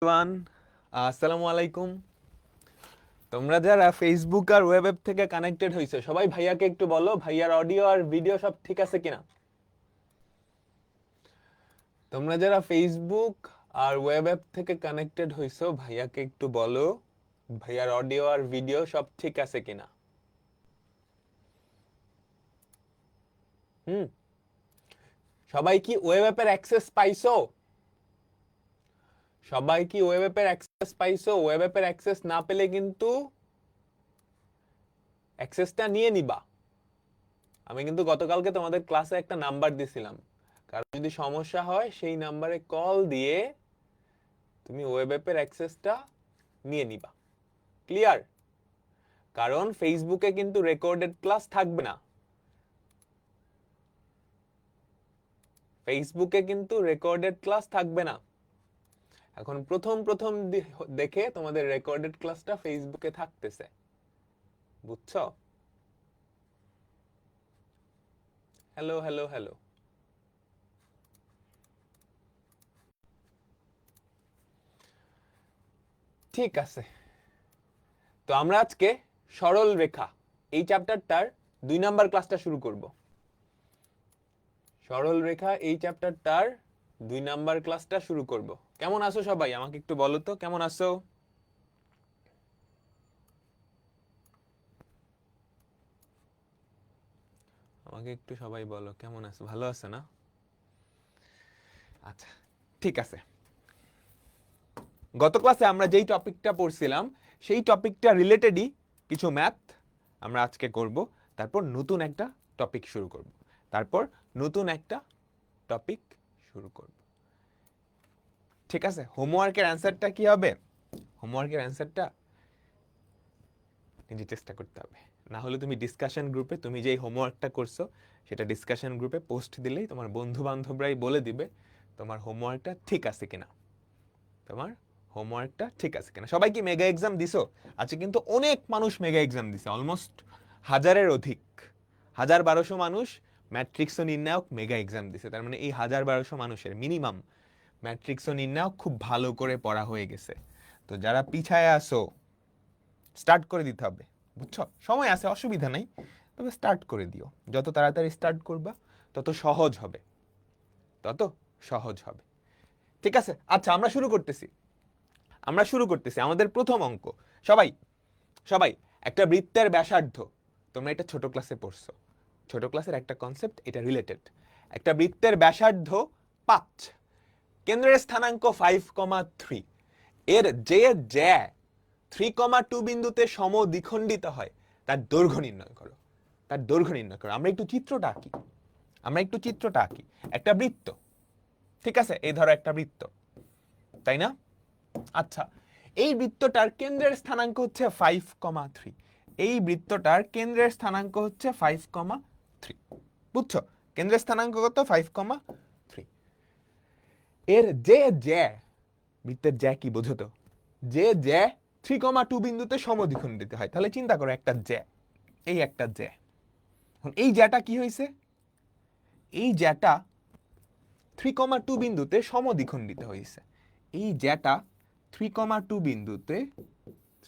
Everyone, আসসালামু আলাইকুম। তোমরা যারা ফেসবুক আর ওয়েব অ্যাপ থেকে কানেক্টেড হইছো সবাই ভাইয়াকে একটু বলো ভাইয়ার অডিও আর ভিডিও সব ঠিক আছে কিনা। তোমরা যারা ফেসবুক আর ওয়েব অ্যাপ থেকে কানেক্টেড হইছো ভাইয়াকে একটু বলো ভাইয়ার অডিও আর ভিডিও সব ঠিক আছে কিনা। হুম, সবাই কি ওয়েব অ্যাপের অ্যাক্সেস পাইছো? সবাই কি ওয়েব অ্যাপের অ্যাক্সেস পাইছো? ওয়েব অ্যাপের অ্যাক্সেস না পেলে কিন্তু অ্যাক্সেসটা নিয়ে নিবা। আমি কিন্তু গতকালকে তোমাদের ক্লাসে একটা নাম্বার দিছিলাম, কারণ যদি সমস্যা হয় সেই নাম্বারে কল দিয়ে তুমি ওয়েব অ্যাপের অ্যাক্সেসটা নিয়ে নিবা। ক্লিয়ার? কারণ ফেসবুকে কিন্তু রেকর্ডেড ক্লাস থাকবে না। ফেসবুকে কিন্তু রেকর্ডেড ক্লাস থাকবে না। এখন প্রথম প্রথম দেখে তোমাদের রেকর্ডেড ক্লাসটা ফেসবুকে থাকতেছে, বুঝছো? Hello hello hello. ঠিক আছে, তো আমরা আজকে সরল রেখা এই চ্যাপ্টারটার 2 নাম্বার ক্লাসটা শুরু করব। সরল রেখা এই চ্যাপ্টারটার 2 নাম্বার ক্লাসটা শুরু করব। কেমন আছো সবাই? আমাকে একটু বলো তো কেমন আছো। আমাকে একটু সবাই বলো কেমন আছো, ভালো আছে না? আচ্ছা, ঠিক আছে। গত ক্লাসে আমরা যেই টপিকটা পড়ছিলাম সেই টপিকটা রিলেটেডই কিছু ম্যাথ আমরা আজকে করব। তারপর নতুন একটা টপিক শুরু করব। তারপর নতুন একটা টপিক শুরু করব। ঠিক আছে, হোমওয়ার্কের অ্যান্সারটা কি হবে? হোমওয়ার্কের অ্যান্সারটা নিজে চেষ্টা করতে হবে। না হলে তুমি ডিসকাশন গ্রুপে তুমি যেই হোমওয়ার্কটা করছো সেটা ডিসকাশন গ্রুপে পোস্ট দিলেই তোমার বন্ধু বান্ধবরাই বলে দিবে তোমার হোমওয়ার্কটা ঠিক আছে কিনা। তোমার হোমওয়ার্কটা ঠিক আছে কিনা। সবাই কি মেগা এক্সাম দিছো? আজকে কিন্তু অনেক মানুষ মেগা এক্সাম দিছে, অলমোস্ট 1000-এর অধিক। 1000-1200 মানুষ ম্যাট্রিক্স ও নির্ণায়ক মেগা এক্সাম দিছে। তার মানে এই 1000-1200 মানুষের মিনিমাম ম্যাট্রিক্স ও নির্ণায়ক খুব ভালো করে পড়া হয়ে গেছে। তো যারা পিছায় আসো স্টার্ট করে দিতে হবে, বুঝছো? সময় আছে, অসুবিধা নাই, তবে স্টার্ট করে দিও। যত তাড়াতাড়ি স্টার্ট করবা তত সহজ হবে, তত সহজ হবে। ঠিক আছে, আচ্ছা আমরা শুরু করতেছি। আমাদের প্রথম অঙ্ক। সবাই সবাই একটা বৃত্তের ব্যাসার্ধ, তোমরা এটা ছোট ক্লাসে পড়ছো, ছোট ক্লাসের একটা কনসেপ্ট, এটা রিলেটেড। একটা বৃত্তের ব্যাসার্ধ 5, কেন্দ্রের স্থানাঙ্ক 5,3, এর যে জ্যা 3,2 বিন্দুতে সমদ্বিখণ্ডিত হয় তার দৈর্ঘ্য নির্ণয় করো। তার দৈর্ঘ্য নির্ণয় করো। আমরা একটু চিত্রটা আঁকি। একটা বৃত্ত, ঠিক আছে, এই ধরো একটা বৃত্ত, তাই না? আচ্ছা, এই বৃত্তটার কেন্দ্রের স্থানাঙ্ক হচ্ছে 5,3। এই বৃত্তটার কেন্দ্রের স্থানাঙ্ক হচ্ছে 5,3, বুঝছো? কেন্দ্রের স্থানাঙ্ক কত? 5,3। এর যে জ্যা, বৃত্তের জ্যা কি বোঝো তো? যে জ্যা 3,2 বিন্দুতে সমদ্বিখণ্ডিত হয়। তাহলে চিন্তা করো একটা জ্যা, এই একটা জ্যা। এই জ্যাটা কি হয়েছে? এই জ্যাটা 3,2 বিন্দুতে সমদ্বিখণ্ডিত হয়েছে। এই জ্যাটা 3,2 বিন্দুতে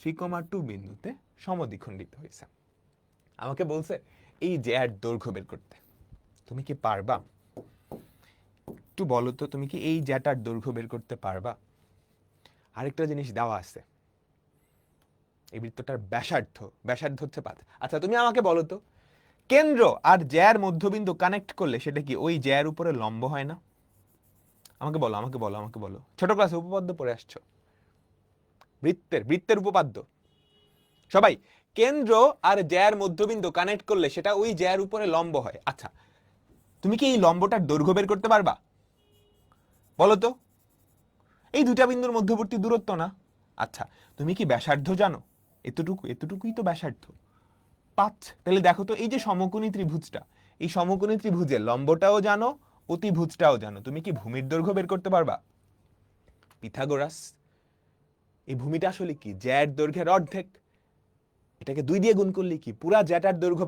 3,2 বিন্দুতে সমদ্বিখণ্ডিত হয়েছে। আমাকে বলছে এই জ্যার দৈর্ঘ্য বের করতে। তুমি কি পারবা? একটু বলো তো, তুমি কি এই জ্যাটার দৈর্ঘ্য বের করতে পারবা? আরেকটা জিনিস দেওয়া আছে, এই বৃত্তটার ব্যাসার্ধ হচ্ছে 5। আচ্ছা তুমি আমাকে বলো তো, কেন্দ্র আর জ্যার মধ্যবিন্দু কানেক্ট করলে সেটা কি ওই জ্যার উপরে লম্ব হয় না? আমাকে বলো। ছোট ক্লাসে উপপাদ্য পড়ে আসছো, বৃত্তের উপপাদ্য। সবাই, কেন্দ্র আর জ্যার মধ্যবিন্দু কানেক্ট করলে সেটা ওই জ্যার উপরে লম্ব হয়। আচ্ছা, তুমি কি এই লম্বটার দৈর্ঘ্য বের করতে পারবা? বলো তো, এই দুটা বিন্দুর মধ্যবর্তী দূরত্ব না? আচ্ছা, তুমি কি ব্যাসার্ধ জানো? এতটুকুই তো ব্যাসার্ধ, 5। তাহলে দেখো তো, এই যে সমকোণী ত্রিভুজটা, এই সমকোণী ত্রিভুজের লম্বটাও জানো, অতিভুজটাও জানো। তুমি কি ভূমির দৈর্ঘ্য বের করতে পারবা? পিথাগোরাস, এই ভূমিটা আসলে কি? জ্যার দৈর্ঘ্যের অর্ধেক। এটাকে 2 দিয়ে গুণ করলে কি পুরা জ্যাটার দৈর্ঘ্য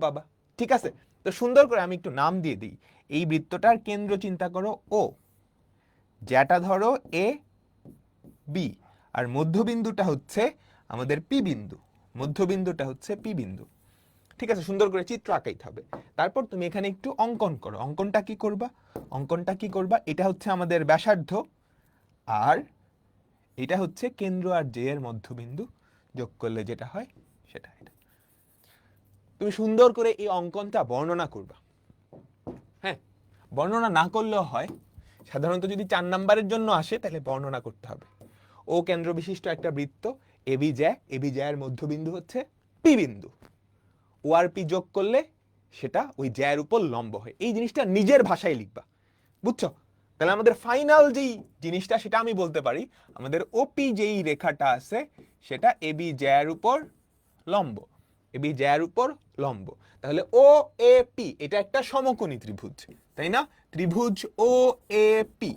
পাবা? ঠিক আছে, তো সুন্দর করে আমি একটু নাম দিয়ে দিই। এই বৃত্তটার কেন্দ্র চিন্তা করো ও, জ্যাটা ধরো এ বি, আর মধ্যবিন্দুটা হচ্ছে আমাদের পি বিন্দু, মধ্যবিন্দুটা হচ্ছে পি বিন্দু। ঠিক আছে, সুন্দর করে চিত্র আঁকাইতে হবে। তারপর তুমি এখানে একটু অঙ্কন করো। অঙ্কনটা কি করবা? অঙ্কনটা কি করবা? এটা হচ্ছে আমাদের ব্যাসার্ধ, আর এটা হচ্ছে কেন্দ্র আর জে এর মধ্যবিন্দু, যোগ করলে যেটা হয় সেটা এটা। তুমি সুন্দর করে এই অঙ্কনটা বর্ণনা করবা। হ্যাঁ, বর্ণনা না করলেও হয়, সাধারণত যদি 4 নাম্বারের জন্য আসে তাহলে বর্ণনা করতে হবে। ও কেন্দ্র বিশিষ্ট একটা বৃত্ত, এবি জ্যার মধ্যবিন্দু হচ্ছে পি বিন্দু, ও আর পি যোগ করলে সেটা ওই জ্যার উপর লম্ব হয়। এই জিনিসটা নিজের ভাষায় লিখবা, বুঝছো? তাহলে আমাদের ফাইনাল যেই জিনিসটা সেটা আমি বলতে পারি, আমাদের ওপি যেই রেখাটা আছে সেটা এবি জ্যার উপর লম্ব, এবি জ্যার উপর লম্ব। তাহলে ও এ পি এটা একটা সমকোণী ত্রিভুজ, তাই না? ত্রিভুজ ও এ পি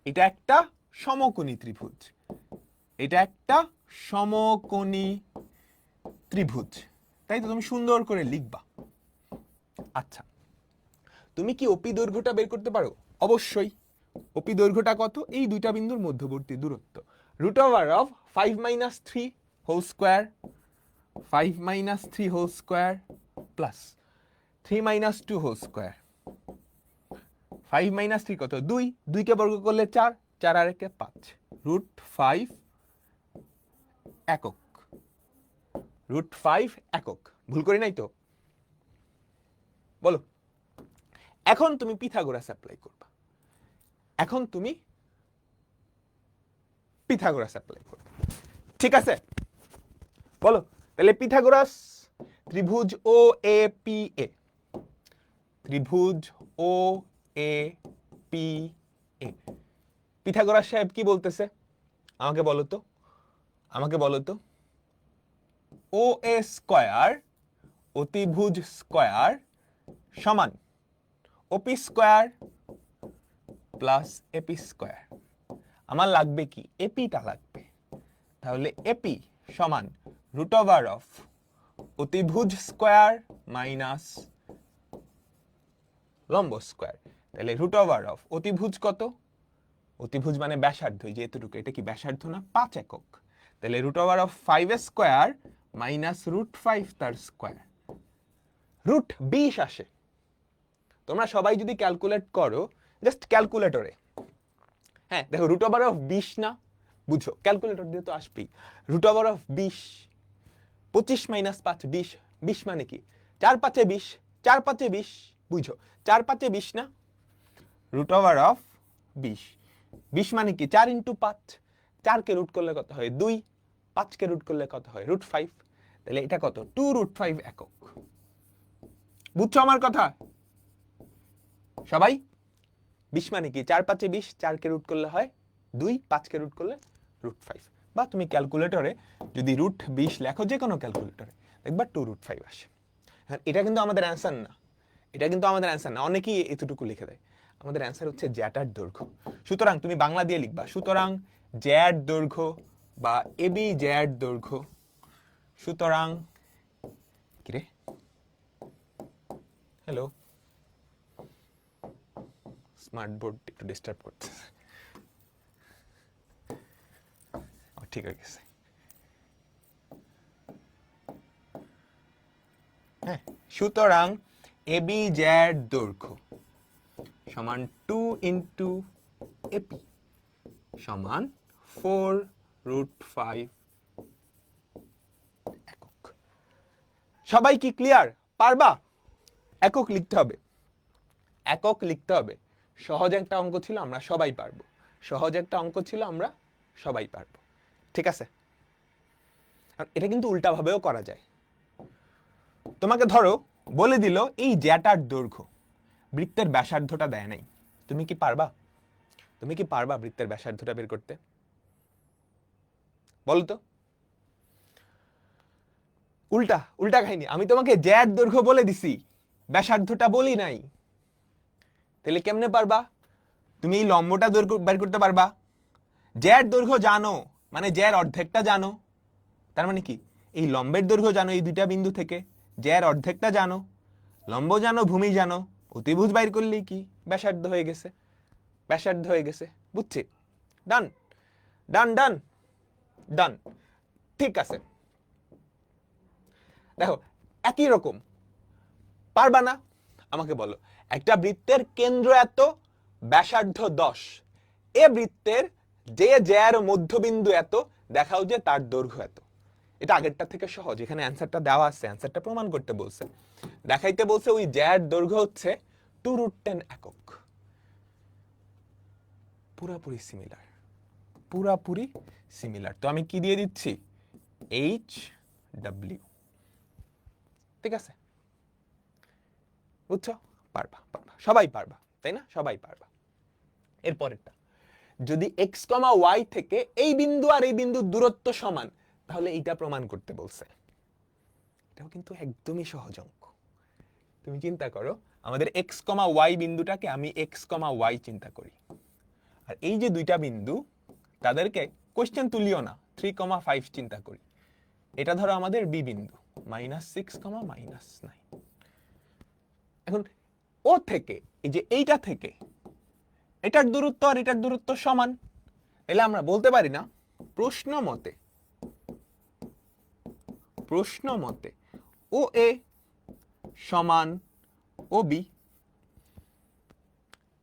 এটা একটা সমকোণী ত্রিভুজ, এটা একটা সমকোণী ত্রিভুজ, তাই তো? তুমি সুন্দর করে লিখবা। আচ্ছা, তুমি কি ওপি দৈর্ঘ্যটা বের করতে পারো? অবশ্যই। ওপি দৈর্ঘ্যটা কত? এই দুইটা বিন্দুর মধ্যবর্তী দূরত্ব, root over of 5 minus 3 whole square, 5 minus 3 whole square plus 3 minus 2 whole square. 5 minus 3 কত? 2, 2 কে বর্গ করলে 4, 4 আর 1 5, রুট 5 একক, রুট 5 একক। ভুল করি নাই তো? বলো। এখন তুমি পিথাগোরাস অ্যাপ্লাই করবা, এখন তুমি পিথাগোরাস অ্যাপ্লাই করবা, ঠিক আছে? বলো তাহলে পিথাগোরাস, ত্রিভুজ ও এ পি এ, ত্রিভুজ ও এ পি এ, পিথাগোরাস সাহেব কি বলতেছে আমাকে বলো তো, আমাকে বলো তো। ও এ স্কয়ার, অতিভুজ স্কয়ার সমান ওপি স্কয়ার প্লাস এপি স্কয়ার। আমার লাগবে কি? এপিটা লাগবে। তাহলে এপি সমান রুট ওভার অফ অতিভুজ স্কয়ার মাইনাস লম্ব স্কয়ার। তাহলে রুট ওভার অফ অতিভুজ কত? অতিভুজ মানে ব্যাসার্ধ, যেহেতু এটা কি ব্যাসার্ধ না? 5 একক। তাহলে root over of 5 square minus root 5 তার স্কয়ার, রুট 20 আসে। তোমরা সবাই যদি ক্যালকুলেট করো, জাস্ট ক্যালকুলেটরে, হ্যাঁ দেখো রুট ওভার অফ 20 না, বুঝো ক্যালকুলেটর দিয়ে তো আসবেই। রুট ওভার অফ 20, 25 মাইনাস 5 20, 20 মানে কি? 4 5 20, 4 5 20, বুঝো 4 5 20 না? রুট ওভার অফ 20, 20 মানে কি? 4 ইন্টু 5, 4 কে রুট করলে কত হয়? 2, 5 কে রুট করলে কত হয়? রুট 5। তাহলে এটা কত? 2 রুট 5 একক। বুঝছো আমার কথা সবাই? 20 মানে কি? 4 5 20, 4 কে রুট করলে হয় 2, 5 কে রুট করলে রুট 5। বা তুমি ক্যালকুলেটরে যদি রুট 20 লেখো, যে কোনো ক্যালকুলেটরে দেখবা 2 রুট 5 আসে। হ্যাঁ, এটা কিন্তু আমাদের অ্যান্সার না, এটা কিন্তু আমাদের অ্যান্সার না। অনেকেই এতটুকু লিখে দেয়। আমাদের অ্যান্সার হচ্ছে জ্যাটার দৈর্ঘ্য। সুতরাং তুমি বাংলা দিয়ে লিখবা, সুতরাং জ্যার দৈর্ঘ্য বা এবি জ্যার দৈর্ঘ্য, সুতরাং কিরে হ্যালো, স্মার্ট বোর্ড একটু ডিস্টার্ব করছে। ঠিক হয়ে গেছে। হ্যাঁ, সুতরাং এবি জ্যার দৈর্ঘ্য সমান 2 ইন্টু এপি সমান 4 রুট 5 একক। সবাই কি ক্লিয়ার? পারবা? একক লিখতে হবে, একক লিখতে হবে। সহজ একটা অঙ্ক ছিল, আমরা সবাই পারবো। সহজ একটা অঙ্ক ছিল, আমরা সবাই পারবো। ঠিক আছে? এটা কিন্তু উল্টাভাবেও করা যায়। তোমাকে ধরো বলে দিল এই জ্যাটার দৈর্ঘ্য, বৃত্তের ব্যাসার্ধটা দেয় নাই, তুমি কি পারবা? তুমি কি পারবা বৃত্তের ব্যাসার্ধটা বের করতে? বলো তো। উল্টা উল্টা কাহিনী, আমি তোমাকে জ্যার দৈর্ঘ্য বলে দিছি, ব্যাসার্ধটা বলি নাই। তাহলে কেমনে পারবা? তুমি এই লম্বটা দৈর্ঘ্য বের করতে পারবা? জ্যার দৈর্ঘ্য জানো মানে জ্যার অর্ধেকটা জানো, তার মানে কি এই লম্বের দৈর্ঘ্য জানো এই দুইটা বিন্দু থেকে, জ্যার অর্ধেকটা জানো, লম্ব জানো, ভূমি জানো, অতিভুজ বাইর করলেই কি ব্যাসার্ধ হয়ে গেছে, ব্যাসার্ধ হয়ে গেছে। বুঝছি, ডান ডান ডান ডান, ঠিক আছে। দেখো একই রকম, পারবা না? আমাকে বলো, একটা বৃত্তের কেন্দ্র এত, ব্যাসার্ধ 10, এ বৃত্তের যে জ্যার মধ্যবিন্দু এত, দেখাও যে তার দৈর্ঘ্য এত। এটা আগেরটা থেকে সহজ, এখানে অ্যান্সারটা দেওয়া আছে, অ্যান্সারটা প্রমাণ করতে বলছে, দেখাইতে বলছে ওই জ্যার দৈর্ঘ্য হচ্ছে 2√10 একক। পুরাপুরি সিমিলার, পুরাপুরি সিমিলার। তো আমি কি দিয়ে দিচ্ছি? HW। ঠিক আছে, বুঝছো? পারবা পারবা, সবাই পারবা, তাই না? সবাই পারবা। এরপরেরটা, যদি x, y থেকে এই বিন্দু আর এই বিন্দুর দূরত্ব সমান, তাহলে এইটা প্রমাণ করতে বলছে। এটাও কিন্তু একদমই সহজ অঙ্ক। তুমি চিন্তা করো, আমাদের x, y বিন্দুটাকে আমি x, y চিন্তা করি, আর এই যে দুইটা বিন্দু, তাদেরকে কোশ্চেন তুলিও না, 3, 5 চিন্তা করি। এটা ধরো আমাদের বি বিন্দু, -6, -9। এখন ও থেকে, এই যে এইটা থেকে এটার দূরত্ব আর এটার দূরত্ব সমান, তাহলে আমরা বলতে পারি না প্রশ্ন মতে ও এ সমান ও বি?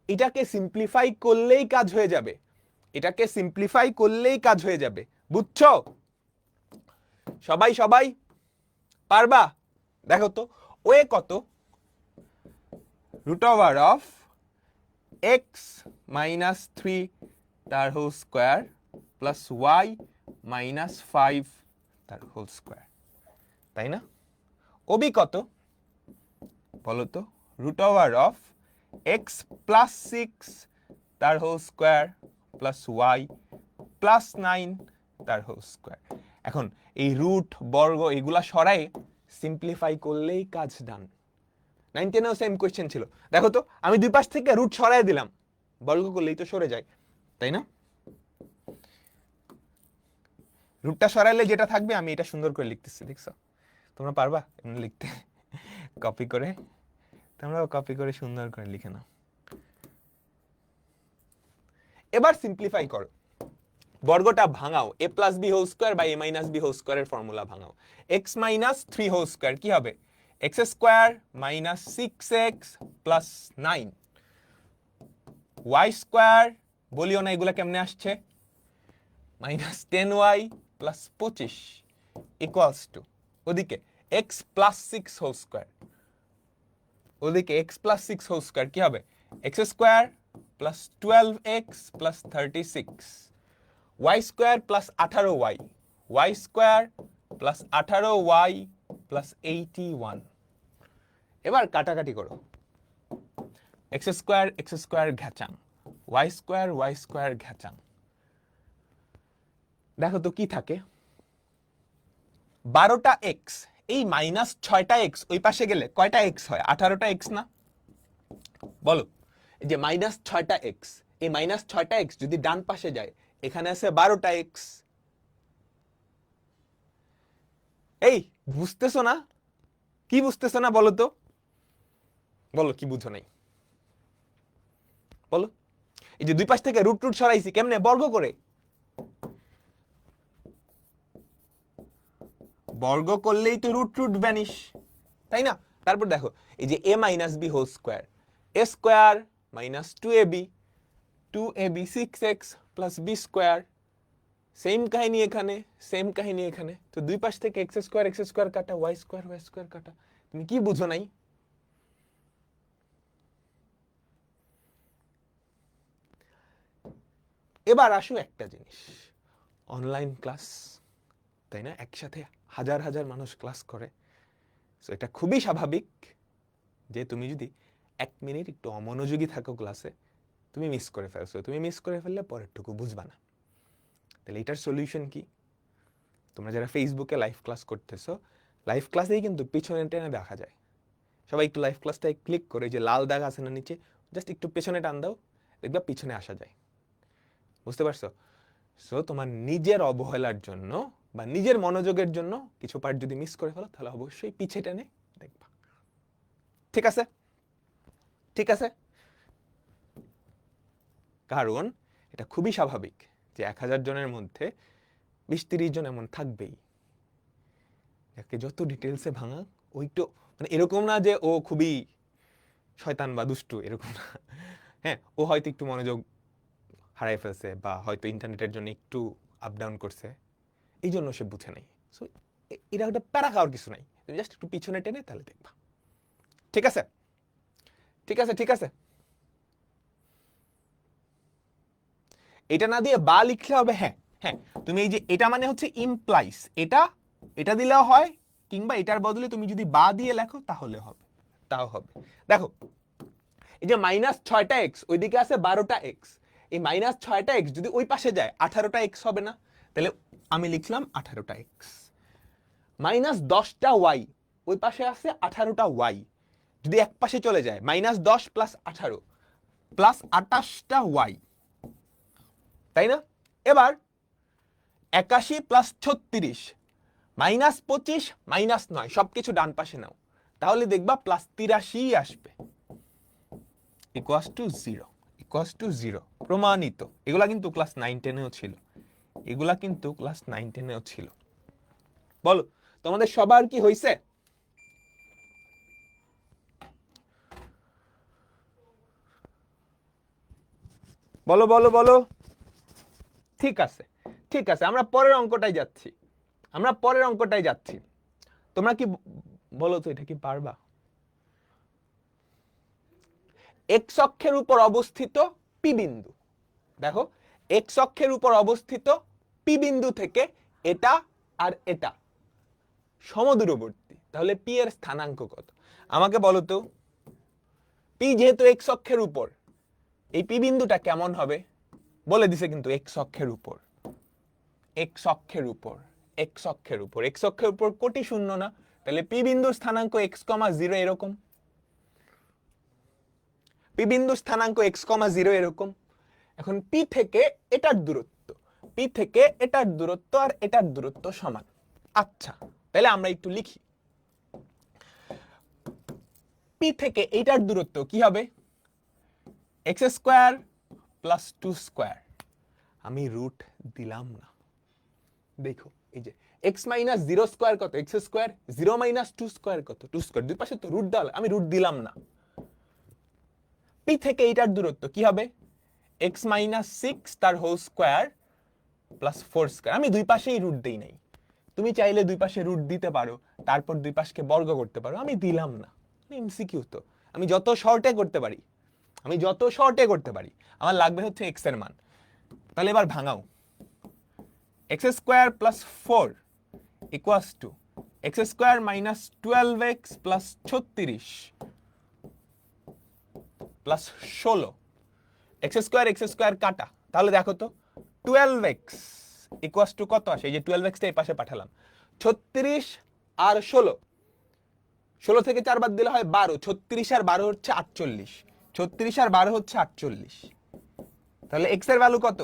এটাকে সিম্পলিফাই করলেই কাজ হয়ে যাবে, এটাকে সিম্পলিফাই করলেই কাজ হয়ে যাবে, বুঝছো? সবাই সবাই পারবা? দেখো তো, ও এ কত? √of x - 3 তার হোল স্কয়ার প্লাস y - 5 তার হোল স্কয়ার, তাই না? ওবি কত বলো তো? √of x + 6 তার হোল স্কয়ার প্লাস y + 9 তার হোল স্কয়ার। এখন এই রুট, বর্গ এগুলা সরাই সিম্পলিফাই করলেই কাজ ডান। 9, 10-এও সেম কোয়েশ্চেন ছিল। দেখো তো, আমি দুই পাশ থেকে রুট সরাই দিলাম, বর্গ করলেই তো সরে যায়, তাই না? রুটটা সরাইলে যেটা থাকবে, আমি এটা সুন্দর করে লিখতেছি, দেখছো? তোমরা পারবা এমনি লিখতে? কপি করে, তোমরাও কপি করে সুন্দর করে লিখে নাও। এবার সিম্পলিফাই করো, বর্গটা ভাঙাও, a + b হোল স্কয়ার বা a - b হোল স্কয়ারের ফর্মুলা ভাঙাও। x - 3 হোল স্কয়ার কি হবে? x² - 6x + 9, y² বলিও না এগুলা কেমনে আসছে, -10y + 25 ইকুয়ালস টু, ওদিকে x + 6 হোল স্কয়ার, ওদিকে x + 6 হোল স্কয়ার কি হবে? x² + 12x + 36, y² + 18y, y² + 18y + 81। এবার কাটাকাটি করো, x² ঘ্যাচাং, y² ঘ্যাচাং। দেখো তো কি থাকে, 12টা x, এই -6টা x ওই পাশে গেলে কয়টা x হয়? 18টা x না? বলো, এই যে -6টা x, এই -6টা x যদি ডান পাশে যায়, এখানে আছে 12টা x। এই বুঝতেছো না? কি বুঝতেছো না বলো তো? বলো কি বুঝো নাই? বলো। এই যে দুই পাশ থেকে রুট সরাইছি কেমনে? বর্গ করে, বর্গ করলেই তো রুট ভ্যানিশ, তাই না? তারপর দেখো, এই যে a - b whole square, a² - 2ab, 2ab 6x + b², same কাহিনী এখানে, সেম কাহিনী এখানে। তো দুই পাশ থেকে x² কাটা, y² কাটা। তুমি কি বুঝো নাই? এবার আসো একটা জিনিস, অনলাইন ক্লাস, তাই না? একসাথে হাজার হাজার মানুষ ক্লাস করে, সো এটা খুবই স্বাভাবিক যে তুমি যদি 1 মিনিট একটু অমনোযোগী থাকো ক্লাসে, তুমি মিস করে ফেলছো। তুমি মিস করে ফেললে পরেরটুকু বুঝবা না। তাহলে এটার সলিউশন কি? তোমরা যারা ফেসবুকে লাইভ ক্লাস করতেছো, লাইভ ক্লাসেই কিন্তু পিছনে টেনে দেখা যায়। সবাই একটু লাইভ ক্লাসটায় ক্লিক করে, যে লাল দাগ আছে না নিচে, জাস্ট একটু পেছনে টান দাও, দেখবা পিছনে আসা যায়। বুঝতে পারছো? সো তোমার নিজের অবহেলার জন্য বা নিজের মনোযোগের জন্য কিছু পার্ট যদি মিস করে ফেলো, তাহলে অবশ্যই পিছে টেনে দেখবা। ঠিক আছে? ঠিক আছে? কারণ এটা খুবই স্বাভাবিক যে 1000 জনের মধ্যে 20-30 জন এমন থাকবেই যাকে যত ডিটেলসে ভাঙা ওই তো, মানে এরকম না যে ও খুবই শয়তান বা দুষ্টু, এরকম না। হ্যাঁ, ও হয়তো একটু মনোযোগ হারাই ফেলছে বা হয়তো ইন্টারনেটের জন্য একটু আপ ডাউন করছে, এই জন্য সে বুঝে নাই। সো এটা একটা প্যারা খাওয়ার কিছু নাই, জাস্ট একটু পিছনে টেনে তাহলে দেখবা। ঠিক আছে, ঠিক আছে, ঠিক আছে। এটা না দিয়ে বা লিখলে হবে। হ্যাঁ হ্যাঁ, তুমি এই যে এটা মানে হচ্ছে ইমপ্লাইস, এটা এটা দিলেও হয়, কিংবা এটার বদলে তুমি যদি বা দিয়ে লেখো তাহলে হবে, তাও হবে। দেখো এই যে -6টা এক্স, ওইদিকে আছে 12টা এক্স, এই -6টা এক্স যদি ওই পাশে যায় 18টা এক্স হবে না? তাহলে আমি লিখলাম 18টা এক্স। -10টা ওয়াই, ওই পাশে আছে 18টা ওয়াই, যদি এক পাশে চলে যায় -10 + 18 +28টা ওয়াই, তাই না? এবার 81 + 36 -25 -9 সবকিছু ডান পাশে নাও, তাহলে দেখবা +83 আসবে, ইকুয়ালস টু 0, ইকুয়ালস টু 0। প্রমাণিত। এগুলা কিন্তু ক্লাস 9-10এও ছিল, এগুলা কিন্তু ক্লাস 9-10এও ছিল। বলো তোমাদের সবার কি হইছে? বলো বলো বলো। ঠিক আছে, ঠিক আছে, আমরা পরের অঙ্কটাই যাচ্ছি, আমরা পরের অঙ্কটাই যাচ্ছি। তোমরা কি বলো তো, এটা কি পারবা? এক্স অক্ষের উপর অবস্থিত পি বিন্দু, দেখো এক্স অক্ষের উপর অবস্থিত পি বিন্দু থেকে এটা আর এটা সমদূরবর্তী, তাহলে পি এর স্থানাঙ্ক কত? আমাকে বলো তো, পি যেহেতু এক্স অক্ষের উপর, এই পি বিন্দুটা কেমন হবে? বলে দিছে কিন্তু এক্স অক্ষের উপর, এক্স অক্ষের উপর, এক্স অক্ষের উপর, এক্স অক্ষের উপর কোটি শূন্য না, তাহলে পি বিন্দুর স্থানাঙ্ক x,0 এরকম, পি বিন্দুর স্থানাঙ্ক x,0 এরকম। এখন পি থেকে এটার দূরত্ব, পি থেকে এটার দূরত্ব আর এটার দূরত্ব সমান। আচ্ছা, তাহলে আমরা একটু লিখি, পি থেকে এইটার দূরত্ব কি হবে? x² + 2²। আমি রুট দিলাম না, দেখো এই যে x - 0² কত? x², 0 - 2² কত? 2², দুই পাশে তো রুট দাও, আমি রুট দিলাম না। পি থেকে এইটার দূরত্ব কি হবে? x - 6 তার হোল স্কয়ার প্লাস 4²। আমি দুই পাশেই রুট দেই নাই, তুমি চাইলে দুই পাশে রুট দিতে পারো, তারপর দুই পাশকে বর্গ করতে পারো, আমি দিলাম না। এমসিকিউ তো, আমি যত শর্টে করতে পারি, আমি যত শর্টে করতে পারি, আমার লাগবে হচ্ছে x এর মান। তাহলে এবার ভাঙাও, x² + 4 equals to x² - 12x + 36 + 16, x² কাটা, তাহলে দেখো তো 12x ইকুয়ালস টু কত আসে? এই যে 12x টা এই পাশে পাঠালাম, 36 আর 16, 16 থেকে 4 বাদ দিলে হয় 12, 36 আর 12 হচ্ছে 48, 36 আর 12 হচ্ছে 48, তাহলে x এর ভ্যালু কত?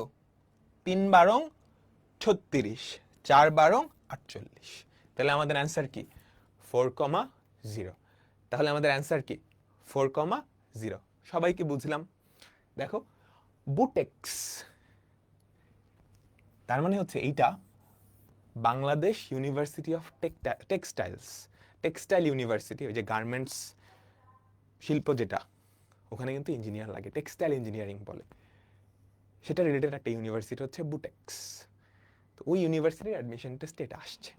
3 × 36, 4 × 48, তাহলে আমাদের অ্যান্সার কি? 4,0। তাহলে আমাদের অ্যান্সার কি? 4,0। সবাই কি বুঝলাম? দেখো বুটেক্স, তার মানে হচ্ছে এইটা Bangladesh university of textiles, textile university, ওই যে গার্মেন্টস শিল্প যেটা, ওখানে কিন্তু ইঞ্জিনিয়ার লাগে, টেক্সটাইল ইঞ্জিনিয়ারিং বলে, সেটা রিলেটেড একটা ইউনিভার্সিটি হচ্ছে বুটেক্স। তো ওই ইউনিভার্সিটির অ্যাডমিশন টেস্টে এটা আসছে।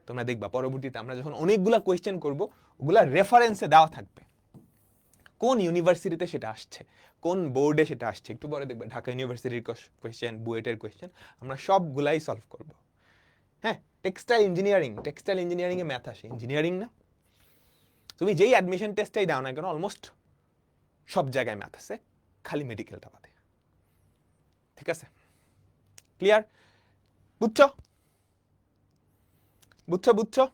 তোমরা দেখবা পরবর্তীতে আমরা যখন অনেকগুলা কোয়েশ্চেন করব, ওগুলা রেফারেন্সে দেওয়া থাকবে, কোন ইউনিভার্সিটিতে সেটা আসছে, কোন বোর্ডে সেটা আসছে, একটু পরে দেখবে ঢাকা ইউনিভার্সিটির কোয়েশ্চেন, বুয়েটের কোয়েশ্চেন, আমরা সবগুলাই সলভ করব। হ্যাঁ, টেক্সটাইল ইঞ্জিনিয়ারিং, টেক্সটাইল ইঞ্জিনিয়ারিং এ ম্যাথ আসে, ইঞ্জিনিয়ারিং না? তুমি যেই অ্যাডমিশন টেস্টটাই দাও না কেন, অলমোস্ট সব জায়গায় ম্যাথ আছে, খালি মেডিকেলটা বাদে। ঠিক আছে, ক্লিয়ার? বুঝছো? বুঝছো বুঝছো?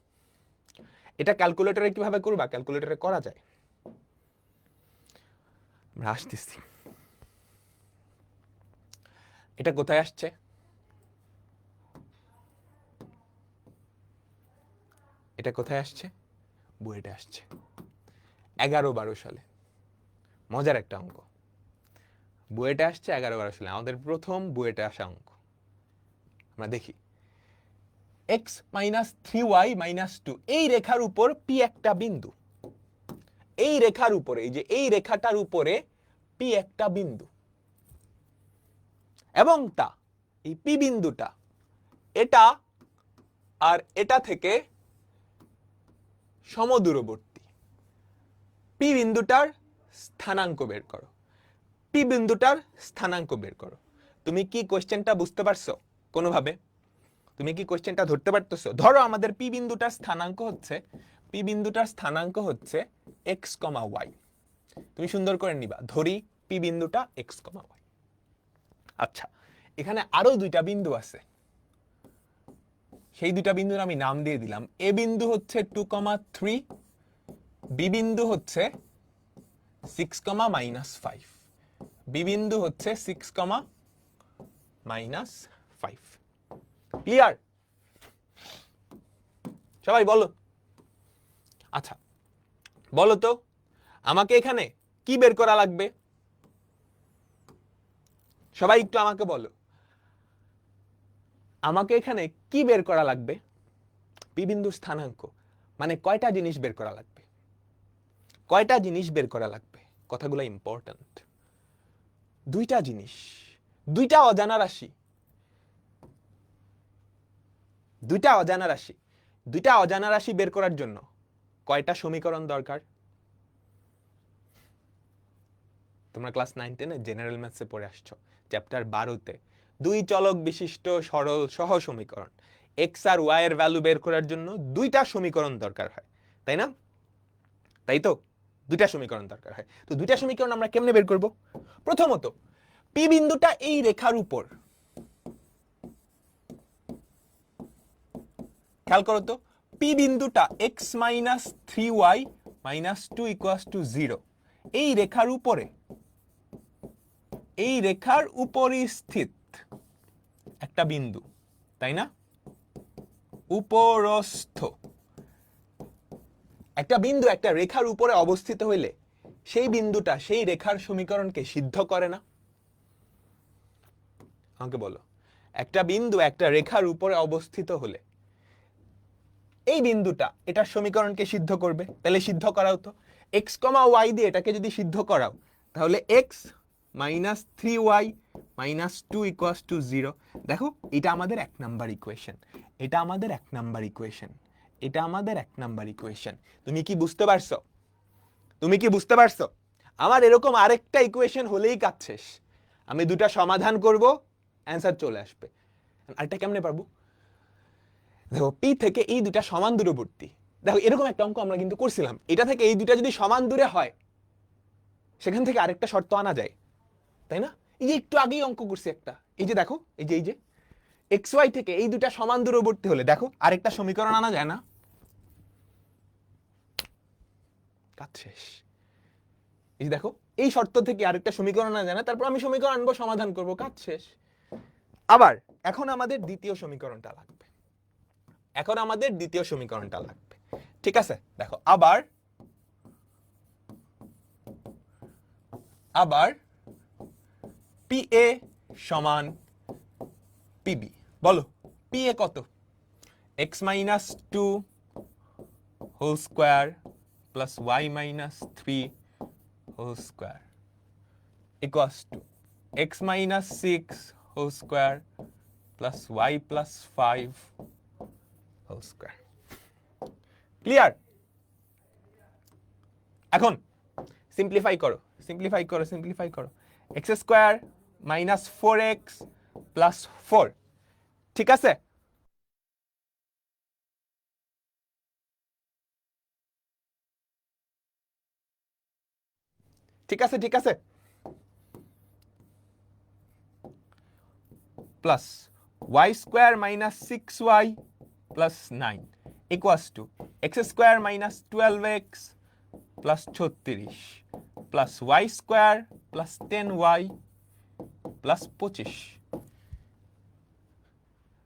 এটা ক্যালকুলেটরে কিভাবে করবা? ক্যালকুলেটরে করা যায়, আমরা আসতেছি। এটা কোথায় আসছে? এটা কোথায় আসছে? বুয়েটে আসছে 11-12 সালে। মজার একটা অঙ্ক, বুয়েটে আসছে 11-12 আমাদের প্রথম বুয়েটে আসা অঙ্ক। আমরা দেখি x মাইনাস 3y মাইনাস 2 এই রেখার উপর পি একটা বিন্দু, এই রেখার উপরে, এই যে এই রেখাটার উপরে পি একটা বিন্দু, এবং তা এই পি বিন্দুটা এটা আর এটা থেকে সমদূরবর্তী। পি বিন্দুটার স্থানাঙ্ক বের করো, পি বিন্দুটার স্থানাঙ্ক বের করো। তুমি কি কোশ্চেনটা বুঝতে পারছো? কোনোভাবে তুমি কি কোশ্চেনটা ধরতে পারতেছো? ধরো আমাদের পি বিন্দুটার স্থানাঙ্ক হচ্ছে, পি বিন্দুটার স্থানাঙ্ক হচ্ছে x, y। তুমি সুন্দর করে নিবা, ধরি পি বিন্দুটা x, y। আচ্ছা, এখানে আরো দুইটা বিন্দু আছে, সেই দুইটা বিন্দুর আমি নাম দিয়ে দিলাম। এ বিন্দু হচ্ছে 2,3, বি বিন্দু হচ্ছে 6,-5, বি বিন্দু হচ্ছে 6,-5। ক্লিয়ার? সবাই বলো। আচ্ছা বলো তো আমাকে এখানে কি বের করা লাগবে? সবাই একটু আমাকে বলো, আমাকে এখানে কি বের করা লাগবে? পি বিন্দুর স্থানাঙ্ক মানে কয়টা জিনিস বের করা লাগবে? কয়টা জিনিস বের করা লাগবে? কথাগুলো ইম্পর্ট্যান্ট। দুইটা জিনিস, দুইটা অজানা রাশি, দুইটা অজানা রাশি। দুইটা অজানা রাশি বের করার জন্য কয়টা সমীকরণ দরকার? তোমরা ক্লাস 9-10 জেনারেল ম্যাথসে পড়ে আসছো, চ্যাপ্টার 12তে দুই চলক বিশিষ্ট সরল সহ সমীকরণ এক্স আর ওয়াই এর ভ্যালু বের করার জন্য দুইটা সমীকরণ দরকার হয়, তাই না? তাই তো, দুইটা সমীকরণ দরকার হয়। তো দুইটা সমীকরণ আমরা কেমনে বের করব? প্রথমত পি বিন্দুটা এই রেখার উপর, খেয়াল করো তো, পি বিন্দুটা x minus 3y minus 2 equals to 0 এই রেখার উপরে, এই রেখার উপরই স্থিত একটা বিন্দু, তাই না? উপরস্থ একটা বিন্দু একটা রেখার উপরে অবস্থিত হইলে সেই বিন্দুটা সেই রেখার সমীকরণকে সিদ্ধ করে না? আমাকে বলো, একটা বিন্দু একটা রেখার উপরে অবস্থিত হলে এই বিন্দুটা এটার সমীকরণকে সিদ্ধ করবে, তাহলে সিদ্ধ করাও তো। x, y দিয়ে এটাকে যদি সিদ্ধ করাও তাহলে x minus 3y minus 2 equals to 0। দেখো এটা আমাদের 1 নাম্বার ইকুয়েশন, এটা আমাদের 1 নাম্বার ইকুয়েশন, এটা আমাদের 1 নাম্বার ইকুয়েশন। তুমি কি বুঝতে পারছো? তুমি কি বুঝতে পারছো? আমার এরকম আরেকটা ইকুয়েশন হলেই কাজ শেষ। আমি দুটা সমাধান করব, অ্যান্সার চলে আসবে। আরেকটা কেমনে পারবো? দেখো পি থেকে এই দুটা সমান দূরবর্তী, দেখো এরকম একটা অঙ্ক আমরা কিন্তু করছিলাম, এটা থেকে এই দুটা যদি সমান দূরে হয় সেখান থেকে আরেকটা শর্ত আনা যায়, তাই না? এই যে একটু আগেই অঙ্ক করছি একটা, এই যে দেখো, এই যে এক্স ওয়াই থেকে এই দুটা সমান দূরবর্তী হলে দেখো আরেকটা সমীকরণ আনা যায় না? কাজ শেষ। এই যে দেখো এই শর্ত থেকে আরেকটা সমীকরণ আনা যায় না, তারপর আমি সমীকরণ আনবো, সমাধান করব, কাজ শেষ। আবার এখন আমাদের দ্বিতীয় সমীকরণটা লাগবে, এখন আমাদের দ্বিতীয় সমীকরণটা লাগবে, ঠিক আছে? দেখো আবার পি এ সমান পিবি। বলো পি এ কত? x minus 2 whole square plus y minus 3 whole square equals to x minus 6 whole square plus y plus 5 whole square. Clear? এখন সিম্পলিফাই করো, সিম্পলিফাই করো, সিম্পলিফাই করো। X square minus 4x plus 4, ঠিক আছে? ঠিক আছে, ঠিক আছে। Plus y square minus 6y plus 9 equals to X square minus 12x plus 36 plus y square plus 10y plus 25।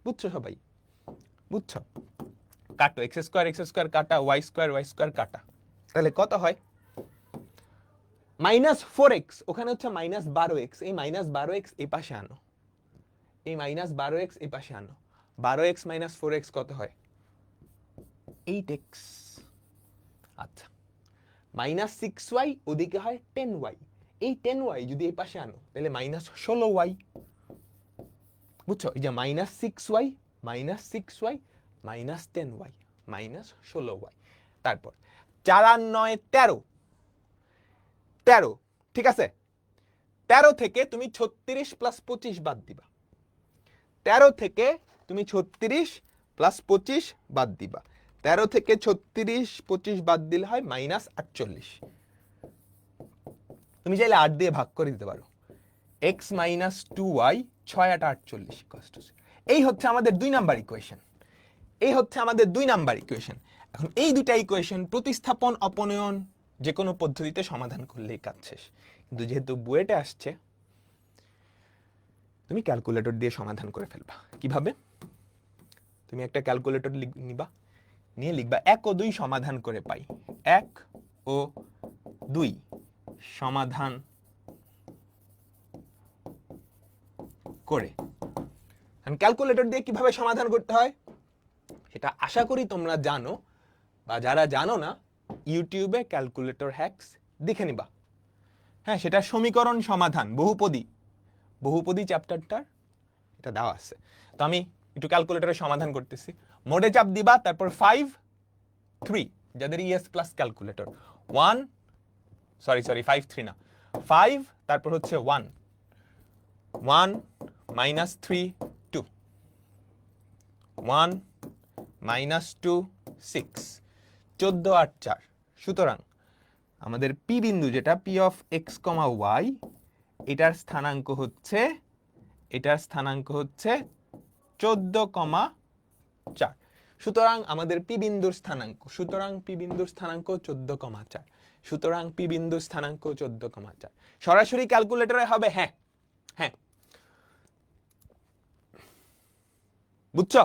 বুঝছো সবাই? বুঝছো? কাটো, এক্স স্কোয়ার কাটা, y স্কোয়ার কাটা, তাহলে কত হয়? -4x ওখানে হচ্ছে -12x, এই -12x এই পাশে আনো, এই -12x এই পাশে আনো, 12x - 4x কত হয়? 8x। আচ্ছা, -6y ওদিকে হয় 10y, এই 10y যদি এই পাশে আনো তাহলে -16y। বুঝছো? এই যে -6y -6y -10y -16y। তারপর 4 আর 9 13, 13 ঠিক আছে। 13 থেকে তুমি 36 + 25 বাদ দিবা, 13 থেকে তুমি 36 + 25 বাদ দিবা, 13 থেকে 36 25 বাদ দিলে হয় -48। তুমি চাইলে 8 দিয়ে ভাগ করে দিতে পারো, x - 2y 6 8 48 এই হচ্ছে আমাদের 2 নাম্বার ইকুয়েশন, এই হচ্ছে আমাদের 2 নাম্বার ইকুয়েশন। এখন এই দুইটা ইকুয়েশন প্রতিস্থাপন অপনয়ন যে কোনো পদ্ধতিতে সমাধান করলেই কাজ শেষ। কিন্তু যেহেতু বুয়েটে আসছে, তুমি ক্যালকুলেটর দিয়ে সমাধান করে ফেলবা। কিভাবে? তুমি একটা ক্যালকুলেটর নিবা, নিয়ে লিখবা 1 ও 2 সমাধান করে পাই, 1 ও 2 সমাধান করে। ক্যালকুলেটর দিয়ে কিভাবে সমাধান করতে হয় সেটা আশা করি তোমরা জানো, বা যারা জানো না ইউটিউবে ক্যালকুলেটর হ্যাকস দেখে নিবা। হ্যাঁ, সেটা সমীকরণ সমাধান, বহুপদী চ্যাপ্টারটার এটা দেওয়া আছে। তো আমি একটু ক্যালকুলেটরের সমাধান করতেছি। মোডে চাপ দিবা, তারপর 5 3 যাদের ইএস প্লাস ক্যালকুলেটর 1 5 3 না 5, তারপর হচ্ছে 1 1 -3 2 1 -2 6 14 আর 4। সুতরাং আমাদের পি বিন্দু যেটা P of X comma Y, এটার স্থানাঙ্ক হচ্ছে 14,4। সুতরাং আমাদের পি বিন্দুর স্থানাঙ্ক 14,4। সুতরাং পি বিন্দুর স্থানাঙ্ক 14,4। সরাসরি ক্যালকুলেটরে হবে। হ্যাঁ হ্যাঁ, বুঝছো?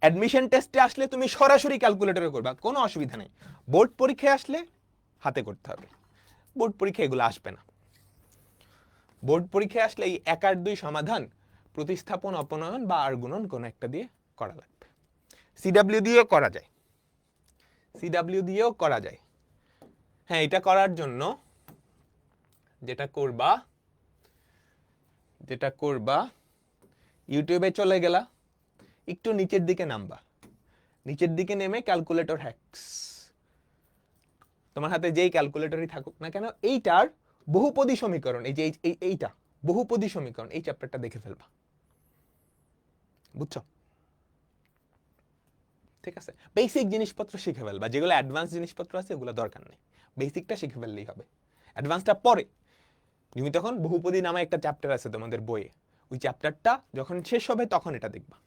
অ্যাডমিশন টেস্টে আসলে তুমি সরাসরি ক্যালকুলেটরে করবা, কোনো অসুবিধা নেই। বোর্ড পরীক্ষায় আসলে হাতে করতে হবে, বোর্ড পরীক্ষায় এগুলো আসবে না। বোর্ড পরীক্ষায় আসলে এই 1 আর 2 সমাধান প্রতিস্থাপন অপনয়ন বা আর গুণন কোনো একটা দিয়ে করা লাগবে। সিডব্লিউ দিয়েও করা যায়, সিডব্লিউ দিয়েও করা যায়। হ্যাঁ, এটা করার জন্য যেটা করবা ইউটিউবে চলে গেলা, একটু নিচের দিকে নামবা, নিচের দিকে নেমে ক্যালকুলেটর হ্যাকস, তোমার হাতে যেই ক্যালকুলেটরই থাকুক না কেন, এইটার বহুপদী সমীকরণ, এই যে এইটা বহুপদী সমীকরণ, এই চ্যাপ্টারটা দেখে ফেলবা। বুঝছো? ঠিক আছে, বেসিক জিনিসপত্র শিখে ফেলবা, যেগুলো অ্যাডভান্স জিনিসপত্র আছে ওগুলো দরকার নেই, বেসিকটা শিখে ফেললেই হবে, অ্যাডভান্সটা পরে। তুমি তখন বহুপদী নামে একটা চ্যাপ্টার আছে তোমাদের বইয়ে, ওই চ্যাপ্টারটা যখন শেষ হবে তখন এটা দেখবা।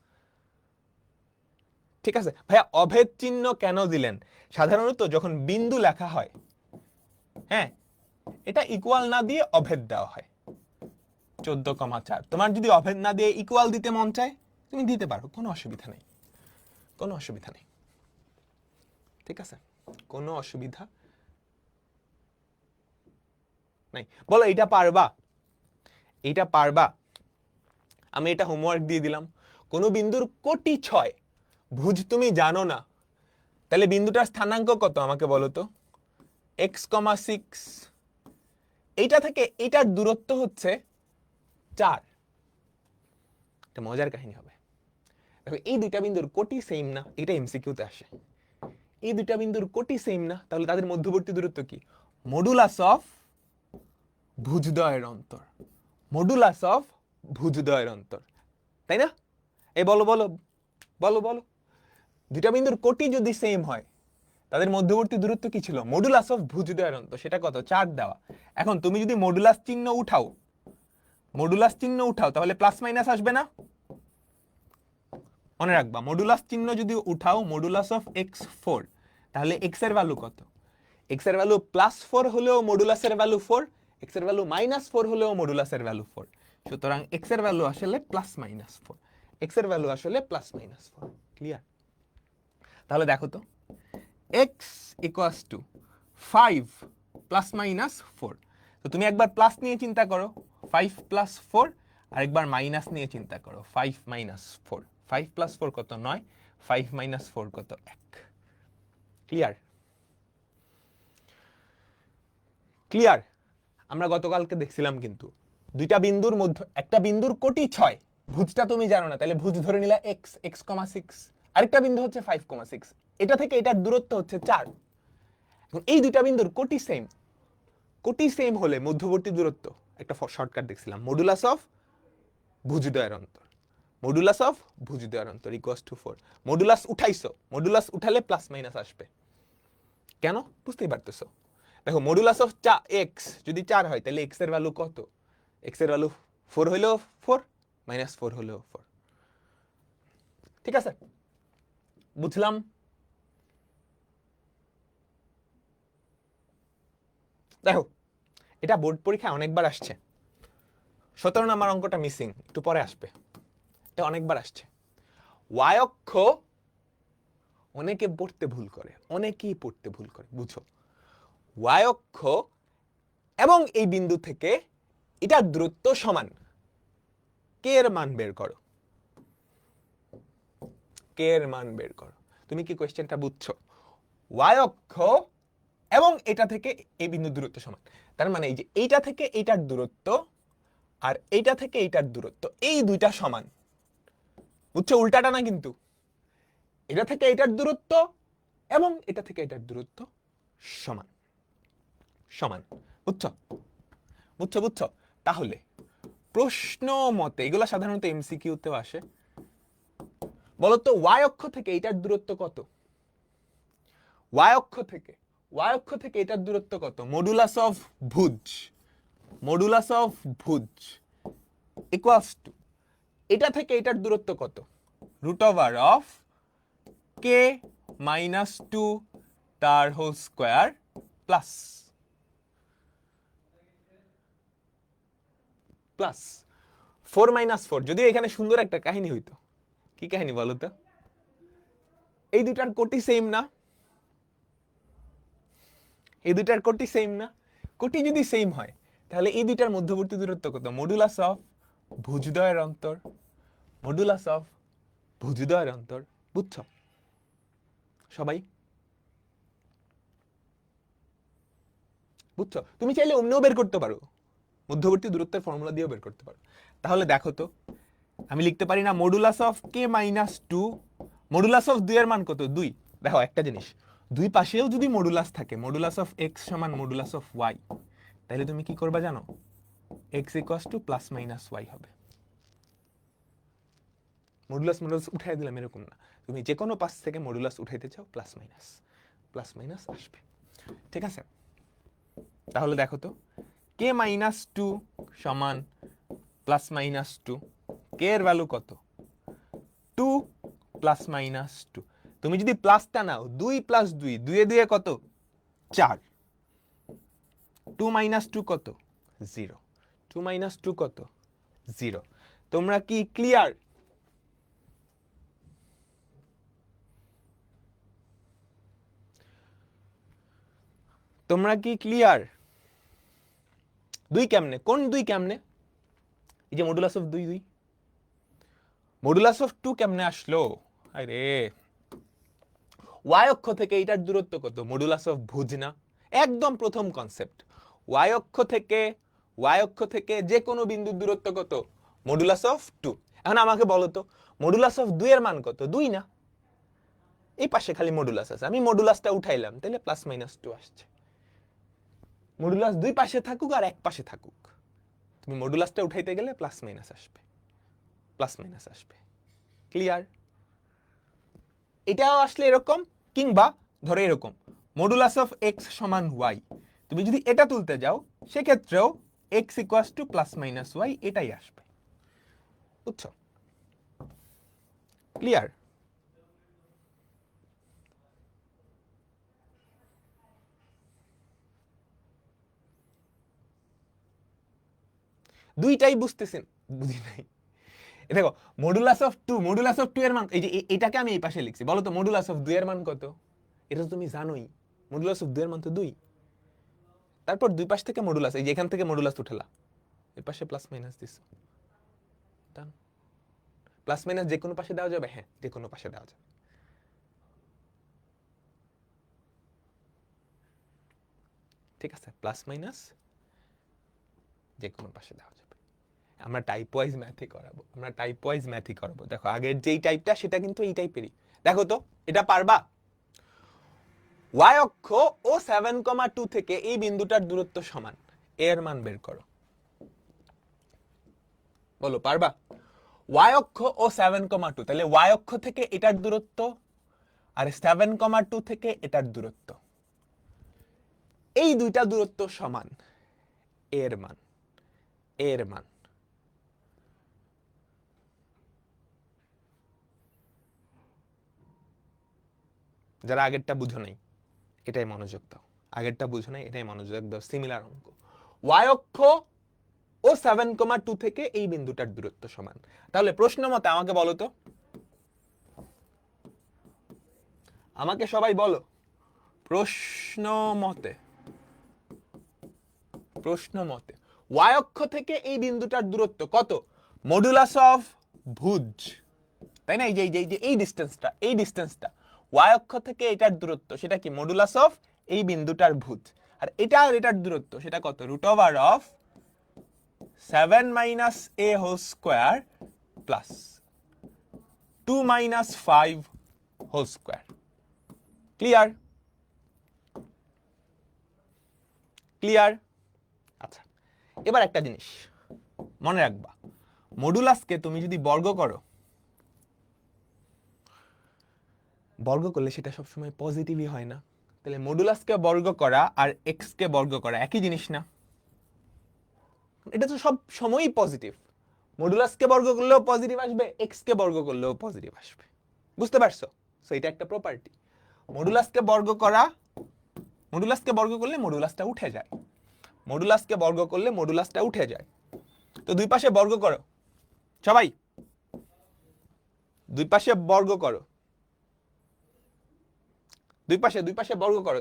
ঠিক আছে ভাইয়া, অভেদ চিহ্ন কেন দিলেন? সাধারণত যখন বিন্দু লেখা হয়, হ্যাঁ, এটা ইকুয়াল না দিয়ে অভেদ দেওয়া হয়। 14,4 তোমার যদি অভেদ না দিয়ে ইকুয়াল দিতে মন চায় তুমি দিতে পারো, কোনো অসুবিধা নেই, কোনো অসুবিধা নেই। ঠিক আছে, কোনো অসুবিধা নাই। বলো এটা পারবা, এটা পারবা? আমি এটা হোমওয়ার্ক দিয়ে দিলাম। কোন বিন্দুর কোটি 6 ভুজ তুমি জানো না, তাহলে বিন্দুটার স্থানাঙ্ক কত আমাকে বলো তো? x, 6, এইটা থেকে এটার দূরত্ব হচ্ছে 4। একটা মজার কাহিনী হবে। দেখো, এই দুইটা বিন্দুর কোটি সেম না, এটা এমসিকিউতে আসে। এই দুইটা বিন্দুর কোটি সেম না, তাহলে তাদের মধ্যবর্তী দূরত্ব কি? মডুলাস অফ ভুজদ্বয়ের অন্তর, মডুলাস অফ ভুজদ্বয়ের অন্তর, তাই না? এই বলো বলো বলো বলো, দুইটা বিন্দুর কোটি যদি সেম হয় তাদের মধ্যবর্তী দূরত্ব কি ছিল? মডুলাস অফ ভুজদ্বয়ের অন্তর, সেটা কত? 4 দেওয়া। এখন তুমি যদি মডুলাস চিহ্ন উঠাও, তাহলে প্লাস মাইনাস আসবে না? মনে রাখবা, মডুলাস চিহ্ন যদি উঠাও, মডুলাস অফ x4, তাহলে x এর ভ্যালু কত? x এর ভ্যালু +4 হলেও মডুলাসের ভ্যালু 4, x এর ভ্যালু -4 হলেও মডুলাসের ভ্যালু 4। সুতরাং x এর ভ্যালু আসলে +-4, x এর ভ্যালু আসলে +-4। ক্লিয়ার? তাহলে দেখো তো, x = 5 প্লাস মাইনাস 4। তো তুমি একবার প্লাস নিয়ে চিন্তা করো 5 প্লাস 4, আর একবার মাইনাস নিয়ে চিন্তা করো 5 মাইনাস 4। 5 প্লাস 4 কত? 9। 5 মাইনাস 4 কত? 1। ক্লিয়ার? ক্লিয়ার? আমরা গতকালকে দেখছিলাম কিন্তু দুইটা বিন্দুর মধ্যে, একটা বিন্দুর কোটি 6, ভুজটা তুমি জানো না, তাহলে ভুজ ধরে নিলা x, x,6, আরেকটা বিন্দু হচ্ছে 5,6, এটা থেকে এটার দূরত্ব হচ্ছে 4। এখন এই দুইটা বিন্দুর কোটি সেম, কোটি সেম হলে মধ্যবর্তী দূরত্ব, একটা শর্টকাট দেখছিলাম, মডুলাস অফ ভুজদ্বয়ের অন্তর, মডুলাস অফ ভুজদ্বয়ের অন্তর ইকুয়ালস টু 4। মডুলাস উঠাইছো, মডুলাস উঠালে প্লাস মাইনাস আসবে, কেন বুঝতেই পারতেছো? দেখো মডুলাস অফ এক্স যদি 4 হয় তাহলে এক্স এর ভ্যালু কত? এক্স এর ভ্যালু 4 হইলেও 4, মাইনাস 4 হলেও 4। ঠিক আছে, বুঝলাম? দেখো এটা বোর্ড পরীক্ষায় অনেকবার আসছে। 17 নাম্বার অঙ্কটা মিসিং, একটু পরে আসবে। এটা অনেকবার আসছে। ওয়াই অক্ষ, অনেকে পড়তে ভুল করে, অনেকেই পড়তে ভুল করে, বুঝো। ওয়াই অক্ষ এবং এই বিন্দু থেকে এটার দূরত্ব সমান। কে এর মান বের করো, কে এর মান বের করো। তুমি কি কোয়েশ্চেনটা বুঝছো? ওয়াই অক্ষ এবং এটা থেকে এই বিন্দুর দূরত্ব সমান, তার মানে এই যে এইটা থেকে এইটার দূরত্ব আর এইটা থেকে এইটার দূরত্ব, এই দুইটা সমান। বুঝছো? উল্টাটা না কিন্তু, এটা থেকে এটার দূরত্ব এবং এটা থেকে এটার দূরত্ব সমান, সমান। বুঝছো? বুঝছো? বুঝছো? তাহলে প্রশ্ন মতে, এগুলো সাধারণত এমসিকিউতেও আসে, বলতো ওয়াই অক্ষ থেকে এটার দূরত্ব কত? ওয়াই অক্ষ থেকে, ওয়াই অক্ষ থেকে এটার দূরত্ব কত? মডুলাস অফ ভুজ, মডুলাস অফ ভুজ ইকুয়ালস টু, এটা থেকে এটার দূরত্ব কত? রুট ওভার অফ কে মাইনাস 2 তার whole square plus plus 4 minus 4। যদিও এখানে সুন্দর একটা কাহিনী হইতো, কি কাহিনী বলো তো? এই দুটার কোটি সেম না, এই দুটার কোটি সেম না। কোটি যদি সেম হয় তাহলে এই দুইটার মধ্যবর্তী দূরত্ব কত? মডুলাস অফ ভুজদ্বয়ের অন্তর, মডুলাস অফ ভুজদ্বয়ের অন্তর। বুঝছো সবাই? বুঝছো? তুমি চাইলে অমনিও বের করতে পারো, মধ্যবর্তী দূরত্বের ফর্মুলা দিয়েও বের করতে পারো। তাহলে দেখো তো, আমি লিখতে পারি না মডুলাস অফ কে মাইনাস 2, মডুলাস অফ 2 এর মান কত? 2। দেখো একটা জিনিস, দুই পাশেও যদি মডুলাস থাকে, মডুলাস অফ এক্স সমান মডুলাস অফ ওয়াই, তাহলে তুমি কি করবা জানো? X equals to plus minus y হবে। মডুলাস মডুলাস উঠাই দিলাম এরকম না, তুমি যে কোনো পাশ থেকে মডুলাস উঠাইতে চাও, প্লাস মাইনাস আসবে। ঠিক আছে, তাহলে দেখো তো, কে মাইনাস 2 সমান প্লাস মাইনাস 2, কে এর ভ্যালু কত? 2 প্লাস মাইনাস 2। তুমি যদি প্লাসটা নাও, 2 প্লাস 2, 2 এ 2 কত? 4। 2 মাইনাস 2 কত? 0। 2 মাইনাস 2 কত? 0। তোমরা কি ক্লিয়ার? তোমরা কি ক্লিয়ার? 2 কেমনে? কোন 2 কেমনে? এই যে মডুলাস অফ 2, 2। মডুলাস অফ 2 কেমনে আসলো? আরে ওয়াই অক্ষ থেকে এটার দূরত্ব কত? মডুলাস অফ ভুজ না? একদম প্রথম কনসেপ্ট, ওয়াই অক্ষ থেকে যে কোনো বিন্দুর দূরত্ব কত? Modulus of 2। এখন আমাকে বলো তো, মডুলাস অফ 2 এর মান কত? 2 না? এই পাশে খালি মডুলাস আছে, আমি মডুলাসটা উঠাইলাম, তাহলে প্লাস মাইনাস 2 আসছে। মডুলাস দুই পাশে থাকুক আর এক পাশে থাকুক, তুমি মডুলাসটা উঠাইতে গেলে প্লাস মাইনাস আসবে, প্লাস মাইনাস আসবে। ক্লিয়ার? এটাও আসলে এরকম, কিংবা ধরো এরকম, মডুলাস অফ এক্স সমান ওয়াই, তুমি যদি এটা তুলতে যাও সেক্ষেত্রেও x equals to plus minus y, এটাই আসবে। বুঝছো? ক্লিয়ার? দুইটাই বুঝতেছেন? বুঝি নাই। দেখো মডুলাস অফ 2, মডুলাস অফ 2 এর মান, এই যে এটাকে আমি এই পাশে লিখছি, বলো তো মডুলাস অফ 2 এর মান কত? এটা তো তুমি জানোই, মডুলাস অফ 2 এর মান তো 2। তারপর দুই পাশ থেকে মডুলাস, এই যে এখান থেকে মডুলাস উঠেলা, এই পাশে প্লাস মাইনাস দিছো, ডান। প্লাস মাইনাস যে কোনো পাশে দেওয়া যাবে, হ্যাঁ যে কোনো পাশে দেওয়া যাবে। ঠিক আছে, প্লাস মাইনাস যে কোনো পাশে দেওয়া যাবে। আমরা টাইপ ওয়াইজ ম্যাথই করাবো। দেখো আগের যেই টাইপটা সেটা কিন্তু এই টাইপেরই। দেখো তো এটা পারবা? y অক্ষ ও 7,2 থেকে এই বিন্দুটার দূরত্ব সমান, এর মান বের করো। বলো পারবা? y অক্ষ ও 7,2, তাহলে y অক্ষ থেকে এটার দূরত্ব আর 7,2 থেকে এটার দূরত্ব, এই দুইটা দূরত্ব সমান, এর মান যারা আগেরটা বুঝো নাই এটাই মনোযোগ দাও, সিমিলার অঙ্ক। y অক্ষ ও 7,2 থেকে এই বিন্দুটার দূরত্ব সমান। তাহলে প্রশ্ন মতে আমাকে বলো তো, আমাকে সবাই বলো, প্রশ্ন মতে y অক্ষ থেকে এই বিন্দুটার দূরত্ব কত? মডুলাস অফ ভুজ, তাই না? এই ডিসটেন্সটা y অক্ষ থেকে এটার দূরত্ব, সেটা কি? মডুলাস অফ এই বিন্দুটার ভুজ। আর এটা আর এটার দূরত্ব সেটা কত? √ওভার of 7 minus a whole square plus 2 minus 5 whole square. Clear? আচ্ছা, এবার একটা জিনিস মনে রাখবা, মডুলাসকে তুমি যদি বর্গ করলে সেটা সবসময় পজিটিভই হয় না। তাহলে মডুলাসকে বর্গ করা আর এক্স কে বর্গ করা একই জিনিস না, এটা তো সব সময়ই পজিটিভ। মডুলাসকে বর্গ করলেও পজিটিভ আসবে, এক্স কে বর্গ করলেও পজিটিভ আসবে। বুঝতে পারছো? সো এটা একটা প্রপার্টি। মডুলাসকে বর্গ করলে মডুলাসটা উঠে যায়। তো দুই পাশে বর্গ করো সবাই, দুই পাশে বর্গ করো,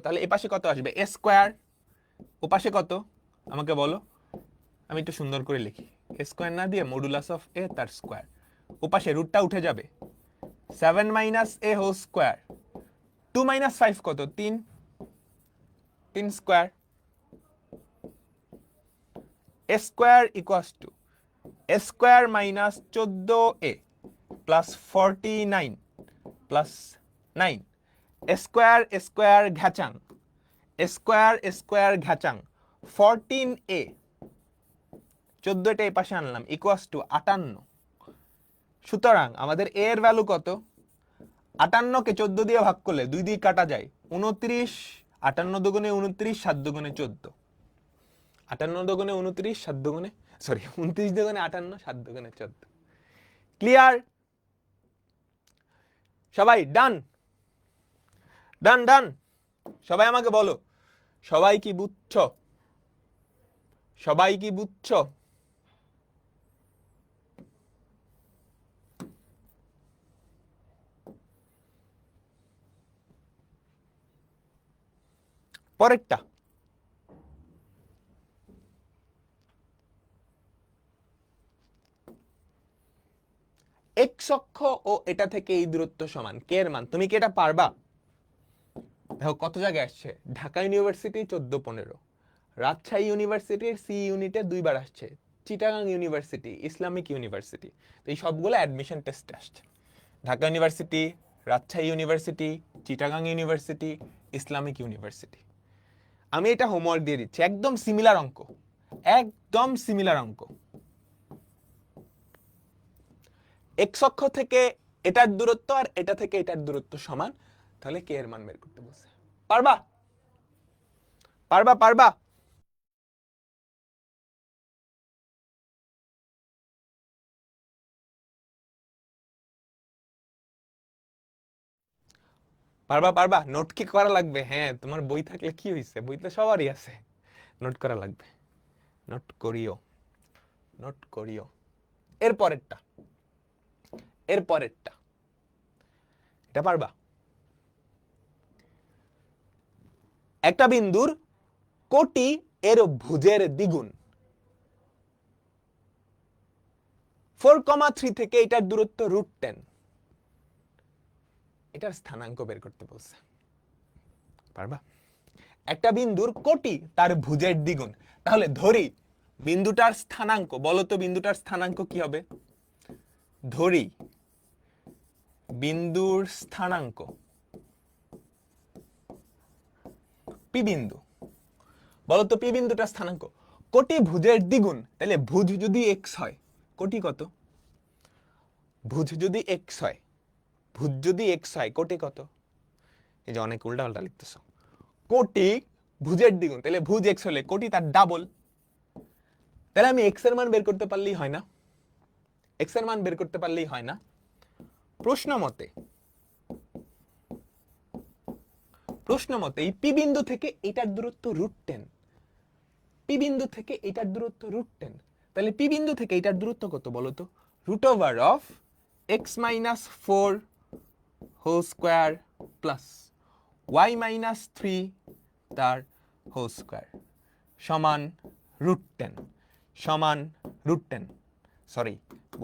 তাহলে এ পাশে কত আসবে? a square. ও পাশে কত আমাকে বলো? আমি একটু সুন্দর করে লিখি, a স্কয়ার না দিয়ে মডুলাস অফ a তার স্কয়ার। ও পাশে রুটটা উঠে যাবে, 7 minus a whole square. 2 minus 5 কত? 3 square. a square equals to a square minus 14a plus 49 plus 9। Square ঘ্যাচাং 14a, 14টা এই পাশে আনলাম, ইকুয়ালস টু 58। সুতরাং আমাদের a এর ভ্যালু কত? 58 কে 14 দিয়ে ভাগ করলে 2 দিয়ে কাটা যায়, 29। 58 দুগুণে 29, 7 দুগুণে 14। 58 দুগুণে 29, 7 দুগুণে 29 দুগুণে 58, 7 দুগুণে 14। ক্লিয়ার? সবাই ডান? সবাই আমাকে বলো, সবাই কি বুঝছো? পরেরটা, এক্স অক্ষ ও এটা থেকে এই দূরত্ব সমান, কে এর মান? তুমি কি এটা পারবা? দেখো কত জায়গায় আসছে, ঢাকা ইউনিভার্সিটি 14-15, রাজশাহী ইউনিভার্সিটির সি ইউনিটে 2বার আসছে, চিটাগাং ইউনিভার্সিটি, ইসলামিক ইউনিভার্সিটি, তো এই সবগুলো অ্যাডমিশন টেস্টে আসছে। Dhaka university, Rajshahi university, Chittagong university, Islamic university. আমি এটা হোমওয়ার্ক দিয়ে দিচ্ছি, একদম সিমিলার অঙ্ক। এক্স অক্ষ থেকে এটার দূরত্ব আর এটা থেকে এটার দূরত্ব সমান, তাহলে কে এর মান বের করতে বলছে। পারবা? পারবা? নোট কি করা লাগবে? হ্যাঁ, তোমার বই থাকলে কি হয়েছে, বই তো সবারই আছে, নোট করা লাগবে। নোট করিও। এর পরেরটা এটা পারবা? একটা বিন্দুর কোটি এর ভুজের দ্বিগুণ। 4,3 থেকে এটার দূরত্ব √10। এটার স্থানাঙ্ক বের করতে বলছে, পারবা? একটা বিন্দুর কোটি তার ভুজের দ্বিগুণ। তাহলে ধরি বিন্দুটার স্থানাঙ্ক, বলো তো বিন্দুটার স্থানাঙ্ক কি হবে? ধরি বিন্দুর স্থানাঙ্ক পি বিন্দু, বলো তো পি বিন্দুটার স্থানাঙ্ক কোটি ভুজের দ্বিগুণ। তাহলে ভুজ যদি এক্স হয়, কোটি কত? ভুজ যদি এক্স হয়, ভুজ যদি এক্স হয়, কোটি কত? এই যে অনেক উল্টা পাল্টা লিখতেছ। কোটি ভুজের দ্বিগুণ, তাহলে ভুজ এক্স হলে কোটি তার ডাবল। তাহলে আমি এক্স এর মান বের করতে পারলেই হয় না? এক্স এর মান বের করতে পারলেই হয় না? প্রশ্ন মতে এই পি বিন্দু থেকে এটার দূরত্ব √10। পি বিন্দু থেকে এটার দূরত্ব √10। তাহলে পি বিন্দু থেকে এটার দূরত্ব কত বলো তো? √(x-4) whole square plus y-3 তার হোল স্কয়ার সমান √10, সমান √10। সরি,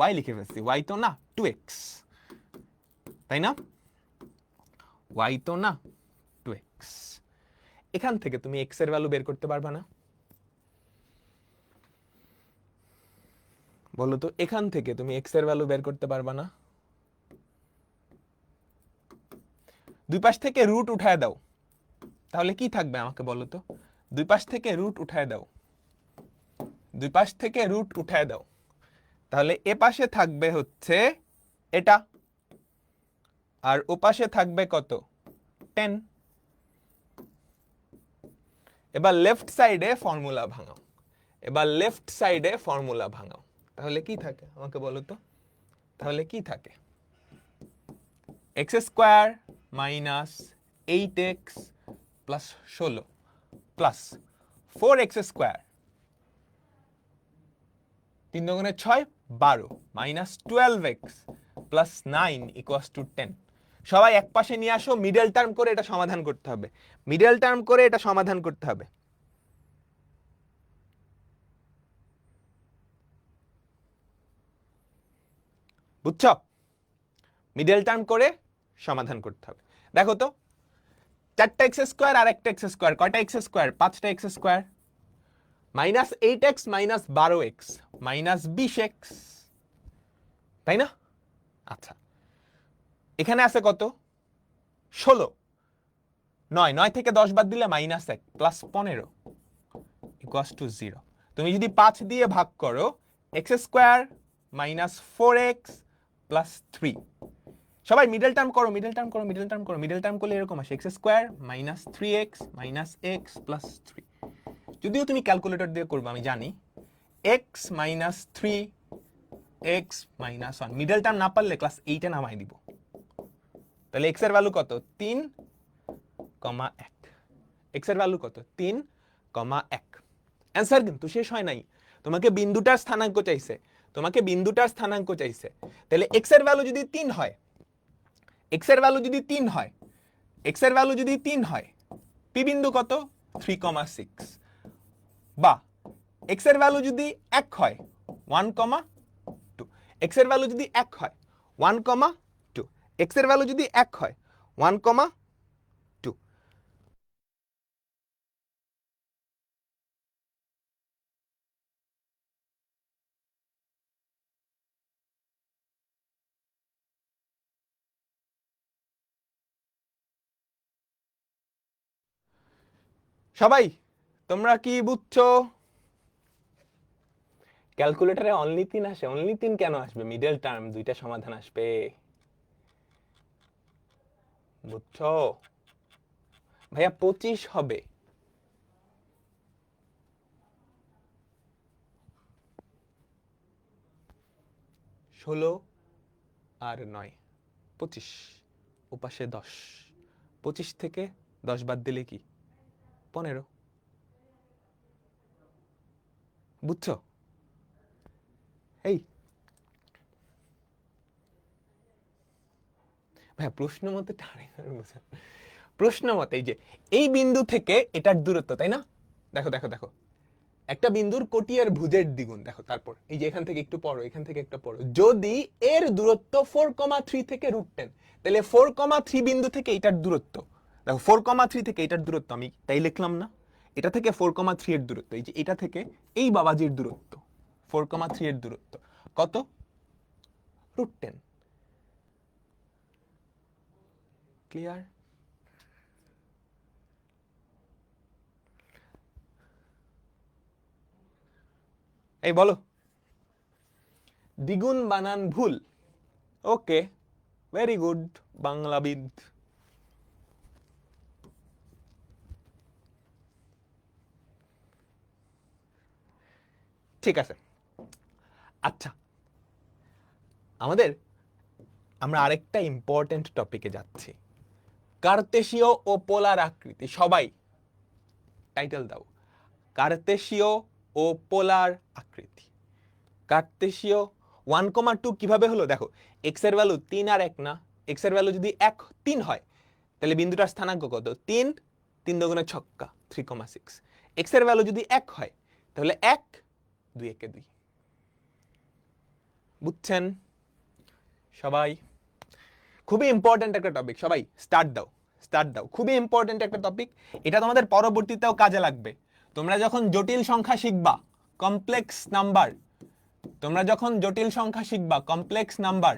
y লিখে ফেলছি, y তো না, 2x, তাই না? y তো না, 2x। এখান থেকে তুমি x এর ভ্যালু বের করতে পারবা না? বলো তো, এখান থেকে তুমি x এর ভ্যালু বের করতে পারবা না? দুই পাশ থেকে রুট উঠায় দাও, তাহলে কি থাকবে আমাকে বলো তো? দুই পাশ থেকে রুট উঠায় দাও, দুই পাশ থেকে রুট উঠায় দাও, তাহলে এ পাশে থাকবে হচ্ছে এটা, আর ও পাশে থাকবে কত? 10। এবার লেফট সাইডে ফর্মুলা ভাঙাও, এবার লেফট সাইডে ফর্মুলা ভাঙাও, তাহলে কি থাকে আমাকে বলো তো? তাহলে কি থাকে? x² minus 8x plus 16 plus 4x² 3 দুগুণে 6 12 minus 12x plus 9 equals two 10। সবাই এক পাশে নিয়ে আসো, মিডল টার্ম করে এটা সমাধান করতে হবে, মিডল টার্ম করে এটা সমাধান করতে হবে। বুঝছো? মিডল টার্ম করে সমাধান করতে হবে। দেখো তো, 4টা x² আর একটা x², কয়টা x²? 5টা x², minus 8x minus 12x minus 20x, তাই না? আচ্ছা, এখানে আছে কত? 16। 9 থেকে 10 বাদ দিলে -1 প্লাস 15 ইকুয়ালস টু 0। তুমি যদি 5 দিয়ে ভাগ করো, x² মাইনাস 4x প্লাস 3। সবাই মিডল টার্ম করো, মিডল টার্ম করো, মিডল টার্ম করো। মিডল টার্ম করলে এরকম আসে x² minus 3x minus x plus 3। যদিও তুমি ক্যালকুলেটর দিয়ে করবে আমি জানি, x minus 3 x minus 1। Middle term না পারলে ক্লাস 8-এ নামাই দিব। তাহলে x এর ভ্যালু কত? 3,1। x এর ভ্যালু কত? 3,1। অ্যান্সার কিন্তু শেষ হয় নাই, তোমাকে বিন্দুটার স্থানাঙ্ক চাইছে, তোমাকে বিন্দুটার স্থানাঙ্ক চাইছে। তাহলে x এর ভ্যালু যদি 3 হয়, x এর ভ্যালু যদি 3 হয়, x এর ভ্যালু যদি 3 হয়, পি বিন্দু কত? 3,6। বা x এর ভ্যালু যদি 1 হয়, 1,2। x এর ভ্যালু যদি 1 হয়, 1,2। x এর ভ্যালু যদি 1 হয়, 1,2। সবাই তোমরা কি বুঝছো? ক্যালকুলেটরে অনলি 3 আসে। অনলি 3 কেন আসবে? মিডল টার্ম দুইটা সমাধান আসবে, বুঝছো? ভাইয়া 25 হবে। ষোলো আর 9 25, ওপাশে 10। 25 থেকে 10 বাদ দিলে কি? 15। বুঝছো? এই ভাইয়া প্রশ্ন মতে প্রশ্ন মতে এই যে এই বিন্দু থেকে এটার দূরত্ব, তাই না? দেখো দেখো দেখো, একটা বিন্দুর কোটি আর ভুজের দ্বিগুণ। দেখো তারপর এই যে এখান থেকে একটু পড়ো, এখান থেকে একটা পড়ো, যদি এর দূরত্ব 4,3 থেকে √10, তাহলে 4,3 বিন্দু থেকে এটার দূরত্ব, দেখো 4,3 থেকে এটার দূরত্ব আমি তাই লিখলাম না, এটা থেকে 4,3 এর দূরত্ব, এই যে এটা থেকে এই বাবাজির দূরত্ব 4,3 এর দূরত্ব কত? √10। ক্লিয়ার? এই বলো দ্বিগুণ বানান ভুল। ওকে, ভেরি গুড বাংলাবিদ। ঠিক আছে, আচ্ছা আমরা আরেকটা ইম্পর্টেন্ট টপিকে যাচ্ছি, কার্তেশীয় ও পোলার আকৃতি। সবাই টাইটেল দাও, কার্তেশীয় ও পোলার আকৃতি। কার্তেশীয় 1,2 কিভাবে হলো? দেখো x এর ভ্যালু 3 আর 1 না, x এর ভ্যালু যদি 1 3 হয় তাহলে বিন্দুটার স্থানাঙ্ক কত? 3, 3 দুগুণে ছক্কা 3,6। x এর ভ্যালু যদি 1 হয় তাহলে 1, 2 একে 2। বুঝছেন সবাই? খুবই ইম্পর্টেন্ট একটা টপিক, সবাই স্টার্ট দাও, স্টার্ট দাও। খুবই ইম্পর্টেন্ট একটা টপিক, এটা তোমাদের পরবর্তীতেও কাজে লাগবে। তোমরা যখন জটিল সংখ্যা শিখবা, কমপ্লেক্স নাম্বার, তোমরা যখন জটিল সংখ্যা শিখবা, কমপ্লেক্স নাম্বার,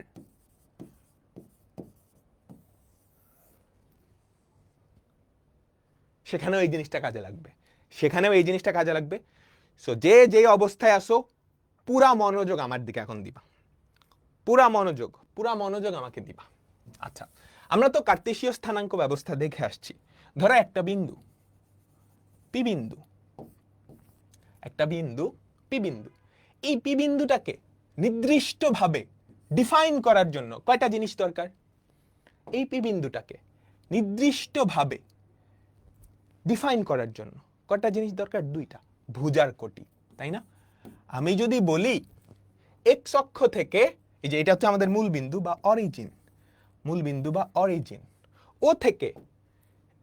সেখানেও এই জিনিসটা কাজে লাগবে, সেখানেও এই জিনিসটা কাজে লাগবে। সো যে যে অবস্থায় আসো পুরা মনোযোগ আমার দিকে এখন দিবা, পুরা মনোযোগ আমাকে দিবা। আচ্ছা, আমরা তো কার্তেশীয় স্থানাঙ্ক ব্যবস্থা দেখে আসছি। ধরো একটা বিন্দু পি বিন্দু, একটা বিন্দু পি বিন্দু, এই পি বিন্দুটাকে নির্দিষ্টভাবে ডিফাইন করার জন্য কয়টা জিনিস দরকার? এই পি বিন্দুটাকে নির্দিষ্টভাবে ডিফাইন করার জন্য কয়টা জিনিস দরকার? দুইটা, ভুজার কোটি, তাই না? আমি যদি বলি এক্স অক্ষ থেকে, এই যে এটা হচ্ছে আমাদের মূল বিন্দু বা অরিজিন, মূল বিন্দু বা অরিজিন, ও থেকে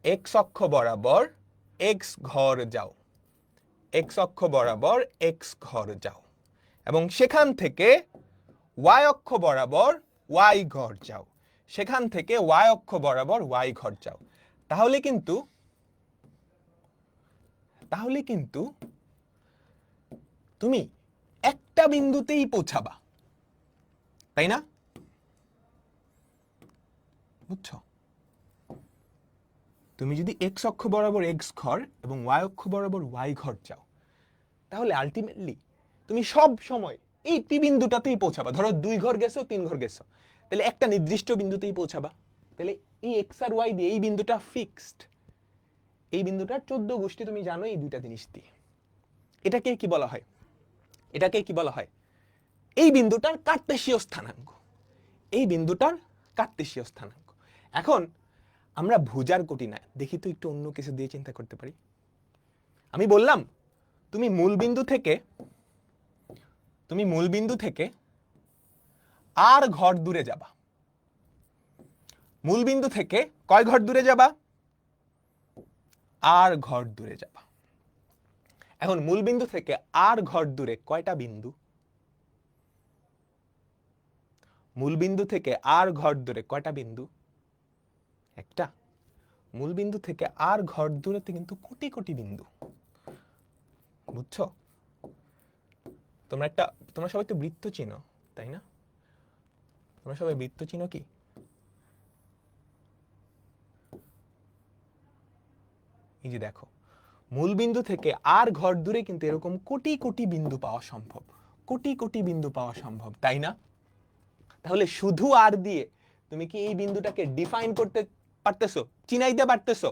এক্স অক্ষ বরাবর এক্স ঘর যাও, এক্স অক্ষ বরাবর এক্স ঘর যাও, এবং সেখান থেকে ওয়াই অক্ষ বরাবর ওয়াই ঘর যাও, সেখান থেকে ওয়াই অক্ষ বরাবর ওয়াই ঘর যাও, তাহলে কিন্তু তুমি একটা বিন্দুতেই পৌঁছাবা, তাই না? বুঝছো? তুমি যদি এক্স অক্ষ বরাবর এক্স ঘর এবং ওয়াই অক্ষ বরাবর ওয়াই ঘর যাও, তাহলে আলটিমেটলি তুমি সব সময় এই পি বিন্দুটাতেই পৌঁছাবা। ধরো 2 ঘর গেছো, 3 ঘর গেছো, তাহলে একটা নির্দিষ্ট বিন্দুতেই পৌঁছাবা। তাহলে এই এক্স আর ওয়াই দিয়ে এই বিন্দুটা ফিক্সড, এই বিন্দুটার 14 গোষ্ঠী তুমি জানো এই দুইটা জিনিস দিয়ে। এটাকে কি বলা হয়? এটাকে কি বলা হয়? এই বিন্দুটার কার্তেশীয় স্থানাঙ্ক, এই বিন্দুটার কার্তেশীয় স্থানাঙ্ক। এখন আমরা ভুজার কোটি না, দেখি তো একটু অন্য কিছু দিয়ে চিন্তা করতে পারি। আমি বললাম তুমি মূল বিন্দু থেকে আর ঘর দূরে যাবা, মূল বিন্দু থেকে কয় ঘর দূরে যাবা? আর ঘর দূরে যাবা। এখন মূল বিন্দু থেকে আর ঘর দূরে কয়টা বিন্দু? মূল বিন্দু থেকে আর ঘর দূরে কয়টা বিন্দু? একটা। মূল বিন্দু থেকে আর ঘর দূরেতে কিন্তু কোটি কোটি বিন্দু। বুঝছো? তোমরা সবাই তো বৃত্ত চিনো, তাই না? তোমরা সবাই বৃত্ত চিনো কি? এই যে দেখো, মূল বিন্দু থেকে আর ঘর দূরে কিন্তু এরকম কোটি কোটি বিন্দু পাওয়া সম্ভব, কোটি কোটি বিন্দু পাওয়া সম্ভব, তাই না? তাহলে শুধু আর দিয়ে তুমি কি এই বিন্দুটাকে ডিফাইন করতে পারতেছো, চিনাইতে পারতেছো?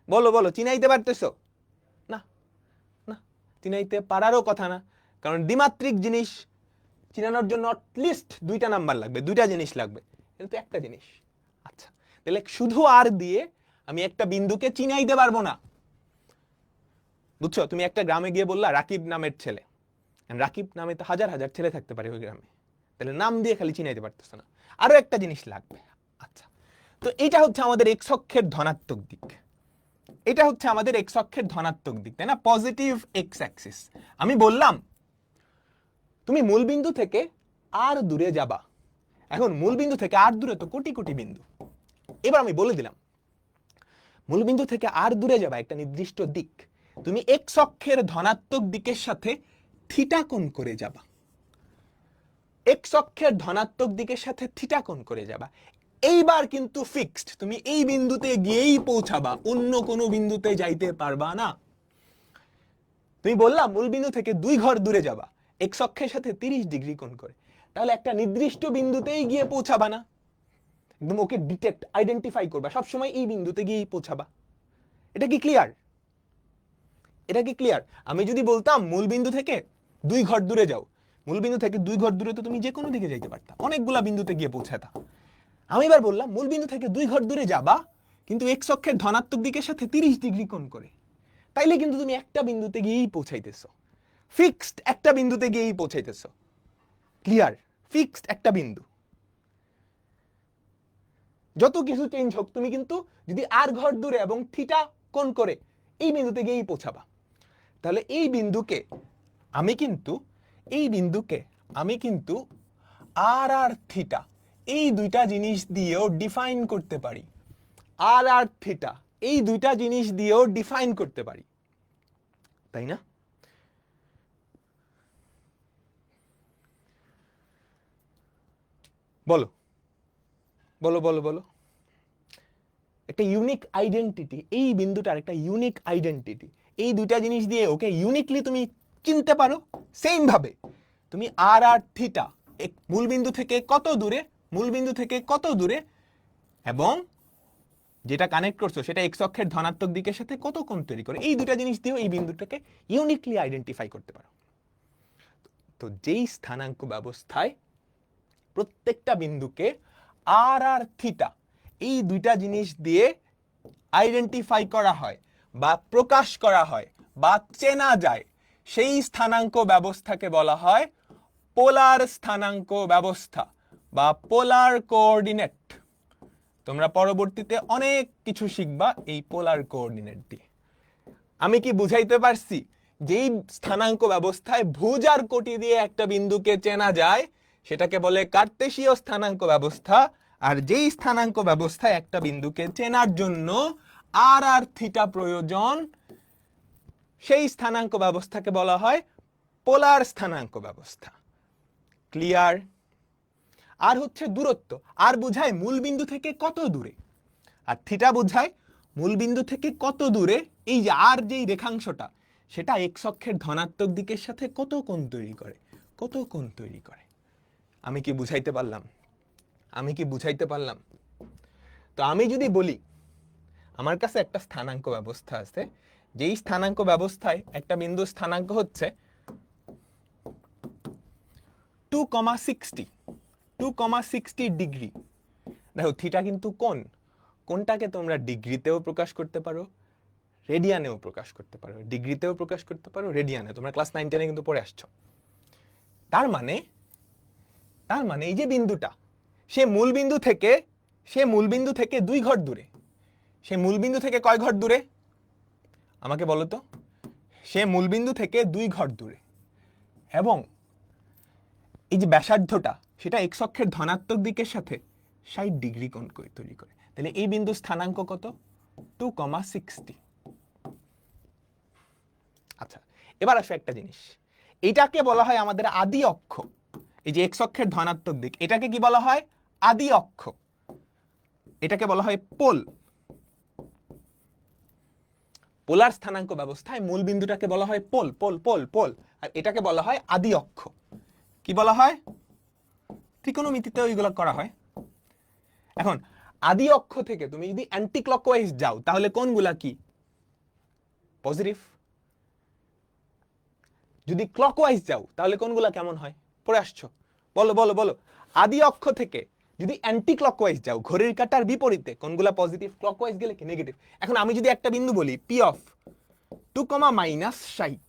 বলো বলো, চিনাইতে পারতেছো? না, না, চিনাইতে পারারও কথা না, কারণ দ্বিমাত্রিক জিনিস চিনানোর জন্য অ্যাটলিস্ট 2টা নাম্বার লাগবে, 2টা জিনিস লাগবে, কিন্তু একটা জিনিস। আচ্ছা, তাহলে শুধু আর দিয়ে আমি একটা বিন্দুকে চিনাইতে পারবো না। বুঝছো? তুমি একটা গ্রামে গিয়ে বললা রাকিব নামের ছেলে, রাকিব নামে তো হাজার হাজার ছেলে থাকতে পারে ওই গ্রামে, তাহলে নাম দিয়ে খালি চিনাইতে পারতেছ না, আরো একটা জিনিস লাগবে। আচ্ছা, তো এটা হচ্ছে আমাদের এক্স অক্ষের ধনাত্মক দিক। এটা হচ্ছে আমাদের এক্স অক্ষের ধনাত্মক দিক, তাই না, পজিটিভ এক্স অ্যাক্সিস। আমি বললাম তুমি মূলবিন্দু থেকে আর দূরে যাবা। এখন মূলবিন্দু থেকে আর দূরে তো কোটি কোটি বিন্দু। এবার আমি বলে দিলাম মূলবিন্দু থেকে আর দূরে যাবা একটা নির্দিষ্ট দিক, তুমি এক্স অক্ষের ধনাত্মক দিকের সাথে থিটা কোণ করে যাবা। এক্স অক্ষের ধনাত্মক দিকের সাথে থিটা কোণ করে যাবা। এইবার কিন্তু ফিক্সড, তুমি এই বিন্দুতে গিয়েই পৌঁছাবা, অন্য কোনো বিন্দুতে যাইতে পারবা না। তুমি বললাম মূলবিন্দু থেকে 2 ঘর দূরে যাবা, এক্স অক্ষের সাথে 30 ডিগ্রি কোণ করে, তাহলে একটা নির্দিষ্ট বিন্দুতেই গিয়ে পৌঁছাবা না, একদম ওকে ডিটেক্ট আইডেন্টিফাই করবা, সবসময় এই বিন্দুতে গিয়েই পৌঁছাবা। এটা কি ক্লিয়ার? এটা কি ক্লিয়ার? আমি যদি বলতাম মূলবিন্দু থেকে 2 ঘর দূরে যাও, মূলবিন্দু থেকে 2 ঘর দূরে তো তুমি যে কোনো দিকে যাইতে পারতা, অনেকগুলা বিন্দুতে গিয়ে পৌঁছাতা। আমি এবার বললাম মূলবিন্দু থেকে 2 ঘর দূরে যাবা, কিন্তু এক্স অক্ষের ধনাত্মক দিকের সাথে 30 ডিগ্রি কোণ করে, তাইলে কিন্তু তুমি একটা বিন্দুতে গিয়েই পৌঁছাইতেছো, ফিক্সড একটা বিন্দুতে গিয়েই পৌঁছাইতেছো। ক্লিয়ার? ফিক্সড একটা বিন্দু, যত কিছু চেঞ্জ হোক তুমি কিন্তু যদি আর ঘর দূরে এবং থিটা কোণ করে এই বিন্দুতে গিয়েই পৌঁছাবা। তাহলে এই বিন্দুকে আমি কিন্তু আর আর থিটা এই দুইটা জিনিস দিয়েও ডিফাইন করতে পারি। আর আর থিটা এই দুইটা জিনিস দিয়েও ডিফাইন করতে পারি, তাই না? বলো বলো বলো বলো। একটা ইউনিক আইডেন্টিটি, এই বিন্দুটার একটা ইউনিক আইডেন্টিটি, এই দুইটা জিনিস দিয়ে ওকে ইউনিকলি তুমি চিনতে পারো। সেম ভাবে তুমি আর আর থিটা মূলবিন্দু থেকে কত দূরে এবং যেটা কানেক্ট করছো সেটা এক্স অক্ষের ধনাত্মক দিকের সাথে কত কোণ তৈরি করে, এই দুটা জিনিস দিয়েও এই বিন্দুটাকে ইউনিকলি আইডেন্টিফাই করতে পারো। তো যেই স্থানাঙ্ক ব্যবস্থায় প্রত্যেকটা বিন্দুকে আর আর থিটা এই দুইটা জিনিস দিয়ে আইডেন্টিফাই করা হয় বা প্রকাশ করা হয় বা চেনা যায়, সেই স্থানাঙ্ক ব্যবস্থাকে বলা হয় পোলার স্থানাঙ্ক ব্যবস্থা বা পোলার কোঅর্ডিনেট। তোমরা পরবর্তীতে অনেক কিছু শিখবা এই পোলার কোঅর্ডিনেট দিয়ে। আমি কি বুঝাইতে পারছি? যেই স্থানাঙ্ক ব্যবস্থায় ভুজ আর কোটি দিয়ে একটা বিন্দুকে চেনা যায় সেটাকে বলে কার্তেশীয় স্থানাঙ্ক ব্যবস্থা, আর যেই স্থানাঙ্ক ব্যবস্থায় একটা বিন্দুকে চেনার জন্য আর আর থিটা প্রয়োজন সেই স্থানাঙ্ক ব্যবস্থাকে বলা হয় পোলার স্থানাঙ্ক ব্যবস্থা। ক্লিয়ার? আর হচ্ছে দূরত্ব, আর বোঝায় মূলবিন্দু থেকে কত দূরে, আর থিটা বোঝায় মূলবিন্দু থেকে কত দূরে এই যে আর যেই রেখাংশটা সেটা এক্স অক্ষের ধনাত্মক দিকের সাথে কত কোণ তৈরি করে। আমি কি বুঝাইতে পারলাম? তো আমি যদি বলি আমার কাছে একটা স্থানাঙ্ক ব্যবস্থা আছে, যেই স্থানাঙ্ক ব্যবস্থায় একটা বিন্দুর স্থানাঙ্ক হচ্ছে 2,60 ডিগ্রি। দেখো থিটা কিন্তু কোণটাকে তোমরা ডিগ্রিতেও প্রকাশ করতে পারো, রেডিয়ানেও প্রকাশ করতে পারো, ডিগ্রিতেও প্রকাশ করতে পারো, রেডিয়ানে, তোমরা ক্লাস 9-10 কিন্তু পড়ে আসছো। তার মানে এই যে বিন্দুটা সে মূলবিন্দু থেকে 2 ঘর দূরে, সে মূলবিন্দু থেকে কয় ঘর দূরে আমাকে বলো তো? সে মূলবিন্দু থেকে 2 ঘর দূরে, এবং এই যে ব্যাসার্ধটা সেটা এক্স অক্ষের ধনাত্মক দিকের সাথে 60 ডিগ্রি কোণ তৈরি করে। তাহলে এই বিন্দুর স্থানাঙ্ক কত? 2,60। আচ্ছা, এবার আসো একটা জিনিস, এটাকে বলা হয় আমাদের আদি অক্ষ। এই যে এক্স অক্ষের ধনাত্মক দিক, এটাকে কি বলা হয়? আদি অক্ষ। এটাকে বলা হয় পোল। পোলার স্থানাঙ্ক ব্যবস্থায় মূল বিন্দুটাকে বলা হয় পোল, আর এটাকে বলা হয় আদি অক্ষ। কি বলা হয়? ত্রিকোণমিতিতে ওইগুলো করা হয়। এখন আদি অক্ষ থেকে তুমি যদি অ্যান্টি ক্লকওয়াইজ যাও তাহলে কোণগুলা কি? পজিটিভ। যদি ক্লকওয়াইজ যাও তাহলে কোণগুলা কেমন হয়? পড়ে আসছো, বলো। আদি অক্ষ থেকে যদি অ্যান্টি ক্লকওয়াইজ যাও, ঘড়ির কাঁটার বিপরীতে, কোণগুলা পজিটিভ, ক্লকওয়াইজ গেলে কি নেগেটিভ। এখন আমি যদি একটা বিন্দু বলি পি অফ 2,-60,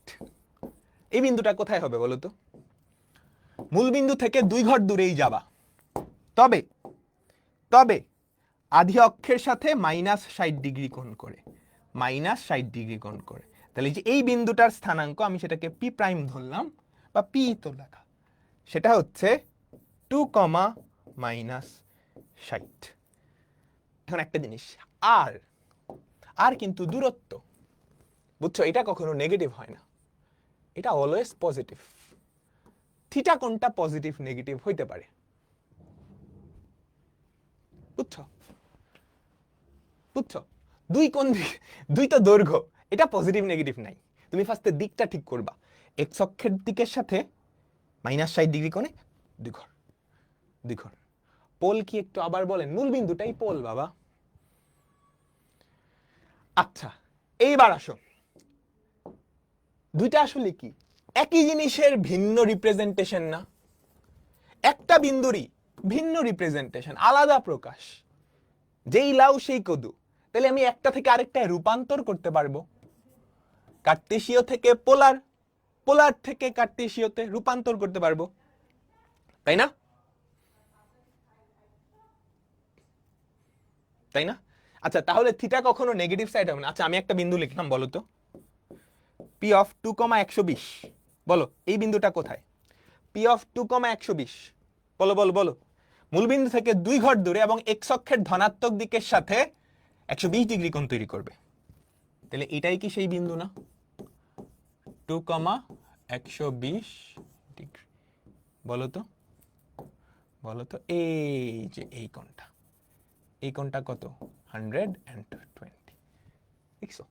এই বিন্দুটা কোথায় হবে বলো তো? মূল বিন্দু থেকে 2 ঘর দূরেই যাবা, তবে আদি অক্ষের সাথে -60 ডিগ্রি কোণ করে, মাইনাস 60 ডিগ্রি কোণ করে। তাহলে যে এই বিন্দুটার স্থানাঙ্ক আমি সেটাকে পি প্রাইম ধরলাম, বা পি তো লেখা, সেটা হচ্ছে 2, মাইনাস 60। এখন একটা জিনিস, আর আর কিন্তু দূরত্ব, বুঝছো, এটা কখনো নেগেটিভ হয় না, এটা অলওয়েজ পজিটিভ। থিটা কোণটা পজিটিভ নেগেটিভ হইতে পারে, বুঝছো বুঝছো, দুই তো দৈর্ঘ্য, এটা পজিটিভ নেগেটিভ নাই। তুমি ফার্স্টে দিকটা ঠিক করবা, এক্স অক্ষের দিকের সাথে মাইনাস 60 ডিগ্রি কোণে দুই ঘর। পোল কি একটু আবার বলেন? মূল বিন্দুটাই পোল বাবা। আচ্ছা, এইবার আসো, দুইটা আসলে কি একই জিনিসের ভিন্ন রিপ্রেজেন্টেশন না? একটা বিন্দুরই ভিন্ন রিপ্রেজেন্টেশন, আলাদা প্রকাশ, যেই লাউ সেই কদু। তাহলে আমি একটা থেকে আরেকটায় রূপান্তর করতে পারবো, কার্টেসীয় থেকে পোলার, পোলার থেকে কার্টেসীয়তে রূপান্তর করতে পারবো, তাই না? তাই না? আচ্ছা, তাহলে থিটা কখনো নেগেটিভ সাইড হবে না। আচ্ছা, আমি একটা বিন্দু লিখলাম, বলো তো, পি অফ 2, 120, বলো এই বিন্দুটা কোথায়? পি অফ 2, 120, বলো বলো বলো। মূলবিন্দু থেকে 2 ঘর দূরে এবং এক্স অক্ষের ধনাত্মক দিকের সাথে 120 ডিগ্রি কোণ তৈরি করবে। তাহলে এটাই কি সেই বিন্দু না? 2, 120 ডিগ্রি, বলো তো বলো তো, এই যে এই কোণটা, এই কোণটা কত? 120, দেখছো?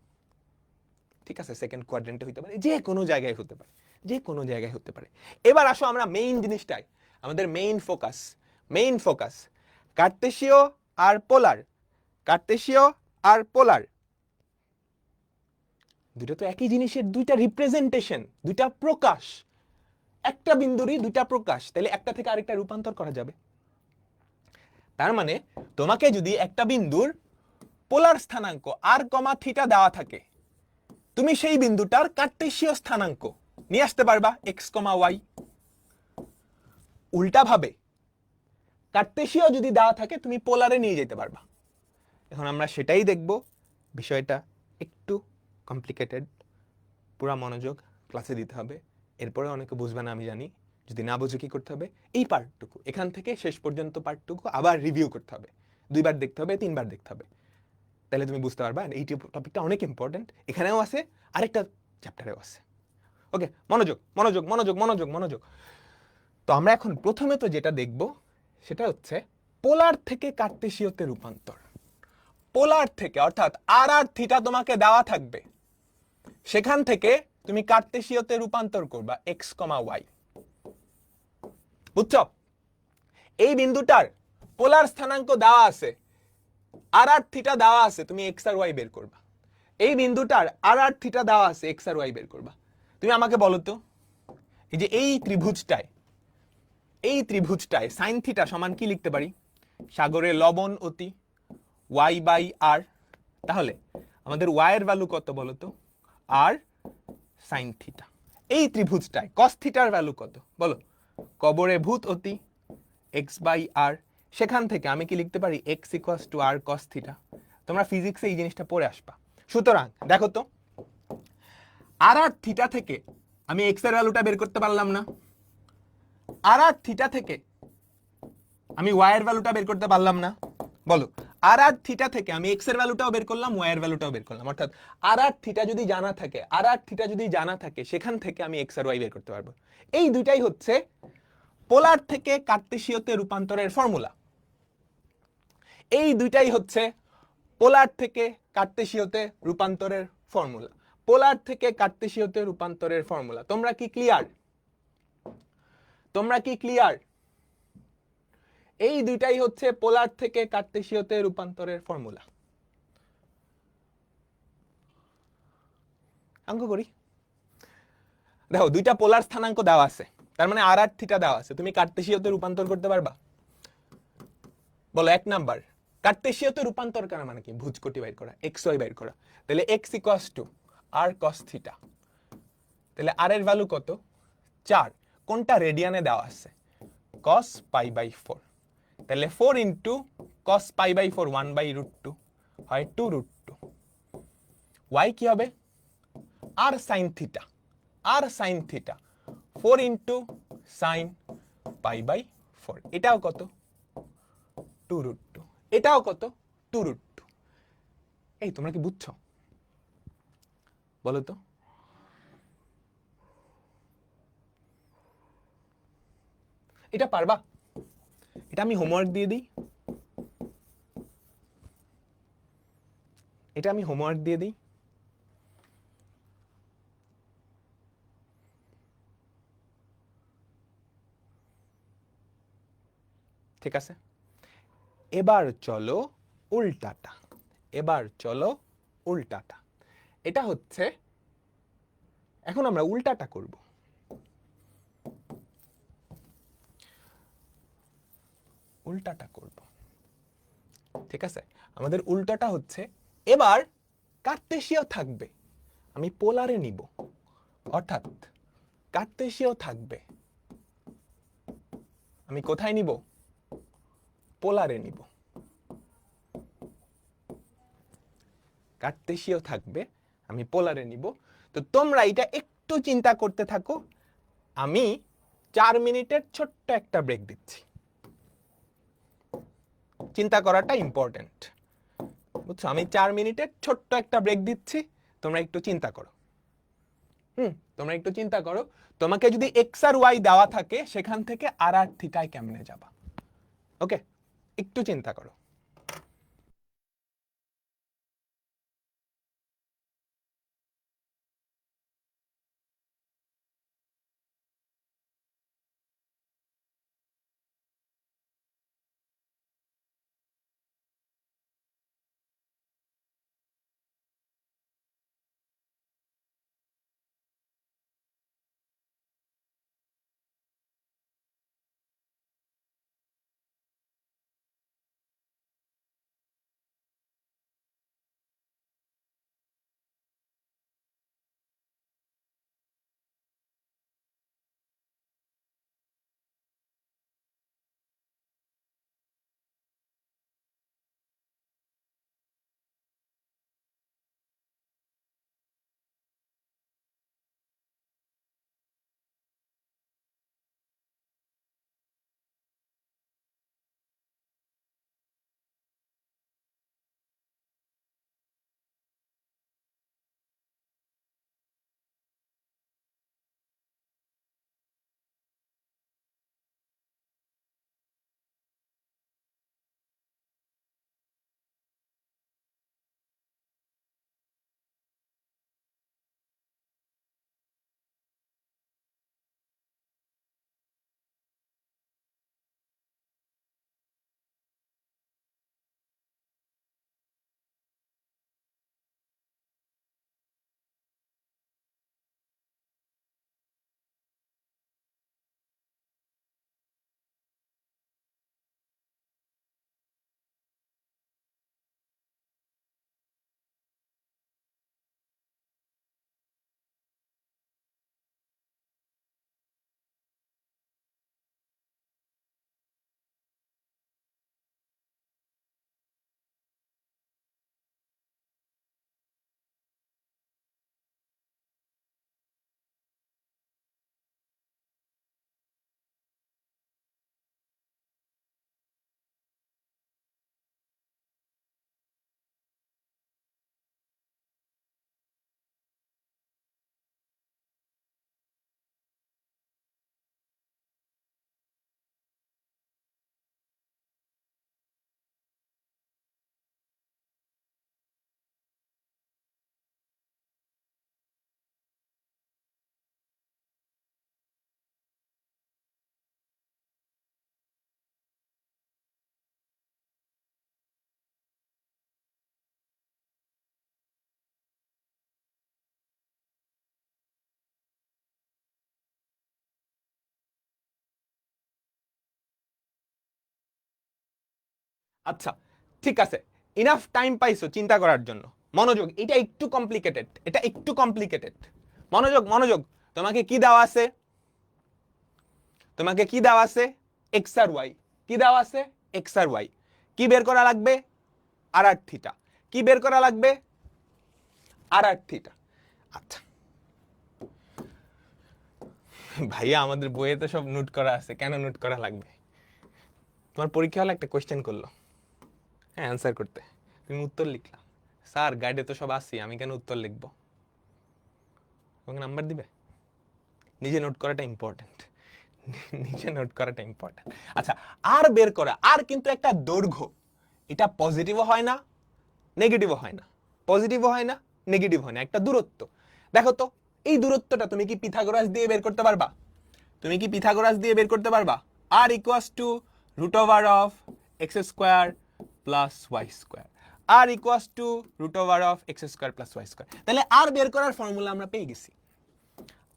ঠিক আছে, সেকেন্ড কোয়াড্রেন্টে হতে পারে, যে কোনো জায়গায় হতে পারে, যে কোনো জায়গায় হতে পারে। এবার আসো আমরা মেইন জিনিসটাই, আমাদের মেইন ফোকাস কার্টেসীয় আর পোলার, কার্টেসীয় আর পোলার দুটো তো একই জিনিসের দুইটা রিপ্রেজেন্টেশন, দুইটা প্রকাশ, একটা বিন্দুরই দুইটা প্রকাশ, তাহলে একটা থেকে আরেকটা রূপান্তর করা যাবে। তার মানে তোমাকে যদি একটা বিন্দুর পোলার স্থানাঙ্ক আর কমা থিটা দেওয়া থাকে, তুমি সেই বিন্দুটার কার্টেসীয় স্থানাঙ্ক নিয়ে আসতে পারবা এক্স কমা ওয়াই। উল্টা ভাবে কার্টেসীয় যদি দেওয়া থাকে, তুমি পোলারে নিয়ে যেতে পারবা। এখন আমরা সেটাই দেখব। বিষয়টা একটু কমপ্লিকেটেড, পুরা মনোযোগ ক্লাসে দিতে হবে, এরপরে অনেকে বুঝবে না আমি জানি। যদি না বুঝে কি করতে হবে, এই পার্টটুকু এখান থেকে শেষ পর্যন্ত পার্টটুকু আবার রিভিউ করতে হবে, 2 বার দেখতে হবে, 3 বার দেখতে হবে, তাহলে তুমি বুঝতে পারবা এই টপিকটা অনেক ইম্পর্টেন্ট, এখানেও আছে আরেকটা চ্যাপ্টারেও আছে। ওকে, মনোযোগ মনোযোগ মনোযোগ মনোযোগ মনোযোগ। তো আমরা এখন প্রথমে তো যেটা দেখব সেটা হচ্ছে পোলার থেকে কার্টেসীয়তে রূপান্তর। পোলার থেকে, অর্থাৎ আর আর থিটা তোমাকে দেওয়া থাকবে, সেখান থেকে তুমি কার্টেসীয়তে রূপান্তর করবা এক্স কমা ওয়াই। বুঝছো? এই বিন্দুটার পোলার স্থানাঙ্ক দেওয়া আছে, আর আর থিটা দেওয়া আছে, তুমি এক্স আর ওয়াই বের করবা। এই বিন্দুটার আর আর থিটা দেওয়া আছে, এক্স আর ওয়াই বের করবা। তুমি আমাকে বলো তো, এই যে এই ত্রিভুজটায় সাইন থিটা সমান কি লিখতে পারি? সাগরে লবণ অতি, ওয়াই বাই আর। তাহলে আমাদের ওয়াই এর ভ্যালু কত বলো তো? আর সাইন থিটা। এই ত্রিভুজটায় কস থিটার ভ্যালু কত বলো? কবরে ভূত অতি, এক্স বাই আর। সেখান থেকে আমি কি লিখতে পারি? X equals to r cos theta. তোমরা ফিজিক্সে এই জিনিসটা পড়ে আসবা। সুতরাং দেখো তো, আর আর থিটা থেকে আমি এক্স এর ভ্যালুটা বের করতে পারলাম না, আর আর থিটা থেকে আমি ওয়াই এর ভ্যালুটা বের করতে পারলাম না, বলো? আর আর থিটা থেকে আমি এক্স এর ভ্যালুটাও বের করলাম, ওয়াই এর ভ্যালুটাও বের করলাম, অর্থাৎ আর আর থিটা যদি জানা থাকে, সেখান থেকে আমি এক্স আর ওয়াই বের করতে পারবো। এই দুইটাই হচ্ছে পোলার থেকে কার্টেসীয়তে রূপান্তরের ফর্মুলা। এই দুইটাই হচ্ছে পোলার থেকে কার্টেসীয়তে রূপান্তরের ফর্মুলা। পোলার থেকে কার্টেসীয়তে রূপান্তরের ফর্মুলা। তোমরা কি ক্লিয়ার? এই দুইটাই হচ্ছে পোলার থেকে কার্টেসীয়তে রূপান্তরের ফর্মুলা। অঙ্ক করি। দেখো, দুইটা পোলার স্থানাঙ্ক দেওয়া আছে, তার মানে আর আর থিটা দেওয়া আছে, তুমি কার্টেসীয়তে রূপান্তর করতে পারবা? বলো 1 নাম্বার, কার্টেসীয়তে রূপান্তর করা মানে কি? ভুজকটি বাইর করা, এক্স ওয়াই বাইর করা। তাহলে x equals to r cos theta. তাহলে আর এর ভ্যালু কত? 4। কোনটা রেডিয়ানে দেওয়া আছে? cos pi by 4। তাহলে 4 ইন্টু cos পাই বাই 4, 1/√2 হয় 2√2। ওয়াই কি হবে আর সাইন থিটা, আর sine theta 4 into sine pi by 4, এটাও কত 2√2, এটাও কত 2√2। এই তোমরা কি বুঝছো বলো তো? এটা পারবা? এটা আমি হোমওয়ার্ক দিয়ে দিই, এটা আমি হোমওয়ার্ক দিয়ে দিই। ঠিক আছে, এবার চলো উল্টাটা, এবার চলো উল্টাটা। এটা হচ্ছে, এখন আমরা উল্টাটা করব। উল্টাটা করব, ঠিক আছে? আমাদের উল্টাটা হচ্ছে, এবার কার্তেশীয় থাকবে, আমি পোলারে নিব, অর্থাৎ কার্তেশীয় থাকবে, আমি কোথায় নিব? পোলারে নিব। কার্তেশীয় থাকবে, আমি পোলারে নিব। তো তোমরা এটা একটু চিন্তা করতে থাকো, আমি 4 মিনিটের ছোট্ট একটা ব্রেক দিচ্ছি। চিন্তা করাটা ইম্পর্টেন্ট, বুঝছো? আমি 4 মিনিটের ছোট্ট একটা ব্রেক দিচ্ছি, তোমরা একটু চিন্তা করো। তোমরা একটু চিন্তা করো, তোমাকে যদি এক্স আর ওয়াই দেওয়া থাকে, সেখান থেকে আর আর থিটায় কেমনে যাবা? ওকে, একটু চিন্তা করো। আচ্ছা, ঠিক আছে, ইনাফ টাইম পাইছো চিন্তা করার জন্য। মনোযোগ, এটা একটু কমপ্লিকেটেড, এটা একটু কমপ্লিকেটেড। মনোযোগ, মনোযোগ। তোমাকে কি দেওয়া আছে? তোমাকে কি দেওয়া আছে? এক্স আর ওয়াই। কি দেওয়া আছে? এক্স আর ওয়াই। কি বের করা লাগবে? আর আর থিটা। কি বের করা লাগবে? আর থিটা। আচ্ছা ভাইয়া আমাদের বইয়ে তো সব নোট করা আছে, কেন নোট করা লাগবে? তোমার পরীক্ষা হলে একটা কোয়েশ্চেন করলো, হ্যাঁ অ্যান্সার করতে, তুমি উত্তর লিখলা, স্যার গাইডে তো সব আসি, আমি কেন উত্তর লিখবো? তোমাকে নাম্বার দিবে? নিজে নোট করাটা ইম্পর্টেন্ট, নিজে নোট করাটা ইম্পর্টেন্ট। আচ্ছা আর বের করা, আর কিন্তু একটা দৈর্ঘ্য, এটা পজিটিভও হয় না নেগেটিভও হয় না, পজিটিভও হয় না নেগেটিভ হয় না, একটা দূরত্ব। দেখো তো এই দূরত্বটা তুমি কি পিথাগোরাস দিয়ে বের করতে পারবা? তুমি কি পিথাগোরাস দিয়ে বের করতে পারবা? R equals to root over of X square plus Y square, R equals to root over of X square plus Y square. তাহলে আর বের করার ফর্মুলা আমরা পেয়ে গেছি,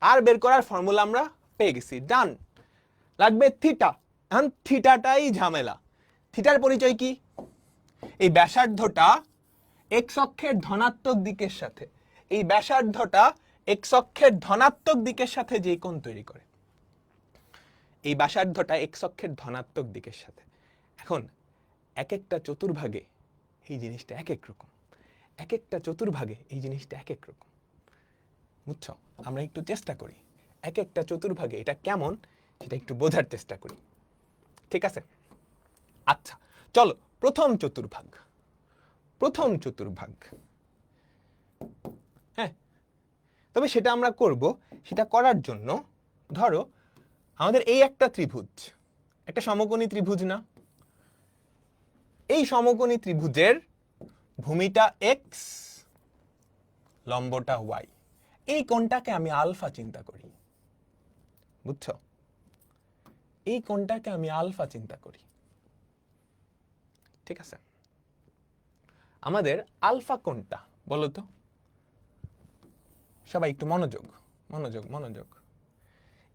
আর বের করার ফর্মুলা আমরা পেয়ে গেছি, ডান। লাগবে থিটা, এখন থিটাটাই ঝামেলা। থিটার পরিচয় কি? এই ব্যাসার্ধটা এক্স অক্ষের ধনাত্মক দিকের সাথে, এই ব্যাসার্ধটা এক্স অক্ষের ধনাত্মক দিকের সাথে যে কোণ তৈরি করে, এই ব্যাসার্ধটা এক্স অক্ষের ধনাত্মক দিকের সাথে। এখন এক একটা চতুর্ভাগে এই জিনিসটা এক এক রকম, এক একটা চতুর্ভাগে এই জিনিসটা এক এক রকম, বুঝছো? আমরা একটু চেষ্টা করি এক একটা চতুর্ভাগে এটা কেমন সেটা একটু বোঝার চেষ্টা করি, ঠিক আছে? আচ্ছা চলো প্রথম চতুর্ভাগ, প্রথম চতুর্ভাগ, হ্যাঁ তবে সেটা আমরা করব। সেটা করার জন্য ধরো আমাদের এই একটা ত্রিভুজ, একটা সমকোণী ত্রিভুজ না, এই সমকোণী ত্রিভুজের ভূমিটা এক্স, লম্বটা ওয়াই, এই কোণটাকে আমি আলফা চিন্তা করি, বুঝছো? এই কোণটাকে আমি আলফা চিন্তা করি, ঠিক আছে? আমাদের আলফা কোণটা বলো তো, সবাই একটু মনোযোগ মনোযোগ মনোযোগ।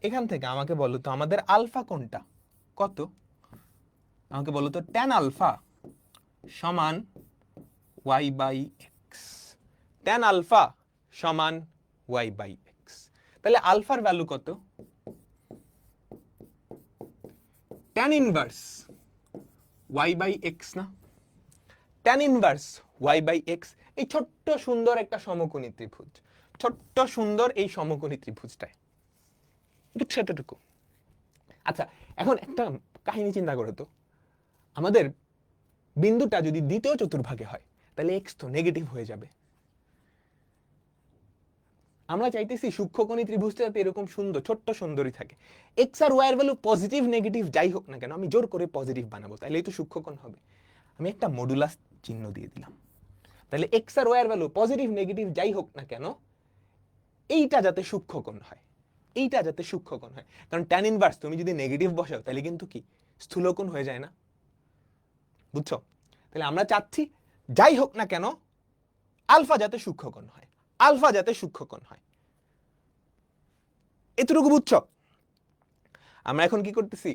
এখান থেকে আমাকে বলো তো আমাদের আলফা কোণটা কত? আমাকে বলো তো ট্যান আলফা সমান Y by X, tan alpha সমান ওয়াই বাই এক্স। তাহলে আলফার ভ্যালু কত? Tan inverse Y by X না, tan inverse Y by X. এই ছোট্ট সুন্দর একটা সমকোণী ত্রিভুজ, ছোট্ট সুন্দর এই সমকোণী ত্রিভুজটায় ছোটটুকু। আচ্ছা এখন একটা কাহিনী চিন্তা করো তো, আমাদের বিন্দুটা যদি দ্বিতীয় চতুর্ভাগে হয় তাহলে এক্স তো নেগেটিভ হয়ে যাবে। আমরা চাইতেছি সূক্ষ্মকোণী ত্রিভুজটা যাতে এরকম সুন্দর ছোট্ট সুন্দরই থাকে। এক্স আর ওয়াই এর ভ্যালু পজিটিভ নেগেটিভ যাই হোক না কেন আমি জোর করে পজিটিভ বানাবো, তাহলে এই তো সূক্ষ্মকোণ হবে। আমি একটা মডুলাস চিহ্ন দিয়ে দিলাম, তাহলে এক্স আর ওয়াই এর ভ্যালু পজিটিভ নেগেটিভ যাই হোক না কেন এইটা যাতে সূক্ষ্মকোণ হয়, এইটা যাতে সূক্ষ্মকোণ হয়। কারণ ট্যান ইনভার্স তুমি যদি নেগেটিভ বসাও তাহলে কিন্তু কি স্থূলকোণ হয়ে যায় না, বুঝছো? তাহলে আমরা চাচ্ছি যাই হোক না কেন আলফা যাতে সূক্ষ্মকোণ হয়, আলফা যাতে সূক্ষ্মকোণ হয়, এতটুকু বুঝছো? আমরা এখন কি করতেছি?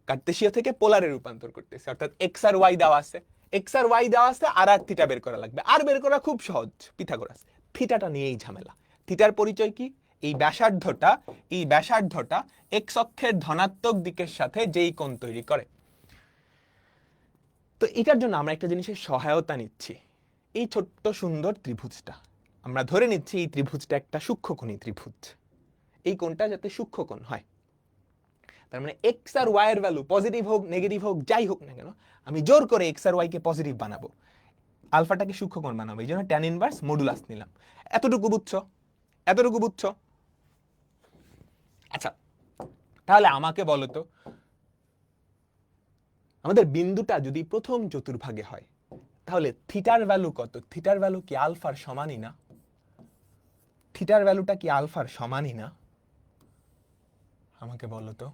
কার্তেশীয় থেকে পোলারে রূপান্তর করতেছি, অর্থাৎ এক্স আর ওয়াই দেওয়া আছে, এক্স আর ওয়াই দেওয়া আছে, আর থিটা বের করা লাগবে। আর বের করা খুব সহজ, পিথাগোরাস। থিটাটা নিয়েই ঝামেলা। থিটার পরিচয় কি? এই ব্যাসার্ধটা, এই ব্যাসার্ধটা এক্স অক্ষের ধনাত্মক দিকের সাথে যেই কোণ তৈরি করে। তো এটার জন্য আমরা একটা জিনিসের সহায়তা নিচ্ছি, এই ছোট্ট সুন্দর ত্রিভুজটা আমরা ধরে নিচ্ছি এই ত্রিভুজটা একটা সূক্ষ্মকোণী ত্রিভুজ, এই কোণটা যাতে সূক্ষ্মকোণ হয়। তার মানে এক্স আর ওয়াই এর ভ্যালু পজিটিভ হোক নেগেটিভ হোক যাই হোক না কেন আমি জোর করে এক্স আর ওয়াই কে পজিটিভ বানাবো, আলফাটাকে সূক্ষ্মকোণ বানাবো, এই জন্য ট্যান ইনভার্স মডুলাস নিলাম। এতটুকু বুঝছো? এতটুকু বুঝছো? আচ্ছা তাহলে আমাকে বলো তো আমাদের বিন্দুটা যদি প্রথম চতুর্ভাগে হয় তাহলে থিটার ভ্যালু কত? থিটার ভ্যালু কি আলফার সমানই না? থিটার ভ্যালুটা কি আলফার সমানই না? আমাকে বলো তো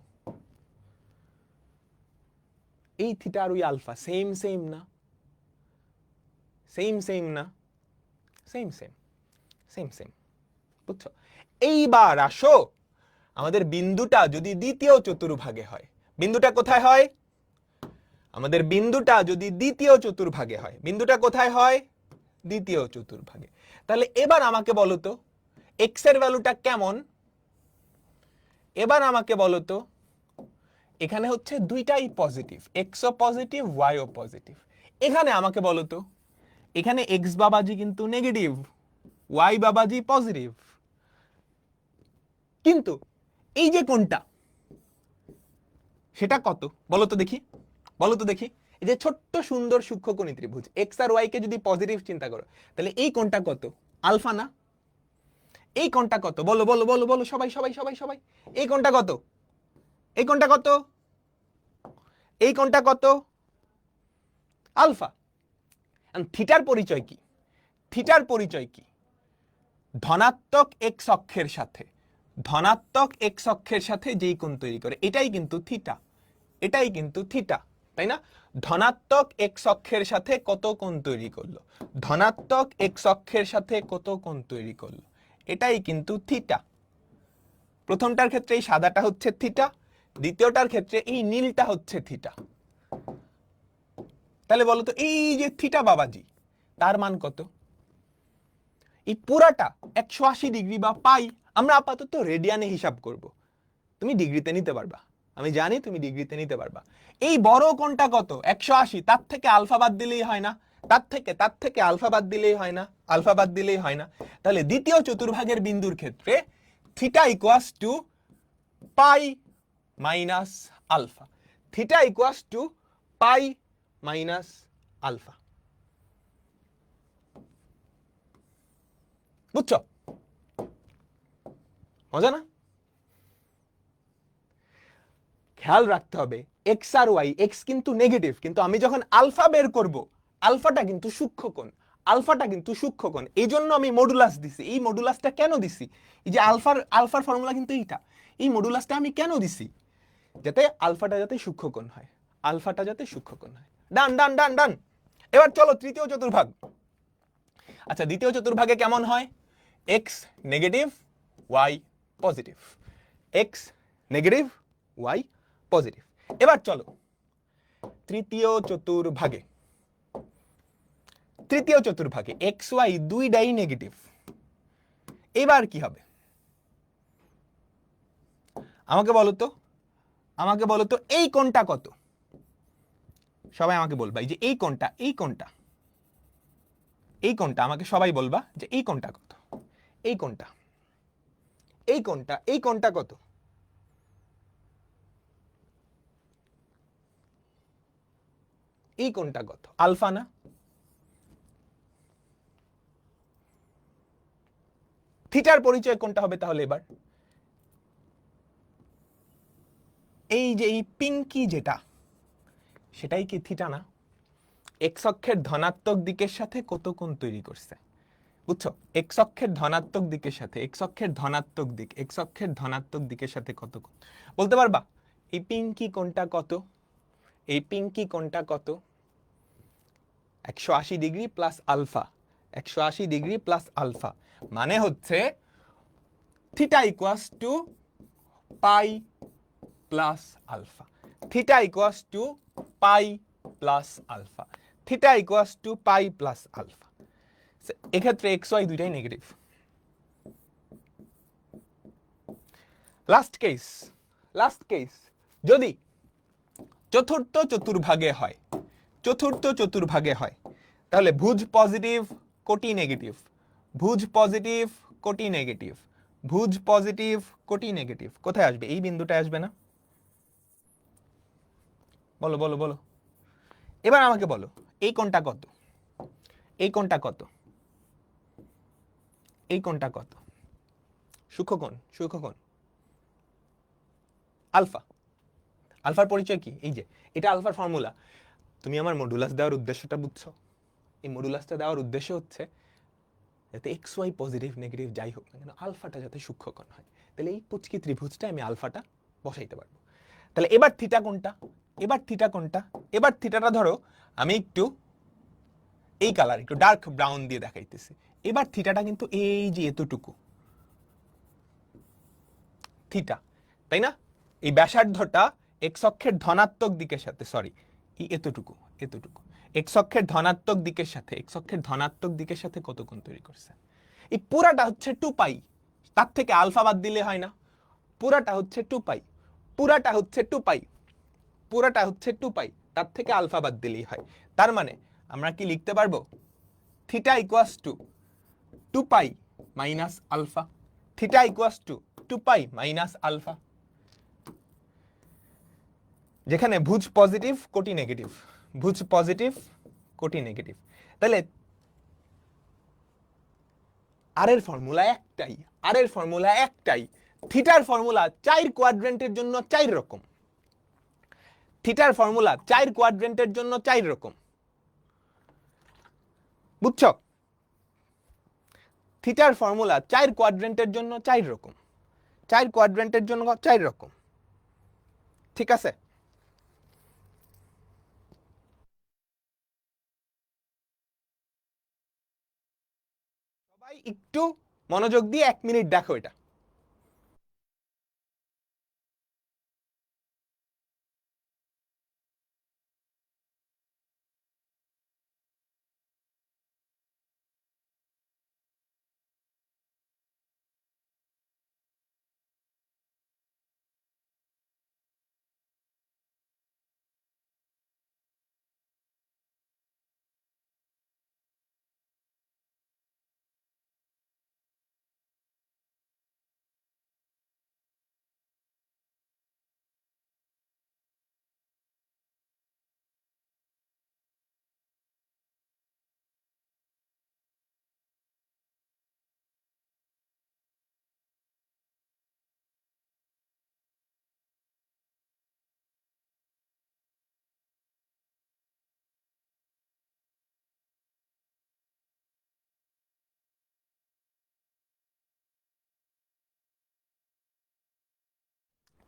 এই থিটা আর ওই আলফা সেম সেম না? সেম সেম না? সেম সেম সেম সেম, বুঝছো? এইবার আসো আমাদের বিন্দুটা যদি দ্বিতীয় চতুর্ভাগে হয়, বিন্দুটা কোথায় হয়? আমাদের বিন্দুটা যদি দ্বিতীয় চতুর্ভাগে হয়, বিন্দুটা কোথায় হয়? দ্বিতীয় চতুর্ভাগে। তাহলে এবার আমাকে বলো তো এক্স এর ভ্যালুটা কেমন? এবার আমাকে বলো তো এখানে হচ্ছে দুইটাই পজিটিভ, এক্স ও পজিটিভ ওয়াই ও পজিটিভ। এখানে আমাকে বলো তো এখানে এক্স বাবাজি কিন্তু নেগেটিভ, ওয়াই বাবাজি পজিটিভ, কিন্তু এই যে কোনটা সেটা কত বলো তো দেখি, বলো তো দেখি। এই যে ছোট্ট সুন্দর সূক্ষ্মকোণী ত্রিভুজ এক্স আর ওয়াই কে যদি পজিটিভ চিন্তা করো, তাহলে এই কোণটা কত? আলফা না? এই কোণটা কত? বলো বলো বলো বলো সবাই সবাই সবাই সবাই। এই কোণটা কত? এই কোণটা কত? এই কোণটা কত? আলফা। থিটার পরিচয় কি? থিটার পরিচয় কি? ধনাত্মক এক্স অক্ষের সাথে, ধনাত্মক এক্স অক্ষের সাথে যেই কোণ তৈরি করে এটাই কিন্তু থিটা, এটাই কিন্তু থিটা, তাই না? ধনাত্মক এক্স অক্ষের সাথে কত কোণ তৈরি করলো, ধনাত্মক এক্স অক্ষের সাথে কত কোণ তৈরি করলো, এটাই কিন্তু থিটা। প্রথমটার ক্ষেত্রে এই সাদাটা হচ্ছে থিটা, দ্বিতীয়টার ক্ষেত্রে এই নীলটা হচ্ছে থিটা। তাহলে বলো তো এই যে থিটা বাবাজি তার মান কত? এই পুরাটা 180 ডিগ্রি বা পাই, আমরা আপাতত রেডিয়ানে হিসাব করব, তুমি ডিগ্রিতে নিতে পারবা, আমি জানি তুমি ডিগ্রিতে নিতে পারবা। এই বড় কোণটা কত? 180, তার থেকে আলফা বাদ দিলেই হয় না? তার থেকে আলফা বাদ দিলেই হয় না? আলফা বাদ দিলেই হয় না? তাহলে দ্বিতীয় চতুর্ভাগের বিন্দুর ক্ষেত্রে theta equals to pi minus alpha, theta equals to pi minus alpha. বুঝছো? মজা না? খেয়াল রাখতে হবে এক্স আর ওয়াই, এক্স কিন্তু নেগেটিভ, কিন্তু আমি যখন আলফা বের করব আলফাটা কিন্তু সূক্ষ্মকোণ, আলফাটা কিন্তু সূক্ষ্মকোণ, এই জন্য আমি মডুলাস দিছি। এই মডুলাসটা কেন দিছি? এই যে আলফার ফর্মুলা কিন্তু এইটা, এই মডুলাসটা আমি কেন দিছি? যাতে আলফাটা যাতে সূক্ষ্মকোণ হয়, আলফাটা যাতে সূক্ষ্মকোণ হয়। ডান ডান ডান ডান। এবার চলো তৃতীয় চতুর্ভাগ। আচ্ছা দ্বিতীয় চতুর্ভাগে কেমন হয়? X negative y positive, x negative y positive. এবার চলো তৃতীয় চতুর্ভাগে, তৃতীয় চতুর্ভাগে এক্স ওয়াই দুইটাই নেগেটিভ। এবার কি হবে আমাকে বলো তো, আমাকে বলো তো এই কোণটা কত? সবাই আমাকে বলবা এই যে এই কোণটা, এই কোণটা, এই কোণটা আমাকে সবাই বলবা যে এই কোণটা কত? এই কোণটা, এই কোণটা, এই কোণটা কত? এই কোণটা কত? আলফা না? থিটার পরিচয় কোনটা হবে তাহলে এবার? এই যে এই পিঙ্কি যেটা, সেটাই কি থিটা না? এক্স অক্ষের ধনাত্মক দিকের সাথে কত কোণ তৈরি করছে? বুঝছো? এক্স অক্ষের ধনাত্মক দিকের সাথে, এক্স অক্ষের ধনাত্মক দিক, এক্স অক্ষের ধনাত্মক দিকের সাথে কত কোণ বলতে পারবা? এই পিঙ্কি কোণটা কত? এই পিঙ্কি কোণটা কত? 180 degree plus alpha, 180 degree plus alpha, মানে হচ্ছে theta equals to pi plus alpha, theta equals to pi plus alpha, theta equals to pi plus alpha. এক্ষেত্রে এক্স ওয়াই দুইটাই negative. Last case, last case, যদি চতুর্থ চতুর্ভাগে হয়, চতুর্থ চতুর্ভাগে হয়, তাহলে ভুজ পজিটিভ কোটি নেগেটিভ, ভুজ পজিটিভ কোটি নেগেটিভ, ভুজ পজিটিভ কোটি নেগেটিভ কোথায় আসবে? এই বিন্দুটা আসবে না? বলো বলো বলো। এবার আমাকে বলো এই কোণটা কত? এই কোণটা কত? এই কোণটা কত? সূক্ষ্মকোণ, সূক্ষ্মকোণ আলফা। আলফার পরিচয় কি? এই যে এটা আলফার ফর্মুলা। তুমি আমার মডুলাস দেওয়ার উদ্দেশ্যটা বুঝছো? এই মডুলাসটা দেওয়ার উদ্দেশ্য হচ্ছে যাতে এক্স ওয়াই পজিটিভ নেগেটিভ যাই হোক না কেন আলফাটা যাতে সূক্ষ্মকোণ হয়। তাহলে এই পুচকি ত্রিভুজটা আমি আলফাটা বসাইতে পারবো। তাহলে এবার থিটা কোনটা? এবার থিটা কোনটা? এবার থিটাটা ধরো আমি একটু এই কালার একটু ডার্ক ব্রাউন দিয়ে দেখাইতেছি। এবার থিটাটা কিন্তু এই যে এতটুকু থিটা, তাই না? এই ব্যাসার্ধটা এক্স অক্ষের ধনাত্মক দিকের সাথে, সরি এই এতটুকু, এতটুকু এক্স অক্ষের ধনাত্মক দিকের সাথে, এক্স অক্ষের ধনাত্মক দিকের সাথে কত কোণ তৈরি করছে? এই পুরাটা হচ্ছে 2 পাই, তার থেকে আলফা বাদ দিলে হয় না? পুরাটা হচ্ছে 2 পাই, পুরাটা হচ্ছে 2 পাই, পুরাটা হচ্ছে 2 পাই, তার থেকে আলফা বাদ দিলেই হয়। তার মানে আমরা কি লিখতে পারবো? Theta equals to 2 pi minus alpha, theta equals to 2 pi minus alpha. যেখানে ভুজ পজিটিভ কোটি নেগেটিভ, ভুজ পজিটিভ কোটি নেগেটিভ। তাহলে আর এর ফর্মুলা একটাই, আর এর ফর্মুলা একটাই। থিটার ফর্মুলা 4 কোয়াড্রেন্টের জন্য 4 রকম, থিটার ফর্মুলা 4 কোয়াড্রেন্টের জন্য 4 রকম, বুঝছো? থিটার ফর্মুলা 4 কোয়াড্রেন্টের জন্য 4 রকম, 4 কোয়াড্রেন্টের জন্য 4 রকম, ঠিক আছে? সবাই একটু মনোযোগ দিয়ে 1 মিনিট দেখো এটা।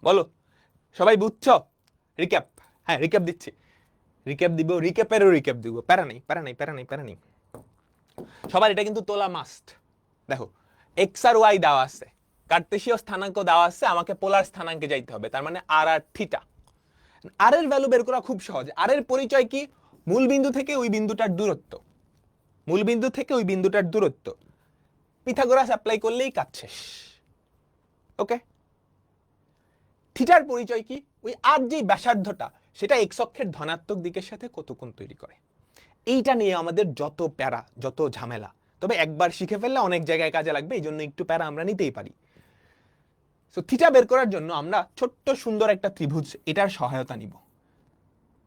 বলো সবাই বুঝছো? রিক্যাপ, হ্যাঁ রিক্যাপ দিচ্ছি, রিক্যাপ দিব, রিক্যাপেরও রিক্যাপ দিব, প্যারা নেই প্যারা নেই প্যারা নেই প্যারা নেই। সবার এটা কিন্তু তোলা মাস্ট। দেখো এক্স আর ওয়াই দেওয়া আছে, কার্তেশীয় স্থানাঙ্ক দেওয়া আছে, আমাকে পোলার স্থানাঙ্কে যাইতে হবে, তার মানে আর আর থিটা। আর এর ভ্যালু বের করা খুব সহজ। আর এর পরিচয় কি? মূল বিন্দু থেকে ওই বিন্দুটার দূরত্ব, মূল বিন্দু থেকে ওই বিন্দুটার দূরত্ব, পিথাগোরাস অ্যাপ্লাই করলেই কাজ শেষ। ওকে, থিটার পরিচয় কি? ওই আর যে ব্যাসার্ধটা সেটা এক্স অক্ষের ধনাত্মক দিকের সাথে কত কোণ তৈরি করে। এইটা নিয়ে আমাদের যত প্যারা, যত ঝামেলা, তবে একবার শিখে ফেললে অনেক জায়গায় কাজে লাগবে, এই জন্য একটু প্যারা আমরা নিতেই পারি। সো থিটা বের করার জন্য আমরা ছোট্ট সুন্দর একটা ত্রিভুজ, এটার সহায়তা নিব।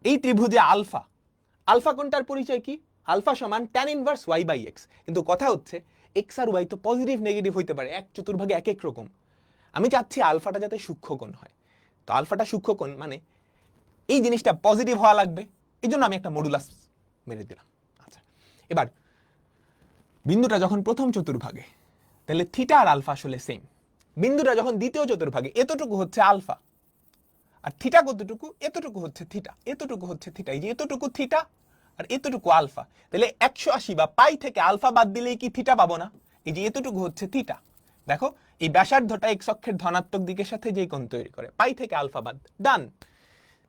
এই ত্রিভুজে আলফা, আলফা কোণটার পরিচয় কি? আলফা সমান tan inverse y by x. কিন্তু কথা হচ্ছে এক্স আর ওয়াই তো পজিটিভ নেগেটিভ হইতে পারে, এক চতুর্ভাগে এক এক রকম। আমি চাচ্ছি আলফাটা যাতে সূক্ষ্মকোণ হয়। তো আলফাটা সূক্ষ্মকোণ মানে এই জিনিসটা পজিটিভ হওয়া লাগবে, এই জন্য আমি একটা মডুলাস মেরে দিলাম। আচ্ছা, এবার বিন্দুটা যখন প্রথম চতুর্ভাগে, তাহলে থিটা আর আলফা আসলে সেম। বিন্দুটা যখন দ্বিতীয় চতুর্ভাগে, এতটুকু হচ্ছে আলফা, আর থিটা কতটুকু? এতটুকু হচ্ছে থিটা, এতটুকু হচ্ছে থিটা, এই যে এতটুকু থিটা আর এতটুকু আলফা। তাহলে 180 বা পাই থেকে আলফা বাদ দিলেই কি থিটা পাবো না? এই যে এতটুকু হচ্ছে থিটা। দেখো এই ব্যাসার্ধটা এক্স অক্ষের ধনাত্মক দিকের সাথে যেই কোণ তৈরি করে, পাই থেকে আলফা বাদ, ডান।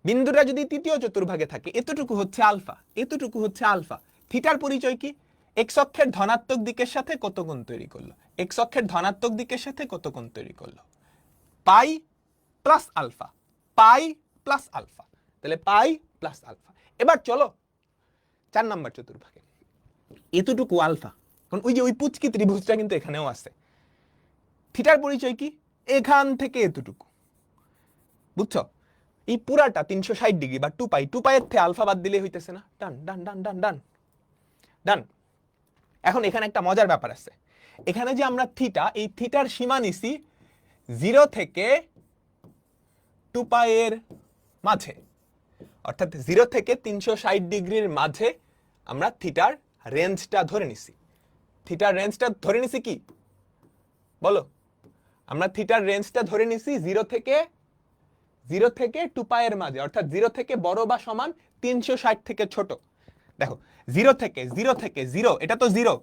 বিন্দুটা যদি তৃতীয় চতুর্ভাগে থাকে, এতটুকু হচ্ছে আলফা, এতটুকু হচ্ছে আলফা। থিটার পরিচয় কি? এক্স অক্ষের ধনাত্মক দিকের সাথে কত কোণ তৈরি করলো, এক্স অক্ষের ধনাত্মক দিকের সাথে কত কোণ তৈরি করলো, পাই প্লাস আলফা, পাই প্লাস আলফা। তাহলে পাই প্লাস আলফা। এবার চলো 4 নাম্বার চতুর্ভাগে, এতটুকু আলফা, কারণ ওই যে ওই পুচকি ত্রিভুজটা কিন্তু এখানেও আছে। থিটার পরিচয় কি? এখান থেকে এতটুকু, বুঝছো? এই পুরাটা 360 ডিগ্রি বা 2 পাই, 2 পাই এর থেকে আলফা বাদ দিলে হইতেছে না? ডান ডান ডান ডান ডান ডান। এখন এখানে একটা মজার ব্যাপার আছে, এখানে যে আমরা থিটা, এই থিটার সীমা নিছি 0 থেকে 2 পাই এর মাঝে, অর্থাৎ 0 থেকে 360 ডিগ্রির মাঝে আমরা থিটার রেঞ্জটা ধরে নিছি। থিটার রেঞ্জটা ধরে নিছি কি বলো? আমরা থিটার রেঞ্জটা ধরে নিছি 0 থেকে 2 পাই এর মাঝে, অর্থাৎ 0 থেকে বড় বা সমান 360 থেকে ছোট। দেখো 0 থেকে 0, এটা তো 0,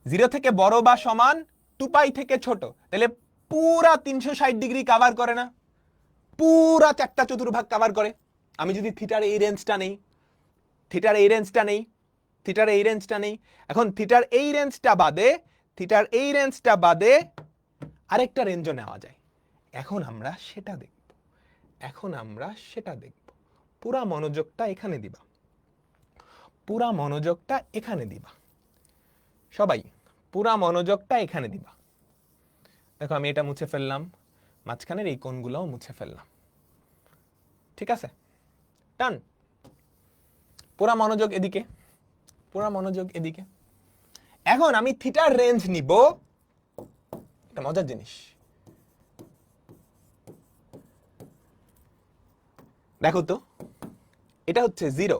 0 থেকে বড় বা সমান 2 পাই থেকে ছোট, তাহলে পুরা 360 ডিগ্রি কভার করে না? পুরা 4টা চতুর্ভাগ কভার করে। আমি যদি থিটার এই রেঞ্জটা নেই, থিটার এই রেঞ্জটা নেই, থিটার এই রেঞ্জটা নেই, এখন থিটার এই রেঞ্জটা বাদে, থিটার এই রেঞ্জটা বাদে আরেকটা রেঞ্জও নেওয়া যায়। এখন আমরা সেটা দেখব, এখন আমরা সেটা দেখব। পুরা মনোযোগটা এখানে দিবা, পুরা মনোযোগটা এখানে দিবা। সবাই পুরা মনোযোগটা এখানে দিবা। দেখো আমি এটা মুছে ফেললাম, মাঝখানের এই কোণগুলোও মুছে ফেললাম, ঠিক আছে? ডান। পুরা মনোযোগ এদিকে, পুরা মনোযোগ এদিকে। এখন আমি থিটার রেঞ্জ নিব, এটা মজার জিনিস। দেখো তো, এটা হচ্ছে 0,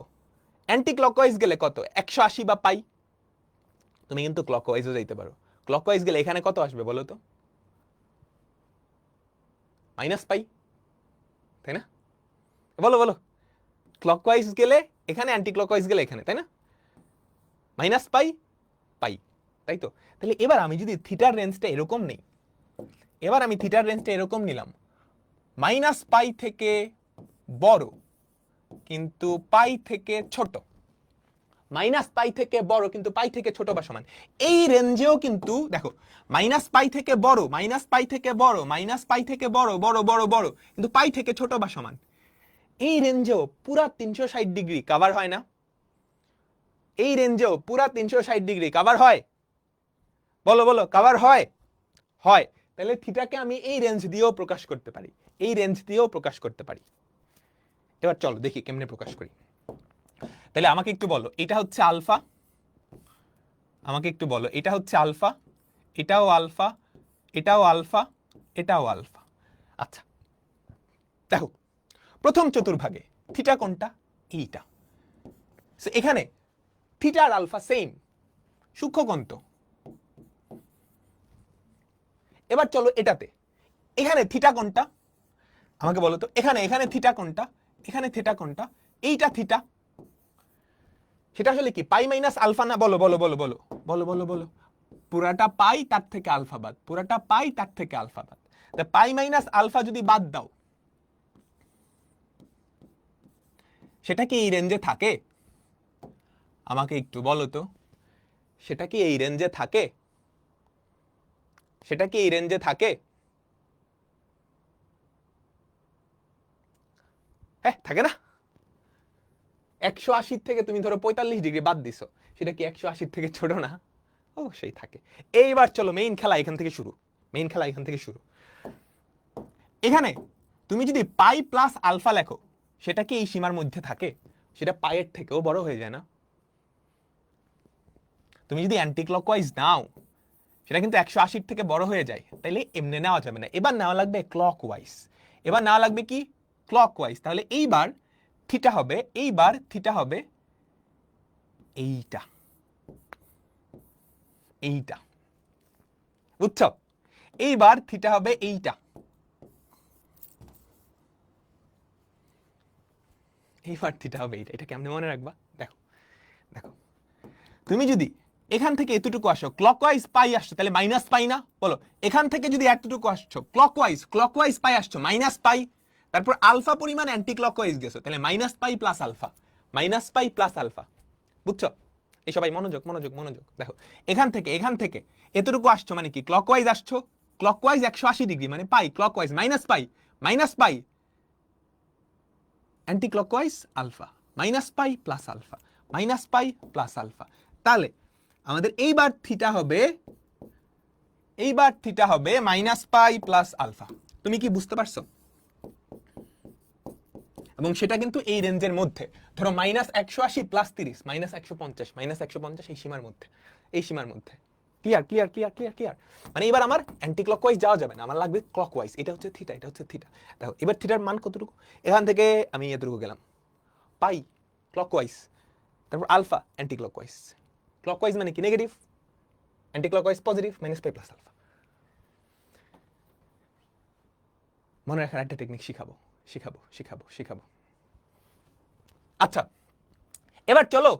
অ্যান্টি ক্লকওয়াইজ গেলে কত? 180 বা পাই। তুমি কিন্তু ক্লকওয়াইজও যাইতে পারো। ক্লকওয়াইজ গেলে এখানে কত আসবে বলো তো? মাইনাস পাই, তাই না? বলো বলো, ক্লকওয়াইজ গেলে এখানে, অ্যান্টি ক্লকওয়াইজ গেলে এখানে, তাই না? মাইনাস পাই পাই, তাই তো? তাহলে এবার আমি যদি থিটার রেঞ্জটা এরকম নেই, এবার আমি থিটার রেঞ্জটা এরকম নিলাম, মাইনাস পাই থেকে বড় কিন্তু পাই থেকে ছোট, মাইনাস পাই থেকে বড় কিন্তু পাই থেকে ছোট বা সমান, এই রেঞ্জেও কিন্তু দেখো মাইনাস পাই থেকে বড়, মাইনাস পাই থেকে বড়, মাইনাস পাই থেকে বড়, বড় বড় বড় কিন্তু পাই থেকে ছোট বা সমান, এই রেঞ্জেও পুরা 360 ডিগ্রি কভার হয় না? এই রেঞ্জেও পুরা 360 ডিগ্রি কভার হয়? বলো বলো, কভার হয়? হয়। তাহলে থিটাকে আমি এই রেঞ্জ দিয়েও প্রকাশ করতে পারি, এই রেঞ্জ দিয়েও প্রকাশ করতে পারি। এবার চলো দেখি কেমনে প্রকাশ করি। তাহলে আমাকে একটু বলো, এটা হচ্ছে আলফা, আমাকে একটু বলো এটা হচ্ছে আলফা, এটাও আলফা, এটাও আলফা, এটাও আলফা। আচ্ছা দেখো, প্রথম চতুর্ভাগে থিটা কোনটা? এইটা। এখানে থিটা আর আলফা সেম, সূক্ষ্ম কোণ তো। এবার চলো এটাতে, এখানে থিটা কোনটা আমাকে বলো তো? এখানে, এখানে থিটা কোনটা? এখানে থিটা কোনটা? এইটা থিটা। সেটা আসলে কি পাই মাইনাস আলফা না? বলো বলো বলো বলো বলো বলো বলো। পুরাটা পাই তার থেকে আলফা বাদ, পুরাটা পাই তার থেকে আলফা বাদ। পাই মাইনাস আলফা যদি বাদ দাও, সেটা কি এই রেঞ্জে থাকে? আমাকে একটু বলো তো, সেটা কি এই রেঞ্জে থাকে? সেটা কি এই রেঞ্জে থাকে? হ্যাঁ থাকে না? 180 থেকে তুমি ধরো 45 ডিগ্রি বাদ দিছো, সেটা কি 180 থেকে ছোট না? অবশ্যই থাকে। এইবার চলো মেইন খেলা এখান থেকে শুরু, মেইন খেলা এখান থেকে শুরু। এখানে তুমি যদি পাই প্লাস আলফা লেখো, সেটা কি এই সীমার মধ্যে থাকে? সেটা পাইয়ের থেকেও বড় হয়ে যায় না? তুমি যদি অ্যান্টি ক্লকওয়াইজ নাও, সেটা কিন্তু 180 থেকে বড় হয়ে যায়। তাইলে এমনি নেওয়া যাবে না, এবার নেওয়া লাগবে ক্লকওয়াইজ। এবার নেওয়া লাগবে কি? ক্লকওয়াইজ। তাহলে এইবার থিটা হবে, এইবার থিটা হবে এইটা, এইটা, বুঝছো? এইবার থিটা হবে এইটা, এইবার থিটা হবে এইটা। এটা কেমনে মনে রাখবা? দেখো দেখো, তুমি যদি এখান থেকে এতটুকু আসো ক্লকওয়াইজ পাই আসছো, তাহলে মাইনাস পাই না? বলো, এখান থেকে যদি এতটুকু আসছো ক্লকওয়াইজ, ক্লকওয়াইজ পাই আসছো মাইনাস পাই, তারপর আলফা পরিমাণ অ্যান্টি ক্লকওয়াইজ গেছো, তাহলে minus pi plus alpha, minus pi plus alpha. বুঝছো? এই সবাই মনোযোগ মনোযোগ মনোযোগ। দেখো এখান থেকে এতটুকু আসছো মানে কি? ক্লকওয়াইজ আসছো, ক্লকওয়াইজ 180 ডিগ্রি মানে pi, clockwise minus pi, minus pi anticlockwise alpha, minus pi plus alpha, minus pi plus alpha. তাহলে আমাদের এইবার থিটা হবে, এইবার থিটা হবে মাইনাস পাই প্লাস আলফা। তুমি কি বুঝতে পারছো? এবং সেটা কিন্তু এই রেঞ্জের মধ্যে, ধরো মাইনাস 180 প্লাস 30, মাইনাস 150, মাইনাস 150 এই সীমার মধ্যে, এই সীমার মধ্যে। Clear clear clear clear clear. মানে এবার আমার অ্যান্টি ক্লকওয়াইজ যাওয়া যাবে না, আমার লাগবে ক্লকওয়াইজ। এটা হচ্ছে থিটা, এটা হচ্ছে থিটা। দেখো এবার থিটার মান কতটুকু? এখান থেকে আমি এতটুকু গেলাম, পাই ক্লকওয়াইজ, তারপর আলফা অ্যান্টি ক্লকওয়াইজ। ক্লকওয়াইজ মানে কি? Negative, anticlockwise positive, minus pi plus alpha. মনে রাখার একটা টেকনিক শিখাবো শিখাবো শিখাবো শিখাবো। আচ্ছা এবার চলো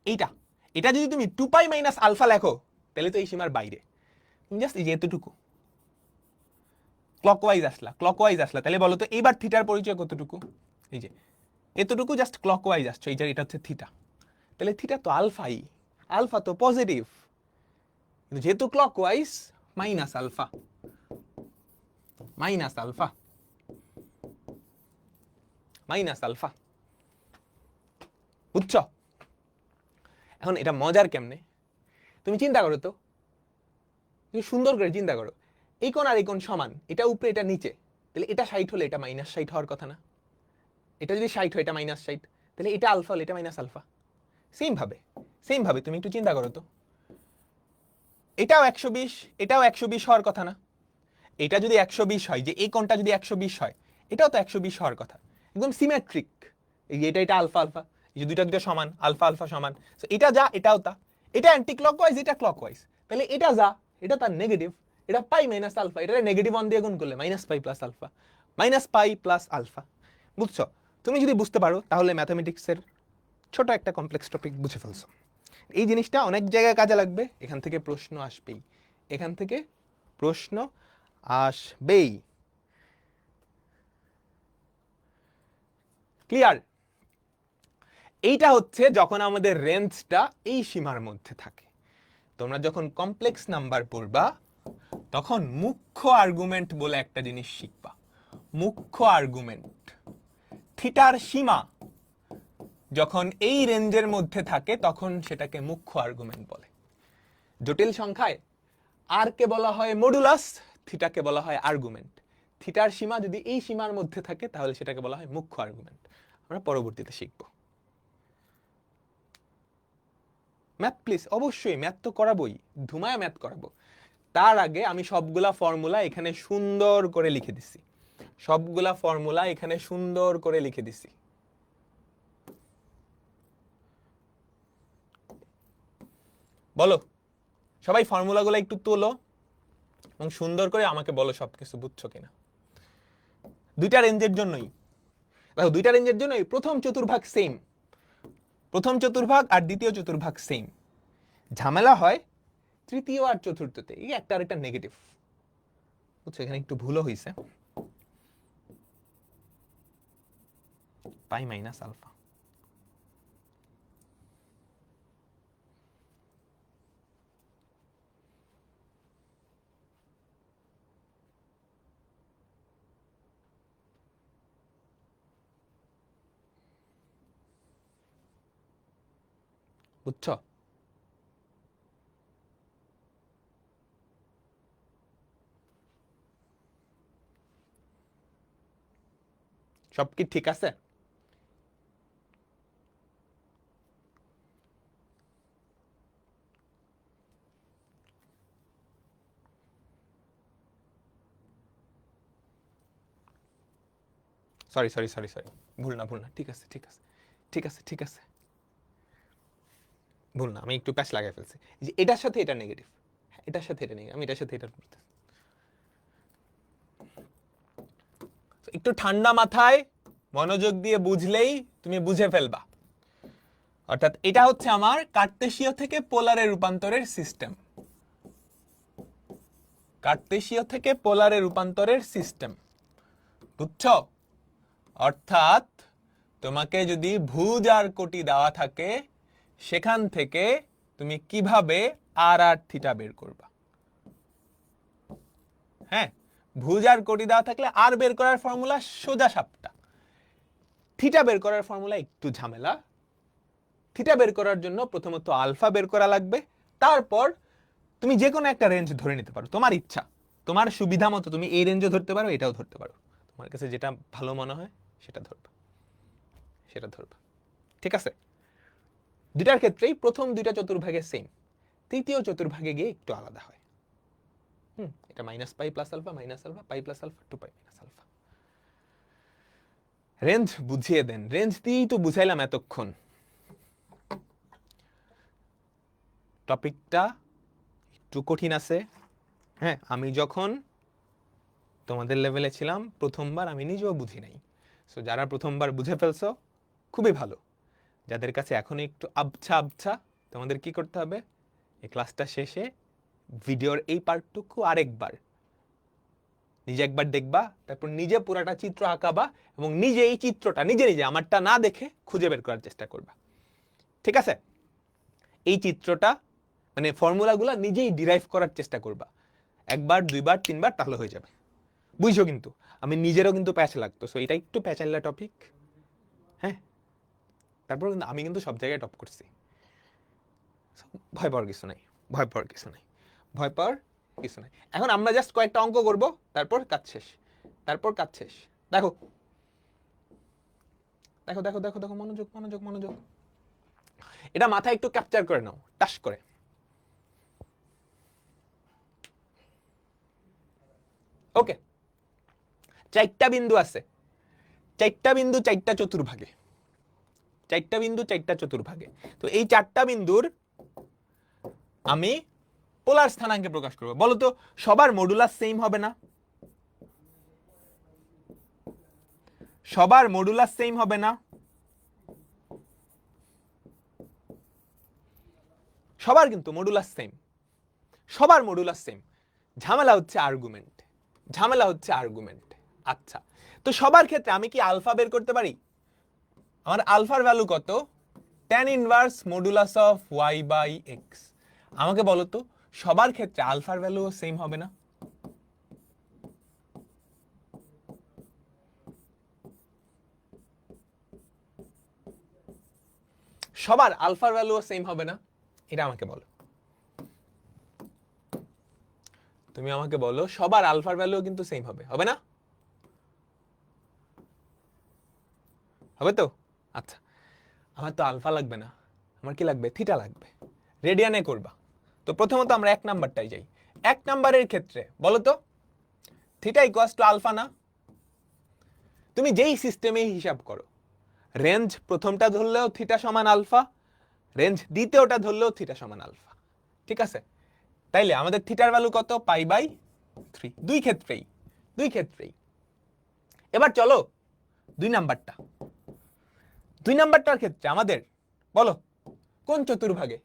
এইটা, এটা যদি তুমি 2 পাই মাইনাস আলফা লেখো, তাহলে তো এই সীমার বাইরে। তুমি জাস্ট এই যে এতটুকু ক্লকওয়াইজ আসলা, ক্লকওয়াইজ আসলা, তাহলে বলো তো এইবার থিটার পরিচয় কতটুকু? এই যে এতটুকু জাস্ট ক্লকওয়াইজ আসছো, এই যে এটা হচ্ছে থিটা। তাহলে থিটা তো আলফাই, আলফা তো পজিটিভ, কিন্তু যেহেতু clockwise minus alpha, minus alpha, minus alpha. বুঝছো? এখন এটা মজার কেমনে? তুমি চিন্তা করো তো, তুমি সুন্দর করে চিন্তা করো, এই কোণ আর এই কোণ সমান, এটা উপরে এটা নিচে, তাহলে এটা 60 হলে এটা -60 হওয়ার কথা না? এটা যদি 60 হয় এটা -60, তাহলে এটা আলফা হলে এটা মাইনাস আলফা। সেম ভাবে তুমি একটু চিন্তা করো তো, এটাও 120, এটাও 120 হওয়ার কথা না? এটা যদি 120 হয়, যে এই কোণটা যদি 120 হয়, এটাও তো 120 হওয়ার কথা, একদম সিমেট্রিক। এই যে এটা আলফা আলফা, এই যে দুইটা সমান, আলফা আলফা সমান, এটা যা এটাও তা, এটা অ্যান্টি ক্লকওয়াইজ এটা ক্লকওয়াইজ, তাহলে এটা যা এটা তার নেগেটিভ, এটা পাই মাইনাস আলফা, এটা নেগেটিভ ওয়ান দিয়ে গুণ করলে -পাই প্লাস আলফা, -পাই প্লাস আলফা। বুঝছো? তুমি যদি বুঝতে পারো তাহলে ম্যাথামেটিক্সের ছোট একটা কমপ্লেক্স টপিক বুঝে ফেলছো। এই জিনিসটা অনেক জায়গায় কাজে লাগবে, এখান থেকে প্রশ্ন আসবেই, এখান থেকে প্রশ্ন আসবেই। ক্লিয়ার? এইটা হচ্ছে যখন আমাদের রেঞ্জটা এই সীমার মধ্যে থাকে। তোমরা যখন কমপ্লেক্স নাম্বার পড়বা তখন মুখ্য আর্গুমেন্ট বলে একটা জিনিস শিখবা। মুখ্য আর্গুমেন্ট, থিটার সীমা যখন এই রেঞ্জের মধ্যে থাকে তখন সেটাকে মুখ্য আর্গুমেন্ট বলে। জটিল সংখ্যায় আর কে বলা হয় মডুলাস, থিটাকে বলা হয় আর্গুমেন্ট। থিটার সীমা যদি এই সীমার মধ্যে থাকে তাহলে সেটাকে বলা হয় মুখ্য আর্গুমেন্ট। আমরা পরবর্তীতে শিখব। ম্যাথ প্লিজ, অবশ্যই ম্যাথ তো করাবোই, ধুমায় ম্যাথ করাবো। তার আগে আমি সবগুলা ফর্মুলা এখানে সুন্দর করে লিখে দিছি, সবগুলা ফর্মুলা এখানে সুন্দর করে লিখে দিছি। বলো সবাই ফর্মুলাগুলো একটু তোলো এবং সুন্দর করে আমাকে বলো সবকিছু বুঝছো কিনা। দুইটা রেঞ্জের জন্যই দেখো, দুইটা রেঞ্জের জন্যই প্রথম চতুর্ভাগ সেম, প্রথম চতুর্ভাগ আর দ্বিতীয় চতুর্ভাগ সেম। ঝামেলা হয় তৃতীয় আর চতুর্থতে, এই একটা আর একটা নেগেটিভ। বুঝছো? এখানে একটু ভুলও হয়েছে, পাই মাইনাস আলফা। বুঝছো? সব কি ঠিক আছে? সরি সরি সরি সরি, ভুল না ভুল না, ঠিক আছে ঠিক আছে ঠিক আছে ঠিক আছে, ভুল না, আমি একটু প্যাচ লাগাই ফেলছি। যে এটার সাথে এটা নেগেটিভ, এটার সাথে এটা নেগেটিভ, আমি এটার সাথে এটা বলতে। একটু ঠান্ডা মাথায় মনোযোগ দিয়ে বুঝলেই তুমি বুঝে ফেলবা। অর্থাৎ এটা হচ্ছে আমার কার্তেশীয় থেকে পোলারে রূপান্তরের সিস্টেম, কার্তেশীয় থেকে পোলারে রূপান্তরের সিস্টেম। বুঝছো? অর্থাৎ তোমাকে যদি ভুজ আর কোটি দেওয়া থাকে, সেখান থেকে তুমি কিভাবে আর আর থিটা বের করবা। হ্যাঁ, ভুজ আর কোটি দেওয়া থাকলে আর বের করার ফর্মুলা সোজা সাপটা, থিটা বের করার ফর্মুলা একটু ঝামেলা। থিটা বের করার জন্য প্রথমত আলফা বের করা লাগবে, তারপর তুমি যে কোনো একটা রেঞ্জ ধরে নিতে পারো, তোমার ইচ্ছা, তোমার সুবিধা মতো তুমি এই রেঞ্জও ধরতে পারো, এটাও ধরতে পারো, তোমার কাছে যেটা ভালো মনে হয় সেটা ধরবা, সেটা ধরবা। ঠিক আছে? দুটার ক্ষেত্রেই প্রথম দুইটা চতুর্ভাগে সেম, তৃতীয় চতুর্ভাগে গিয়ে একটু আলাদা হয়। এটা -পাই প্লাস আলফা, মাইনাস আলফা, পাই plus alpha, 2 pi minus alpha. Range বুঝিয়ে দেন, রেঞ্জ দিয়েই তো বুঝাইলাম এতক্ষণ। টপিকটা একটু কঠিন আছে। হ্যাঁ, আমি যখন তোমাদের লেভেলে ছিলাম প্রথমবার আমি নিজেও বুঝি নাই। সো যারা প্রথমবার বুঝে ফেলছো খুবই ভালো। যাদের কাছে এখন একটু আবছা আবছা, তোমাদের কি করতে হবে, এই ক্লাসটা শেষে ভিডিওর এই পার্টটুকু আরেকবার নিজে একবার দেখবা, তারপর নিজে পুরাটা চিত্র আঁকাবা এবং নিজে এই চিত্রটা নিজে নিজে আমারটা না দেখে খুঁজে বের করার চেষ্টা করবা। ঠিক আছে? এই চিত্রটা মানে ফর্মুলাগুলো নিজেই ডিরাইভ করার চেষ্টা করবা, একবার দুইবার তিনবার, তাহলে হয়ে যাবে। বুঝছো? কিন্তু আমি নিজেরও কিন্তু প্যাচ লাগতো, সো এটা একটু প্যাচাল্লা টপিক। হ্যাঁ, তারপর কিন্তু আমি কিন্তু সব জায়গায় টপ করছি। ভয় পাওয়ার কিছু নাই, ভয় পাওয়ার কিছু নাই, ভয় পাওয়ার কিছু নাই। এখন আমরা জাস্ট কয়েকটা অঙ্ক করব, তারপর কাজ শেষ, তারপর কাজ শেষ। দেখো দেখো দেখো দেখো দেখো, মনোযোগ মনোযোগ মনোযোগ, এটা মাথায় একটু ক্যাপচার করে নাও টাস করে। ওকে, চারটা বিন্দু আছে, চারটা বিন্দু চারটা চতুর্ভাগে, চারটা বিন্দু চারটা চতুর্ভাগে। তো এই চারটা বিন্দুর আমি পোলার স্থানাঙ্কে প্রকাশ করব। বলো তো সবার মডুলাস সেম হবে না? সবার মডুলাস সেম হবে না? সবার কিন্তু মডুলাস সেম, সবার মডুলাস সেম। ঝামেলা হচ্ছে আর্গুমেন্ট, ঝামেলা হচ্ছে আর্গুমেন্ট। আচ্ছা, তো সবার ক্ষেত্রে আমি কি আলফা বের করতে পারি? আমার আলফার ভ্যালু কত? tan inverse modulus of y by x. আমাকে বলো তো সবার ক্ষেত্রে আলফার ভ্যালু সেম হবে না? সবার আলফার ভ্যালু সেম হবে না? এটা আমাকে বলো, তুমি আমাকে বলো সবার আলফার ভ্যালু কিন্তু সেম হবে, হবে না? হবে তো? আচ্ছা, আমার তো আলফা লাগবে না, আমার কি লাগবে? থিটা লাগবে। রেডিয়ানে করবা। তো প্রথমত আমরা এক নাম্বারটাই যাই। এক নাম্বারের ক্ষেত্রে বলো তো থিটা ইকুয়ালস টু আলফা না? তুমি যেই সিস্টেমে হিসাব করো, রেঞ্জ প্রথমটা ধরলেও থিটা সমান আলফা, রেঞ্জ দ্বিতীয়টা ধরলেও থিটা সমান আলফা, ঠিক আছে? তাইলে আমাদের থিটার ভ্যালু কত? পাই বাই 3, দুই ক্ষেত্রেই, দুই ক্ষেত্রেই। এবার চলো দুই নাম্বারটা, দুই নাম্বারটার ক্ষেত্রে আমাদের বলো কোন চতুর্ভাগে,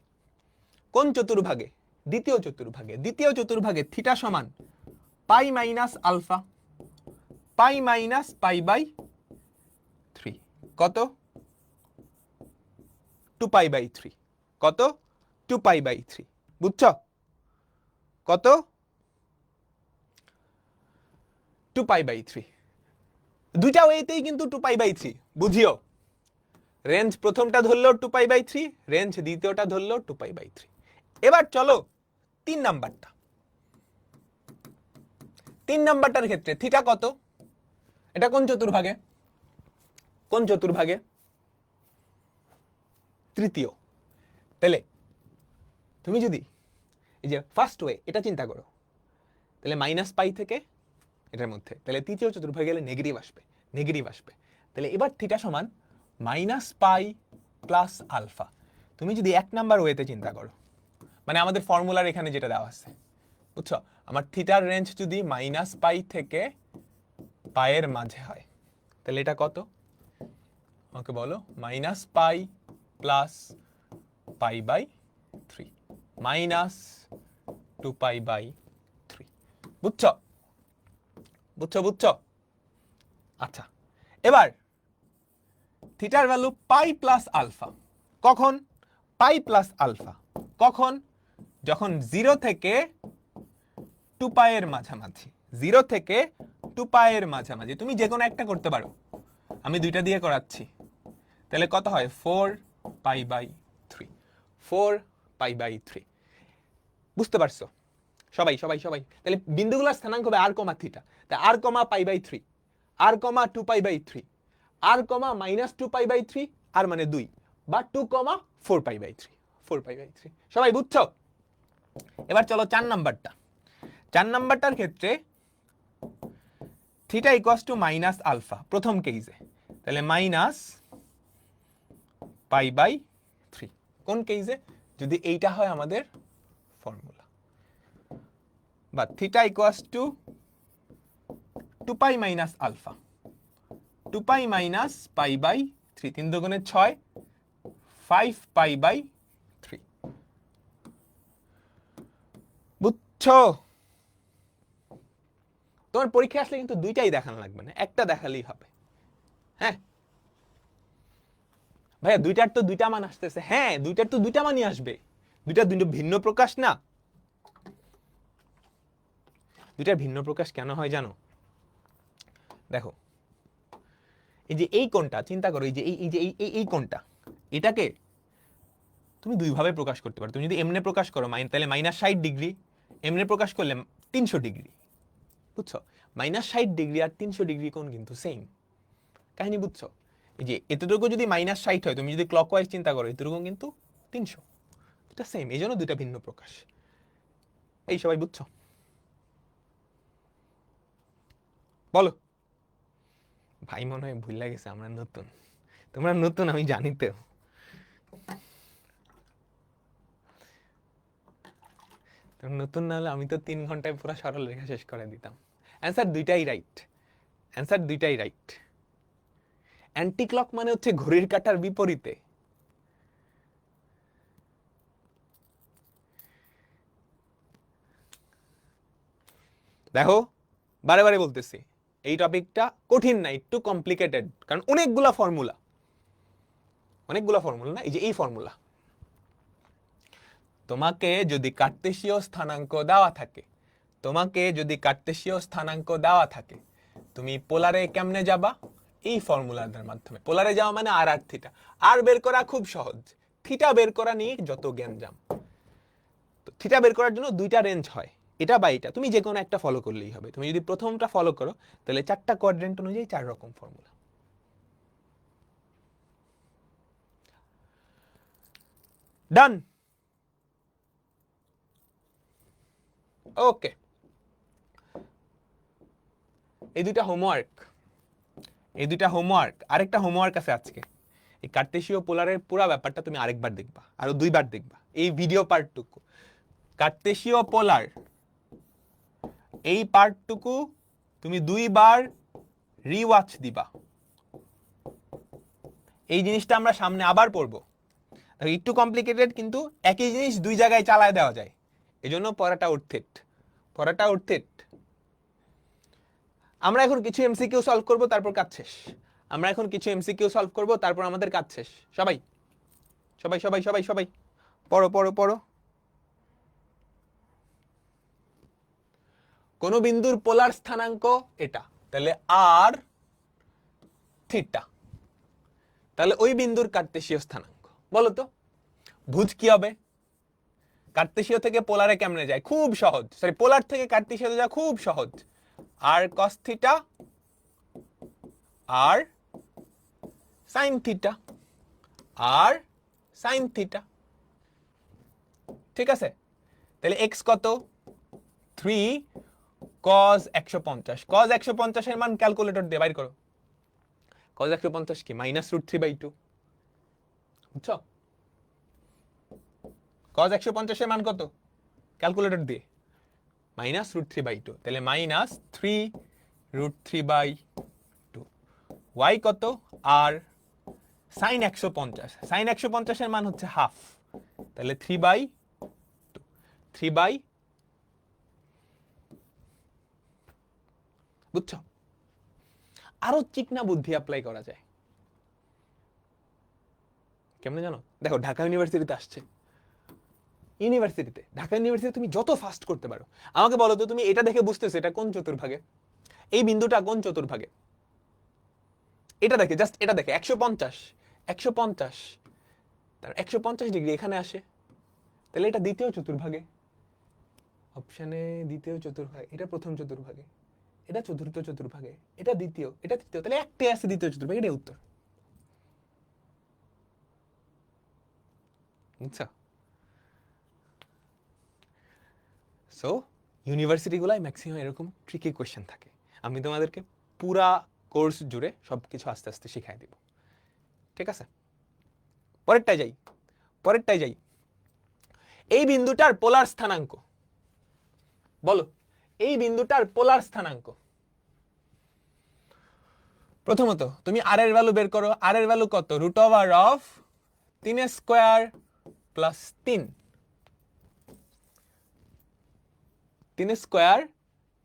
কোন চতুর্ভাগে? দ্বিতীয় চতুর্ভাগে। দ্বিতীয় চতুর্ভাগে থিটা সমান pi minus alpha, pi minus pi by 3, কত? 2 পাই বাই 3, কত? 2 পাই বাই 3, বুঝছো? কত? 2 পাই বাই 3। দুইটা ওয়েতেই কিন্তু 2 পাই বাই 3, বুঝিও। রেঞ্জ প্রথমটা ধরলেও 2 পাই বাই 3, রেঞ্জ দ্বিতীয়টা ধরলেও 2 পাই বাই 3। এবার চলো তিন নাম্বারটা, তিন নাম্বারটার ক্ষেত্রে থিটা কত? এটা কোন চতুর্ভাগে? কোন চতুর্ভাগে? তৃতীয়। তাহলে তুমি যদি এই যে ফার্স্ট ওয়ে এটা চিন্তা করো, তাহলে মাইনাস পাই থেকে এটার মধ্যে, তাহলে তৃতীয় চতুর্ভাগে গেলে নেগেটিভ আসবে, নেগেটিভ আসবে। তাহলে এবার থিটা সমান মাইনাস পাই প্লাস আলফা। তুমি যদি এক নাম্বার ওয়েতে চিন্তা করো, মানে আমাদের ফর্মুলার এখানে যেটা দেওয়া আছে, বুঝছো? আমার থিটার রেঞ্জ যদি মাইনাস পাই থেকে পায়ের মাঝে হয়, তাহলে এটা কত? আমাকে বলো। Minus pi plus pi by 3, minus 2 pi by 3, বুঝছো? বুঝছো বুঝছো? আচ্ছা, এবার থিটার ভ্যালু পাই প্লাস আলফা কখন? পাই প্লাস আলফা কখন? যখন 0 থেকে 2 পায়ের মাঝামাঝি, 0 থেকে 2 পায়ের মাঝামাঝি। তুমি যে কোনো একটা করতে পারো, আমি দুইটা দিয়ে করাচ্ছি। তাহলে কত হয়? 4 পাই বাই 3, 4 পাই বাই 3। বুঝতে পারছো সবাই? সবাই সবাই তাহলে বিন্দুগুলোর স্থানাঙ্ক হবে আর কমা থিটা। তাই R comma pi by 3, R comma 2 pi by 3, R comma minus 2 pi by 3, R মানে 2, বা 2 কমা 4 পাই বাই 3, 4 পাই বাই 3। সবাই বুঝছো? এবার চলো 4 নাম্বারটা। 4 নাম্বারটার ক্ষেত্রে theta equals to minus alpha প্রথম কেসে, তাহলে মাইনাস পাই বাই 3 কোন কেসে? যদি এইটা হয় আমাদের ফর্মুলা, বা theta equals to 2 pi minus alpha, 2 pi minus pi by 3, 3 দুগুণে 6, 5 পাই বাই 3। বুঝছো? তোমার পরীক্ষা আসলে কিন্তু দুইটাই দেখানো লাগবে না, একটা দেখালেই হবে। হ্যাঁ ভাইয়া, দুইটার তো দুইটা মান আসতেছে। হ্যাঁ, দুইটার তো দুইটা মানই আসবে, দুইটা দুটো ভিন্ন প্রকাশ না। দুইটার ভিন্ন প্রকাশ কেন হয় জানো? দেখো, এই যে এই কোণটা চিন্তা করো, এই যে এই কোণটা, এটাকে তুমি দুই ভাবে প্রকাশ করতে পারো। তুমি যদি এমনি প্রকাশ করো তাহলে -60 ডিগ্রি, এমনি প্রকাশ করলে 300 ডিগ্রি, বুঝছো? -60 ডিগ্রি আর 300 ডিগ্রি কোণ কিন্তু সেম কাহিনী, বুঝছো? এই যে এতটুকু যদি -60 হয়, তুমি যদি ক্লকওয়াইজ চিন্তা করো, এতটুকু কিন্তু 300, এটা সেম, এই জন্য দুইটা ভিন্ন প্রকাশ। এই সবাই বুঝছো? বলো। ভাই মনে হয় ভুল লাগেছে, আমরা নতুন, তোমরা নতুন আমি জানি তো। নতুন না হলে আমি তো 3 ঘন্টায় পুরো সরল রেখা শেষ করে দিতাম। অ্যান্সার দুইটাই রাইট, অ্যান্সার দুইটাই রাইট। অ্যান্টি ক্লক মানে হচ্ছে ঘড়ির কাঁটার বিপরীতে। দেখো, বারে বারে বলতেছি, এই টপিকটা কঠিন না, একটু কমপ্লিকেটেড, কারণ অনেকগুলা ফর্মুলা না, এই যে এই ফর্মুলা। তোমাকে যদি কার্তেশীয় স্থানাঙ্ক দেওয়া থাকে, তুমি পোলারে কেমনে যাবা? এই ফর্মুলার মাধ্যমে। পোলারে যাওয়া মানে আর থিটা, আর বের করা খুব সহজ, থিটা বের করা নিয়ে যত জ্ঞানজাম। তো থিটা বের করার জন্য দুইটা রেঞ্জ হয়, এটা বা এটা, তুমি যে কোনো একটা ফলো করলেই হবে। তুমি যদি প্রথমটা ফলো করো, তাহলে 4টা কোয়াড্রেন্ট অনুযায়ী 4 রকম ফর্মুলা। ডান। ওকে, এই দুইটা হোমওয়ার্ক, আরেকটা হোমওয়ার্ক আছে আজকে। এই কার্তেশীয় পোলারের পুরো ব্যাপারটা তুমি আরেকবার দেখবা, আরো 2বার দেখবা, এই ভিডিও পার্টটুকু। কার্তেশীয় পোলার এই পার্টটুকু তুমি 2বার রিওয়াচ দিবা। এই জিনিসটা আমরা সামনে আবার পড়বো, একটু কমপ্লিকেটেড, কিন্তু একই জিনিস 2 জায়গায় চালায় দেওয়া যায়, এজন্য পড়াটা অর্থেট। আমরা এখন কিছু এমসিকিউ সলভ করব, তারপর কাজ শেষ। আমাদের কাজ শেষ। সবাই সবাই সবাই সবাই সবাই পড়ো পড়ো পড়ো। কোন বিন্দুর পোলার স্থানাঙ্ক এটা, তাহলে আর থিটা, তাহলে ওই বিন্দুর কার্তেশীয় স্থানাঙ্ক বলো তো। ভুজ কি হবে? কার্তেশীয় থেকে পোলারে কেমনে যায়? খুব সহজ, সরি, পোলার থেকে কার্তেশীয় যায় খুব সহজ, আর কস থিটা আর সাইন থিটা, ঠিক আছে? তাহলে এক্স কত? 3 cos 150, cos 150 এর মান ক্যালকুলেটর দিয়ে বাইর করো। cos 150 কি? -√3/2, বুঝছো? cos 150 এর মান কত? ক্যালকুলেটর দিয়ে -√3/2, তাহলে -3√3/2। y কত? আর sin 150 এর মান হচ্ছে হাফ, তাহলে 3/, বুঝছো? আরো চিকনা বুদ্ধি অ্যাপ্লাই করা যায়, কেমনে জানো? দেখো, ঢাকা ইউনিভার্সিটিতে আসছে, ঢাকা ইউনিভার্সিটিতে তুমি যত ফাস্ট করতে পারো। আমাকে বলো তো, তুমি এটা দেখে বুঝতেছো এটা কোন চতুর্ভাগে? এই বিন্দুটা কোন চতুর্ভাগে? এটা দেখে, জাস্ট এটা দেখে 150, তার 150 ডিগ্রি এখানে আসে, তাহলে এটা দ্বিতীয় চতুর্ভাগে। অপশনে দ্বিতীয় চতুর্ভাগে, এটা প্রথম চতুর্ভাগে, এটা চতুর্থ চতুর্ভাগে, এটা দ্বিতীয়, এটা তৃতীয়, তাহলে একটাই আছে দ্বিতীয় চতুর্ভাগে, এটাই উত্তর, বুঝছো? সো ইউনিভার্সিটিগুলাই ম্যাক্সিমাম এরকম ট্রিকি কোয়েশ্চেন থাকে। আমি তোমাদেরকে পুরা কোর্স জুড়ে সবকিছু আস্তে আস্তে শিখাই দিব, ঠিক আছে? পরেরটাই যাই। এই বিন্দুটার পোলার স্থানাঙ্ক বলো, এই বিন্দুটার পোলার স্থানাঙ্ক। প্রথমত তুমি আর এর ভ্যালু বের করো। আর এর ভ্যালু কত? √3 square plus 3 square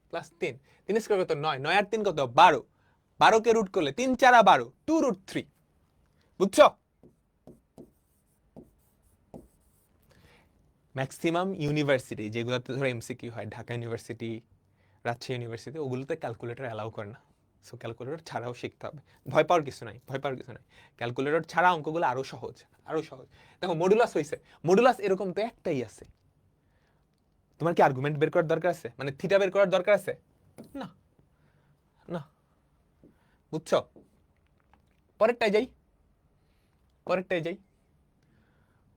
plus 3 square কত? 9, 9 আর 3 কত? 12, 12 কে রুট করলে 3 4 12, 2√3, বুঝছো? ম্যাক্সিমাম ইউনিভার্সিটি যেগুলোতে ধরো এমসিকিউ হয়, ঢাকা ইউনিভার্সিটি, রাজশাহী ইউনিভার্সিটি, ওগুলোতে ক্যালকুলেটর অ্যালাউ করে না। সো ক্যালকুলেটর ছাড়াও শিখতে হবে। ভয় পাওয়ার কিছু নাই। ক্যালকুলেটর ছাড়া অঙ্কগুলো আরো সহজ। দেখো, মডুলাস হইছে, মডুলাস এরকম তো একটাই আছে, তোমার কি আর্গুমেন্ট বের করার দরকার আছে, মানে থিটা বের করার দরকার আছে? না না, বুঝছো? পরেরটাই যাই, পরেরটাই যাই।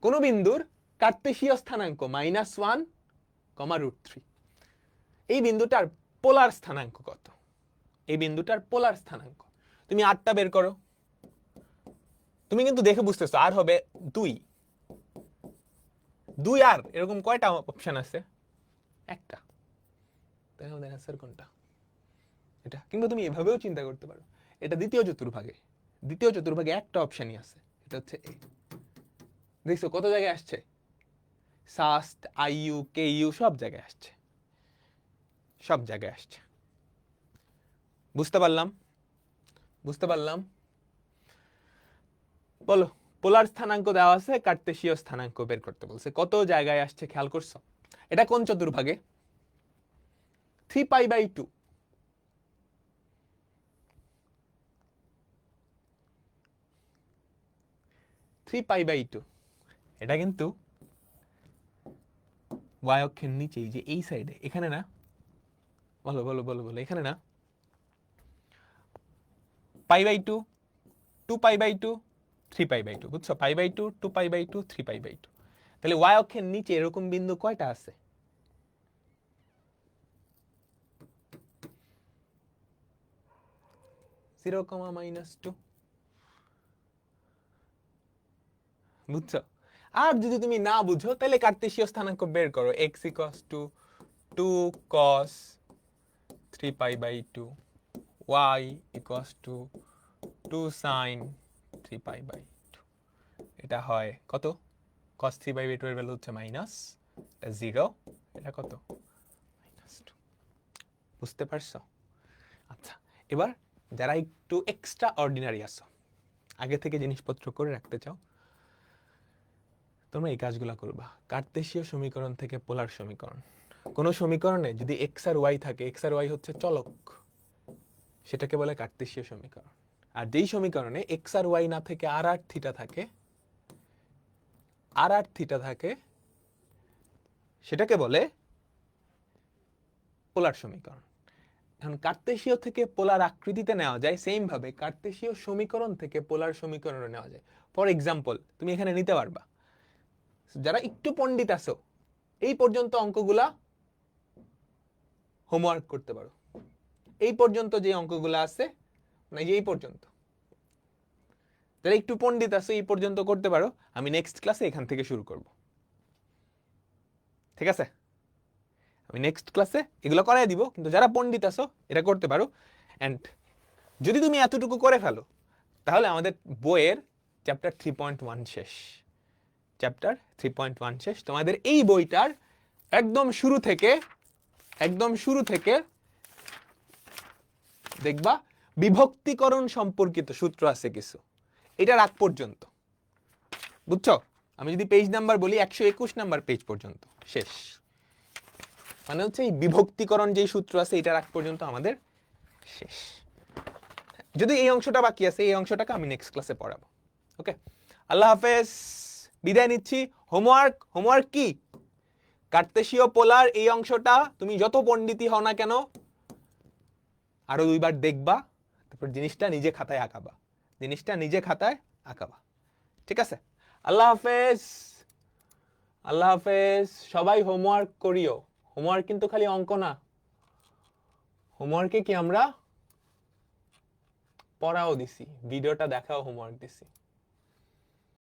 কোন বিন্দুর কার্তেশীয় স্থানাঙ্ক -1, √3, এই বিন্দুটার পোলার স্থানাঙ্ক কত? এই বিন্দুটার পোলার স্থানাঙ্ক তুমি আরটা বের করো। তুমি কিন্তু দেখে বুঝতেছো আর হবে 2, 2 আর এরকম কয়টা অপশন আছে? একটা। তাহলে আমাদের অ্যান্সার কোনটা? এটা। কিন্তু তুমি এভাবেও চিন্তা করতে পারো, এটা দ্বিতীয় চতুর্ভাগে, দ্বিতীয় চতুর্ভাগে একটা অপশনই আছে, এটা হচ্ছে এ। দেখছো কত জায়গায় আসছে? সাস্ট, আইইউ, কেইউ সব জায়গায় আসছে, সব জায়গায় আসছে। বুঝতে পারলাম? বুঝতে পারলাম? বলো, পোলার স্থানাঙ্ক দেওয়া আছে, কার্তেশীয় স্থানাঙ্ক বের করতে বলছে, কত জায়গায় আসছে খেয়াল করছো? এটা কোন চতুর্ভাগে? 3π/2। 3π/2 এটা কিন্তু y অক্ষের নিচেই, যে এই সাইডে, এখানে না? বলো বলো বলো বলো, এখানে না? π/2, 2π/2, 3π/2, বুঝছো? π/2, 2π/2, 3π/2। তাহলে y অক্ষের নিচে এরকম বিন্দু কয়টা আছে? 0, -2। বুঝছো? আর যদি তুমি না বুঝো তাহলে কার্তেশীয় স্থানাঙ্ক বের করো, x = 2 cos 3π/2, y = 2 sin 3π/2। এটা হয় কত? cos 3/2 এর ভ্যালু হচ্ছে -0, এটা কত? -2। বুঝতে পারছো? আচ্ছা, এবার যারা একটু এক্সট্রা অর্ডিনারি আছো, আগে থেকে জিনিসপত্র করে রাখতে চাও, তোমরা এই কাজগুলো করবা। কার্তেশীয় সমীকরণ থেকে পোলার সমীকরণ, কোন সমীকরণে যদি এক্স আর ওয়াই থাকে, এক্স আর ওয়াই হচ্ছে চলক, সেটাকে বলে কার্তেশীয় সমীকরণ। আর যেই সমীকরণে এক্স আর ওয়াই না থেকে আর আর থিটা থাকে, আর আর থিটা থাকে, সেটাকে বলে পোলার সমীকরণ। এখন কার্তেশীয় থেকে পোলার আকৃতিতে নেওয়া যায়, সেম ভাবে কার্তেশীয় সমীকরণ থেকে পোলার সমীকরণে নেওয়া যায়। ফর এক্সাম্পল, তুমি এখানে নিতে পারবা, যারা একটু পণ্ডিত আছো, এই পর্যন্ত অঙ্কগুলা হোমওয়ার্ক করতে পারো। এই পর্যন্ত যে অঙ্কগুলো আছে, মানে এই পর্যন্ত, যারা একটু পণ্ডিত আছে এই পর্যন্ত করতে পারো। আমি নেক্সট ক্লাসে এখান থেকে শুরু করব, ঠিক আছে? আমি নেক্সট ক্লাসে এগুলো করাই দিব, কিন্তু যারা পণ্ডিত আছো এটা করতে পারো। এন্ড যদি তুমি এতটুকু করে ফেলো, তাহলে আমাদের বইয়ের চ্যাপ্টার 3.1 শেষ। চ্যাপ্টার 3.1 শেষ। তোমাদের এই বইটার একদম শুরু থেকে, একদম শুরু থেকে দেখবা বিভক্তিকরণ সম্পর্কিত সূত্র আছে কিছু, এটার আগ পর্যন্ত, বুঝছো? আমি যদি পেজ নাম্বার বলি, 121 নাম্বার পেজ পর্যন্ত শেষ। মানে হচ্ছে এই বিভক্তিকরণ যেই সূত্র আছে, এটার আগ পর্যন্ত আমাদের শেষ। যদি এই অংশটা বাকি আছে, এই অংশটাকে আমি নেক্সট ক্লাসে পড়াবো। ওকে, আল্লাহ হাফেজ, বিদায় নিচ্ছি। হোমওয়ার্ক, হোমওয়ার্ক কি? কার্তেশীয় পোলার এই অংশটা তুমি যত পণ্ডিতই হও না কেন, আরো 2 বার দেখবা, তারপর জিনিসটা নিজে খাতায় আঁকাবা, জিনিসটা নিজে খাতায় আঁকাবা, ঠিক আছে? আল্লাহ হাফেজ, আল্লাহ হাফেজ। সবাই হোমওয়ার্ক করিও। হোমওয়ার্ক কিন্তু খালি অঙ্ক না, হোমওয়ার্কে কি আমরা পড়াও দিছি, ভিডিওটা দেখাও হোমওয়ার্ক দিছি।